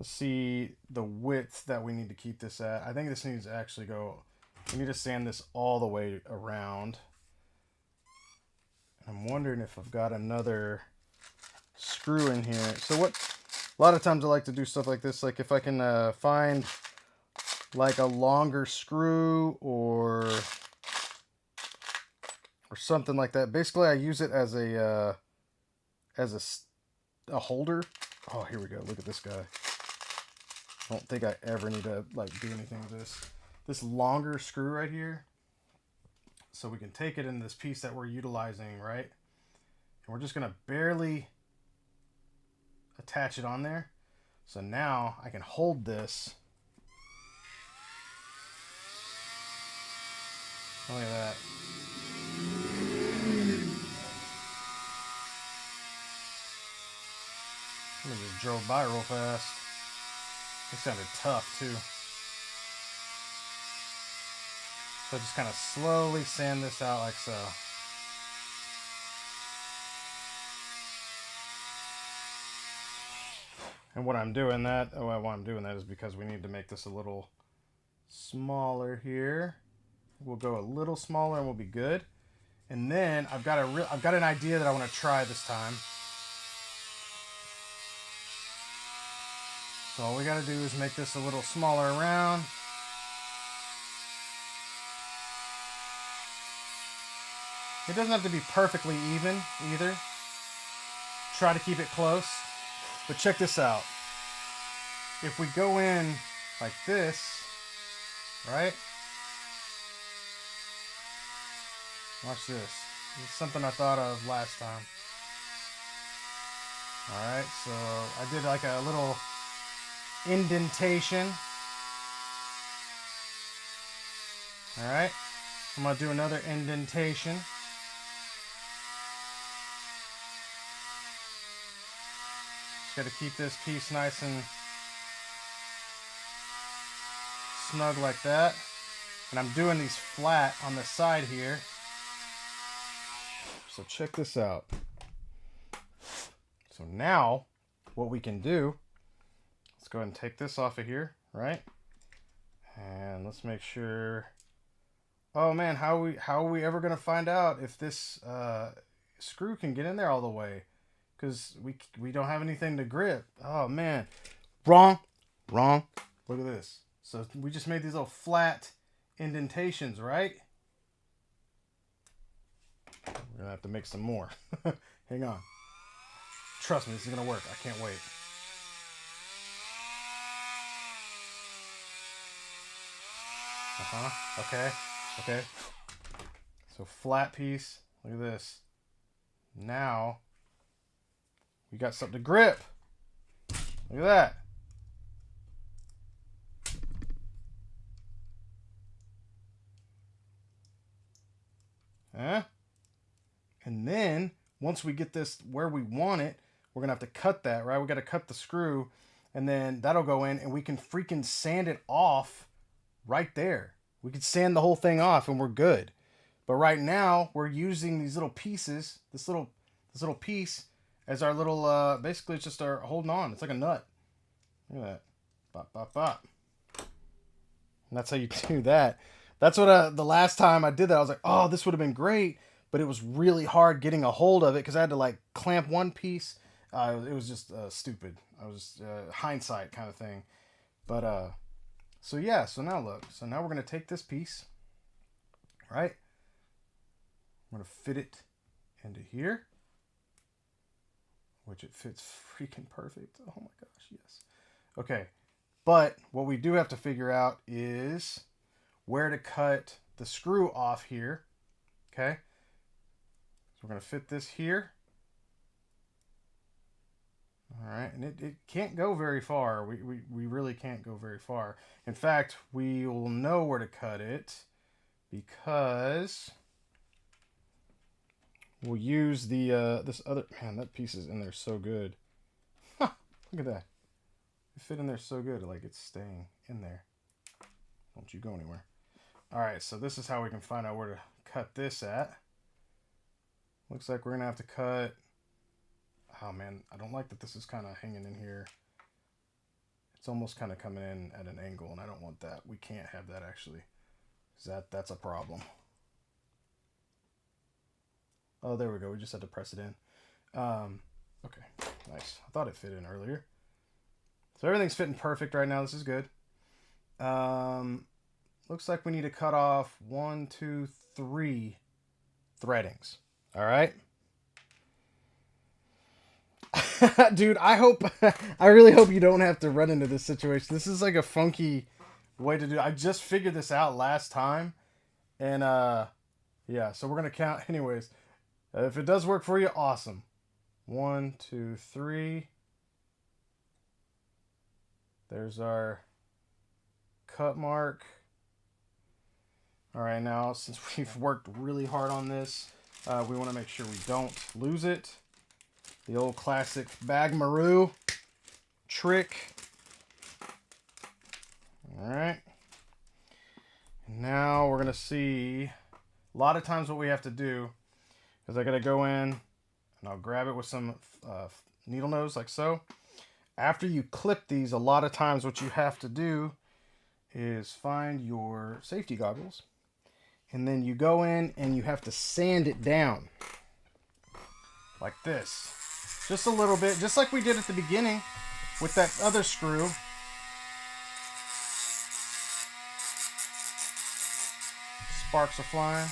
S1: Let's see the width that we need to keep this at. I think this needs to actually go... We need to sand this all the way around. I'm wondering if I've got another screw in here. So what... A lot of times I like to do stuff like this. Like if I can find like a longer screw or something like that. Basically, I use it as a holder. Oh, here we go. Look at this guy. I don't think I ever need to like do anything with this longer screw right here. So we can take it in this piece that we're utilizing, right? And we're just gonna barely attach it on there. So now I can hold this. Look at that. Let me just drove by real fast. It sounded tough too. So just kind of slowly sand this out like so. And what I'm doing that, is because we need to make this a little smaller here. We'll go a little smaller and we'll be good. And then I've got an idea that I want to try this time. So all we got to do is make this a little smaller around. It doesn't have to be perfectly even either. Try to keep it close. But check this out. If we go in like this, right? Watch this. This is something I thought of last time. Alright, so I did like a little indentation. Alright, I'm going to do another indentation. Just got to keep this piece nice and snug like that. And I'm doing these flat on the side here. So check this out. So now what we can do, let's go ahead and take this off of here, right? And let's make sure. Oh man, how are we ever gonna find out if this screw can get in there all the way? Because we don't have anything to grip. Oh man, wrong. Look at this. So we just made these little flat indentations, right? We're gonna have to make some more. Hang on. Trust me, this is gonna work. I can't wait. Okay. So flat piece. Look at this. Now we got something to grip. Look at that. Huh? And then once we get this where we want it, we're gonna have to cut that, right? We got to cut the screw, and then that'll go in, and we can freaking sand it off right there. We could sand the whole thing off, and we're good. But right now, we're using these little pieces, this little piece, as our little, basically it's just our holding on. It's like a nut. Look at that. Bop, bop, bop. And that's how you do that. That's what the last time I did that, I was like, oh, this would have been great. But it was really hard getting a hold of it because I had to like clamp one piece. It was just stupid. I was hindsight kind of thing. But so yeah, so now look. So now we're going to take this piece, right? I'm going to fit it into here, which it fits freaking perfect. Oh my gosh, yes. Okay, but what we do have to figure out is where to cut the screw off here, okay? So we're going to fit this here. All right, and it can't go very far. We really can't go very far. In fact, we will know where to cut it because we'll use the this other, man, that piece is in there so good. Look at that. It fit in there so good, like it's staying in there. Don't you go anywhere. All right, so this is how we can find out where to cut this at. Looks like we're gonna have to cut. Oh man, I don't like that this is kind of hanging in here. It's almost kind of coming in at an angle, and I don't want that. We can't have that actually, because that's a problem. Oh, there we go. We just had to press it in. Okay, nice. I thought it fit in earlier. So everything's fitting perfect right now. This is good. Looks like we need to cut off 1, 2, 3 threadings. All right. Dude, I really hope you don't have to run into this situation. This is like a funky way to do it. I just figured this out last time. And, yeah, so we're going to count anyways. If it does work for you, awesome. 1, 2, 3. There's our cut mark. All right, now, since we've worked really hard on this, we want to make sure we don't lose it. The old classic bag maroo. trick. All right. Now we're going to see a lot of times what we have to do is I got to go in and I'll grab it with some needle nose like so. After you clip these, a lot of times what you have to do is find your safety goggles. And then you go in and you have to sand it down. Like this. Just a little bit. Just like we did at the beginning with that other screw. Sparks are flying.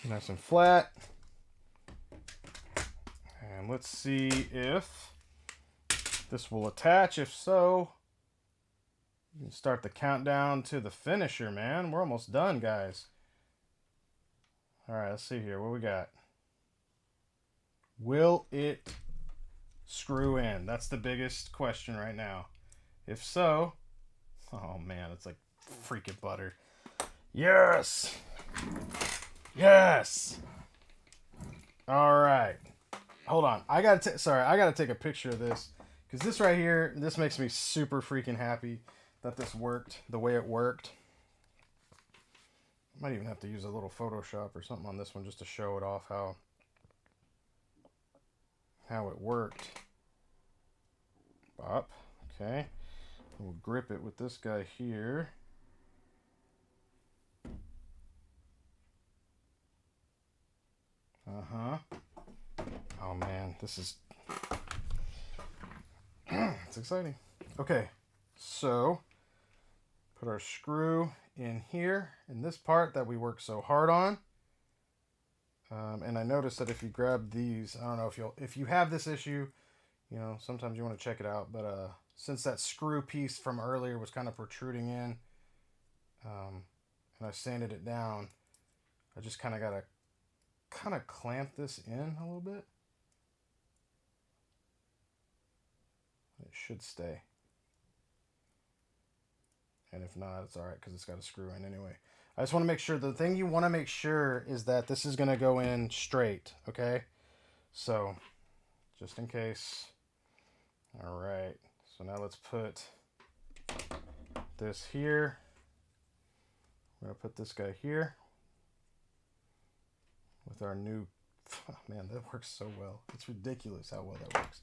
S1: Nice and flat. And let's see if this will attach. If so, you can start the countdown to the finisher, man. We're almost done, guys. All right, let's see here. What we got? Will it screw in? That's the biggest question right now. If so, oh man, it's like freaking butter. Yes! Yes! All right. Hold on. I gotta take a picture of this. Because this right here, this makes me super freaking happy that this worked the way it worked. Might even have to use a little Photoshop or something on this one just to show it off how it worked. Bop. Okay. We'll grip it with this guy here. Uh-huh. Oh man, this is it's exciting. Okay, so put our screw in here in this part that we worked so hard on. And I noticed that if you grab these, I don't know if you have this issue, you know, sometimes you want to check it out. But since that screw piece from earlier was kind of protruding in, and I sanded it down, I just kind of got to clamp this in a little bit. It should stay. And if not, it's alright because it's got a screw in anyway. I just want to make sure, the thing you want to make sure is that this is going to go in straight, okay? So, just in case. Alright, so now let's put this here. We're going to put this guy here. With our new, oh man, that works so well. It's ridiculous how well that works.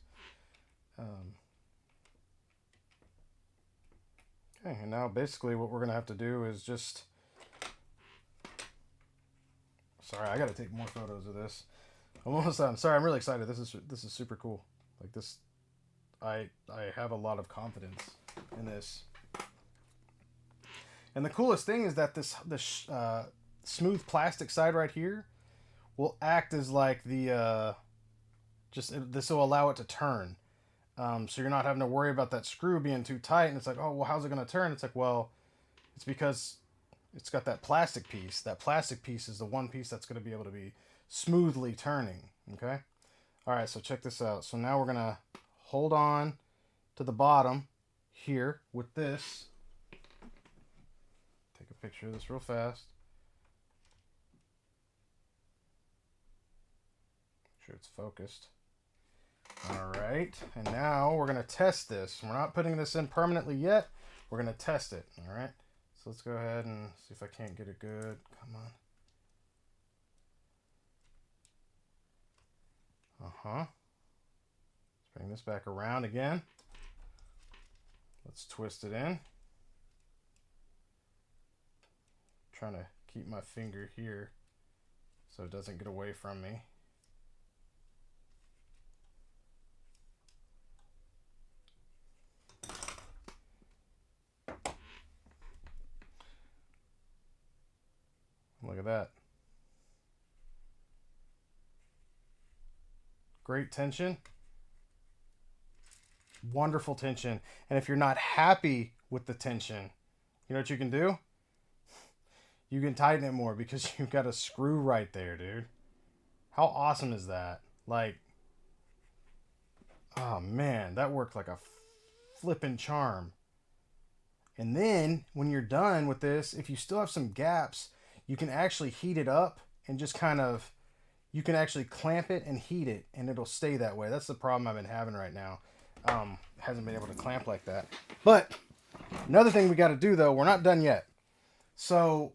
S1: Okay, and now basically what we're going to have to do is just... Sorry, I got to take more photos of this. I'm almost done. Sorry, I'm really excited. This is super cool. Like this, I have a lot of confidence in this. And the coolest thing is that this smooth plastic side right here will act as like the this will allow it to turn. So you're not having to worry about that screw being too tight, and it's like, oh well, how's it going to turn? It's like, well, it's because it's got that plastic piece. That plastic piece is the one piece that's going to be able to be smoothly turning. Okay. All right. So check this out. So now we're going to hold on to the bottom here with this. Take a picture of this real fast. Make sure it's focused. All right. And now we're going to test this. We're not putting this in permanently yet. We're going to test it. All right. So let's go ahead and see if I can't get it good. Come on. Uh-huh. Let's bring this back around again. Let's twist it in. Trying to keep my finger here so it doesn't get away from me. Look at that. Great tension. Wonderful tension. And if you're not happy with the tension, you know what you can do? You can tighten it more because you've got a screw right there, dude. How awesome is that? Like, oh man, that worked like a flippin' charm. And then when you're done with this, if you still have some gaps, you can actually heat it up and just kind of, you can actually clamp it and heat it and it'll stay that way. That's the problem I've been having right now. Hasn't been able to clamp like that. But another thing we got to do though, we're not done yet. So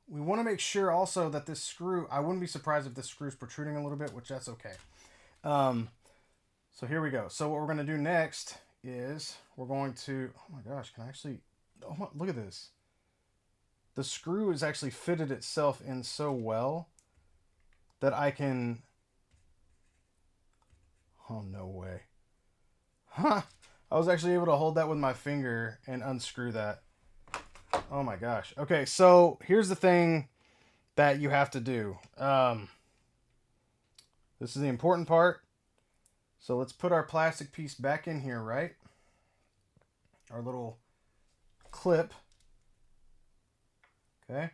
S1: we want to make sure also that this screw, I wouldn't be surprised if this screw is protruding a little bit, which that's okay. So here we go. So what we're going to do next is we're going to, oh my gosh, can I actually, oh my, look at this. The screw has actually fitted itself in so well that I can, oh no way. Huh. I was actually able to hold that with my finger and unscrew that. Oh my gosh. Okay, so here's the thing that you have to do. This is the important part. So let's put our plastic piece back in here, right? Our little clip. Okay.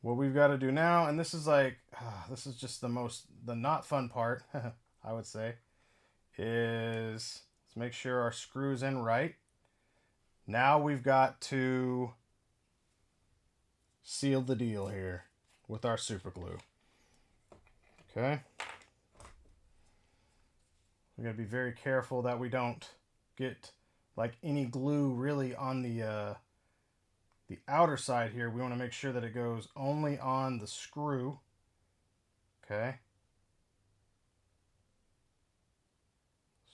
S1: What we've got to do now, and this is like, this is just the not fun part, I would say, is let's make sure our screw's in right. Now we've got to seal the deal here with our super glue. Okay. We got to be very careful that we don't get like any glue really on the outer side here. We want to make sure that it goes only on the screw. Okay.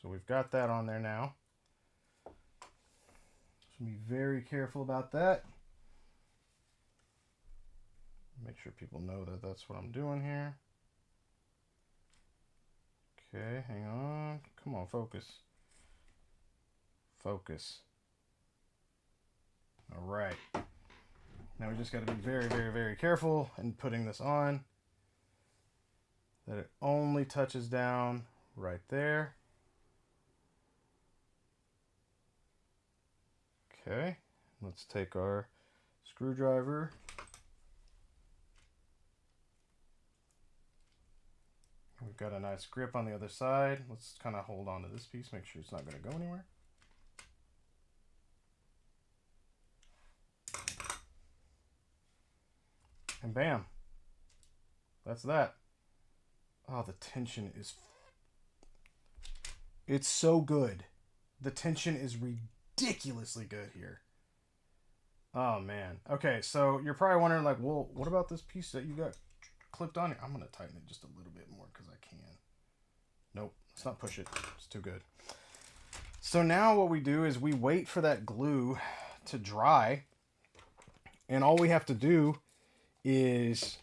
S1: So we've got that on there now. So be very careful about that. Make sure people know that that's what I'm doing here. Okay, hang on. Come on, focus. Focus. All right. Now we just got to be very, very, very careful in putting this on. That it only touches down right there. Okay, let's take our screwdriver. We've got a nice grip on the other side. Let's kind of hold on to this piece, make sure it's not going to go anywhere. And bam. That's that. Oh, the tension is... It's so good. The tension is ridiculously good here. Oh, man. Okay, so you're probably wondering, like, well, what about this piece that you got clipped on here? I'm going to tighten it just a little bit more because I can. Nope, let's not push it. It's too good. So now what we do is we wait for that glue to dry. And all we have to do is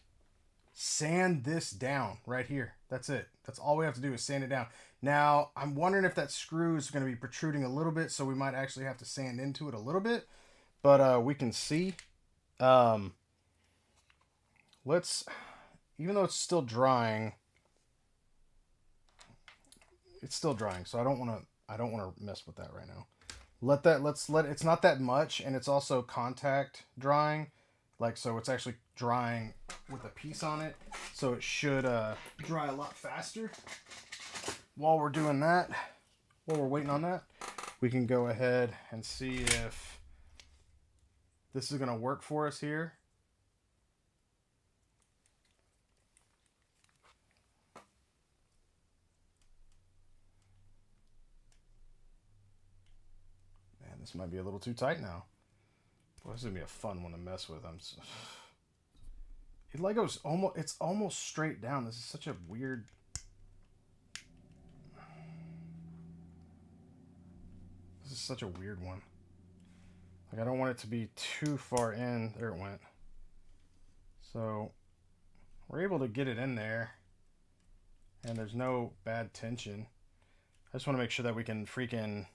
S1: sand this down right here. That's it. That's all we have to do is sand it down. Now, I'm wondering if that screw is going to be protruding a little bit, so we might actually have to sand into it a little bit. But we can see. Let's, even though it's still drying, it's still drying, so I don't want to mess with that right now. Let's let it's not that much, and it's also contact drying, like, so it's actually drying with a piece on it, so it should dry a lot faster. While we're doing that, while we're waiting on that, we can go ahead and see if this is going to work for us here. Man, this might be a little too tight now. Boy, this is going to be a fun one to mess with. It like goes almost, it's almost straight down. This is such a weird... This is such a weird one. Like, I don't want it to be too far in. There it went. So we're able to get it in there, and there's no bad tension. I just want to make sure that we can freaking...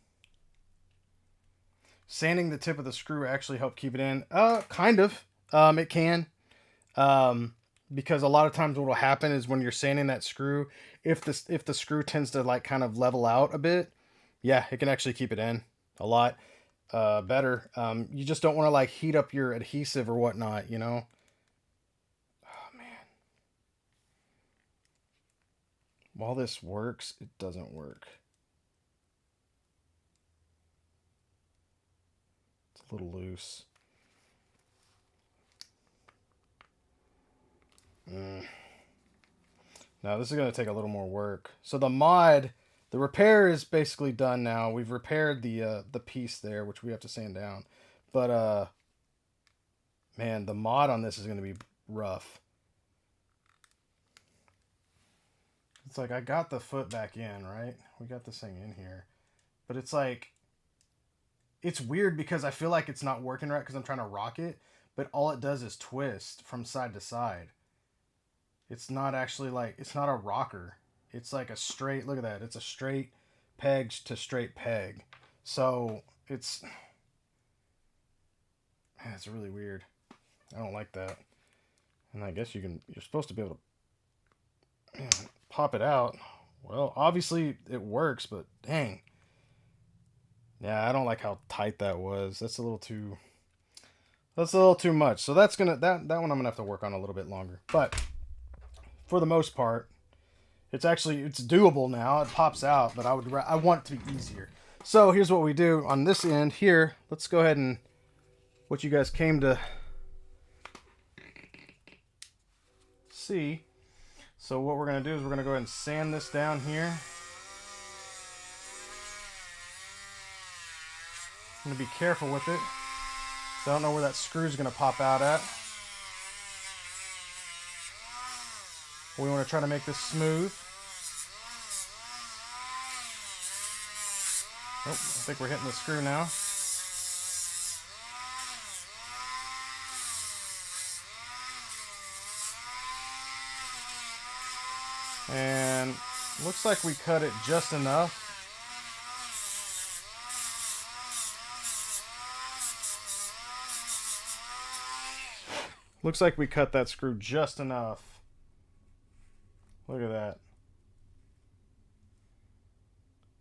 S1: Sanding the tip of the screw actually help keep it in. Kind of. It can. Because a lot of times what will happen is when you're sanding that screw, if the screw tends to like kind of level out a bit, yeah, it can actually keep it in a lot better. You just don't want to like heat up your adhesive or whatnot, you know? Oh, man. While this works, it doesn't work. a little loose. Now this is going to take a little more work. So the repair is basically done now. We've repaired the piece there, which we have to sand down. But man, the mod on this is going to be rough. It's like I got the foot back in, right? We got this thing in here. But it's like, it's weird because I feel like it's not working right because I'm trying to rock it, but all it does is twist from side to side. It's not actually like, it's not a rocker. It's like a straight, look at that. It's a straight peg to straight peg. So it's really weird. I don't like that. And I guess you're supposed to be able to pop it out. Well, obviously it works, but dang. Yeah, I don't like how tight that was. That's a little too much. So that's that one I'm gonna have to work on a little bit longer. But for the most part, it's doable now. It pops out, but I want it to be easier. So here's what we do on this end here. Let's go ahead and what you guys came to see. So what we're gonna do is we're gonna go ahead and sand this down here. I'm gonna be careful with it. So I don't know where that screw's gonna pop out at. We want to try to make this smooth. Oh, I think we're hitting the screw now. And looks like we cut it just enough. Looks like we cut that screw just enough. Look at that.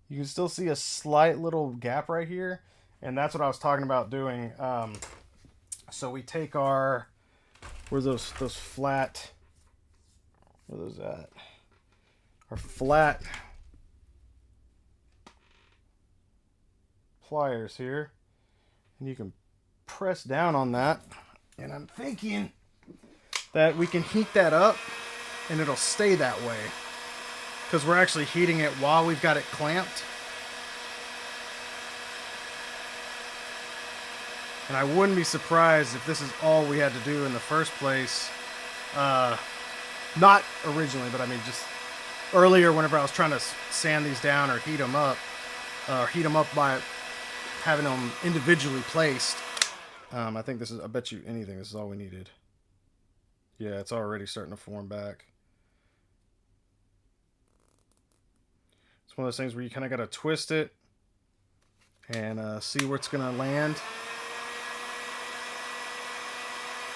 S1: You can still see a slight little gap right here. And that's what I was talking about doing. So we take our, where's those flat, where are those at? Our flat pliers here. And you can press down on that. And I'm thinking that we can heat that up and it'll stay that way. Because we're actually heating it while we've got it clamped. And I wouldn't be surprised if this is all we had to do in the first place. Not originally, but I mean just earlier whenever I was trying to sand these down or heat them up by having them individually placed. I think this is, I bet you anything, this is all we needed. Yeah, it's already starting to form back. It's one of those things where you kind of got to twist it and see where it's going to land.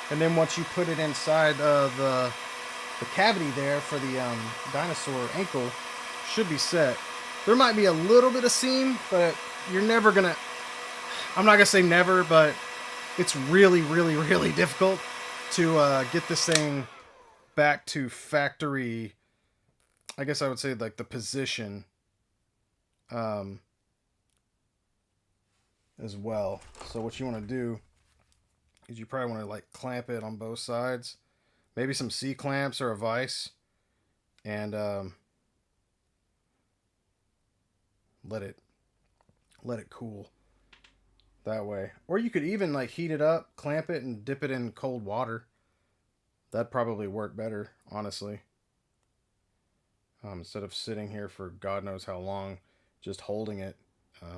S1: And then once you put it inside the cavity there for the DInosaur ankle, should be set. There might be a little bit of seam, but you're never going to, I'm not going to say never, but it's really, really, really difficult to get this thing back to factory, I guess I would say like the position as well. So what you want to do is you probably want to like clamp it on both sides. Maybe some C-clamps or a vise. And let it cool that way. Or you could even like heat it up, clamp it, and dip it in cold water. That'd probably work better, honestly. Instead of sitting here for God knows how long, just holding it.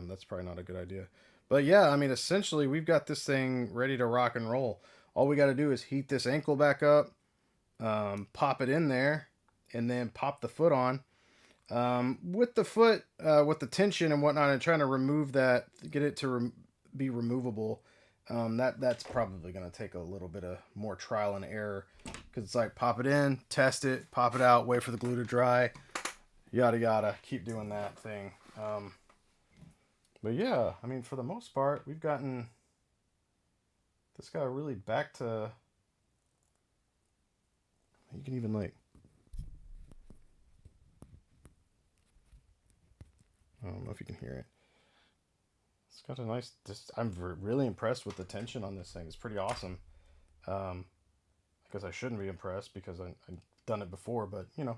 S1: That's probably not a good idea. But yeah, I mean, essentially, we've got this thing ready to rock and roll. All we got to do is heat this ankle back up, pop it in there, and then pop the foot on. With the foot, with the tension and whatnot, and trying to remove that, get it to be removable, that's probably going to take a little bit of more trial and error, because it's like pop it in, test it, pop it out, wait for the glue to dry, yada yada, keep doing that thing. But yeah, I mean, for the most part, we've gotten this guy really back to, you can even like, I don't know if you can hear it. It's got a nice. I'm really impressed with the tension on this thing. It's pretty awesome. I guess I shouldn't be impressed because I've done it before, but you know,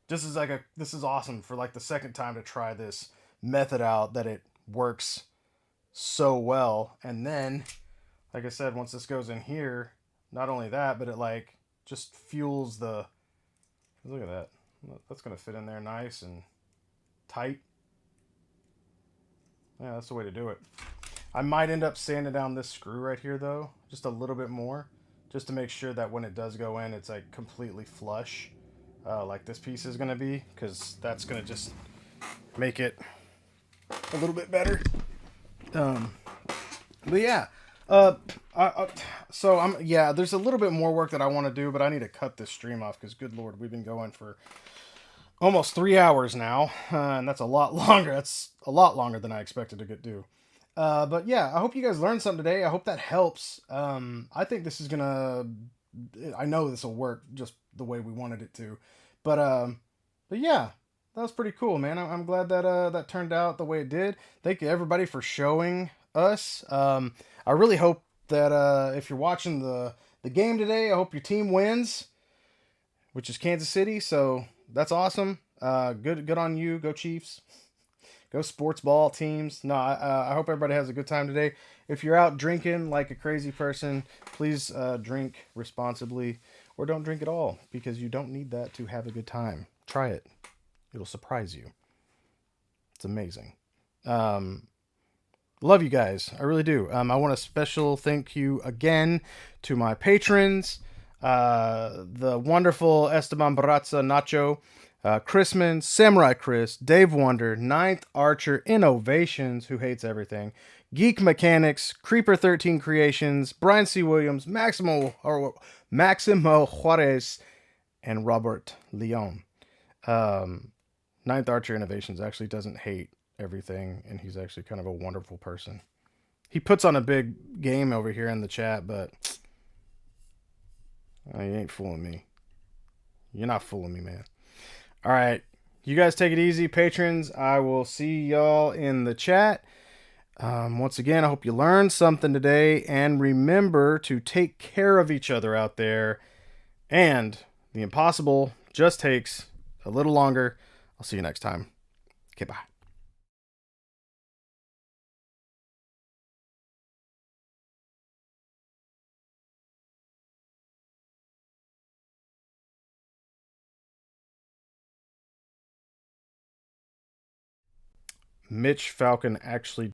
S1: this is awesome for like the second time to try this method out that it works so well. And then, like I said, once this goes in here, not only that, but it like just fuels the. Look at that. That's gonna fit in there nice and tight. Yeah, that's the way to do it. I might end up sanding down this screw right here though, just a little bit more, just to make sure that when it does go in, it's like completely flush, like this piece is gonna be, because that's gonna just make it a little bit better. But yeah, so yeah. There's a little bit more work that I want to do, but I need to cut this stream off because, good lord, we've been going for almost 3 hours now, and that's a lot longer. That's a lot longer than I expected to get do. But yeah, I hope you guys learned something today. I hope that helps. I think this is gonna. I know this will work just the way we wanted it to, but yeah, that was pretty cool, man. I'm glad that that turned out the way it did. Thank you everybody for showing us. I really hope that if you're watching the game today, I hope your team wins, which is Kansas City. So that's awesome. Good on you. Go Chiefs. Go sports ball teams. No, I hope everybody has a good time today. If you're out drinking like a crazy person, please drink responsibly or don't drink at all because you don't need that to have a good time. Try it. It'll surprise you. It's amazing. Love you guys. I really do. I want a special thank you again to my patrons, the wonderful Esteban Barraza Nacho, Chrisman, Samurai Chris, Dave Wonder, Ninth Archer Innovations, who hates everything, Geek Mechanics, Creeper 13 Creations, Brian C. Williams, Maximo Juarez, and Robert Leon. Ninth Archer Innovations actually doesn't hate everything, and he's actually kind of a wonderful person. He puts on a big game over here in the chat, but he ain't fooling me. You're not fooling me, man. All right, you guys take it easy, patrons. I will see y'all in the chat. Once again, I hope you learned something today, and remember to take care of each other out there. And the impossible just takes a little longer. I'll see you next time. Okay, bye. Mitch Falcon actually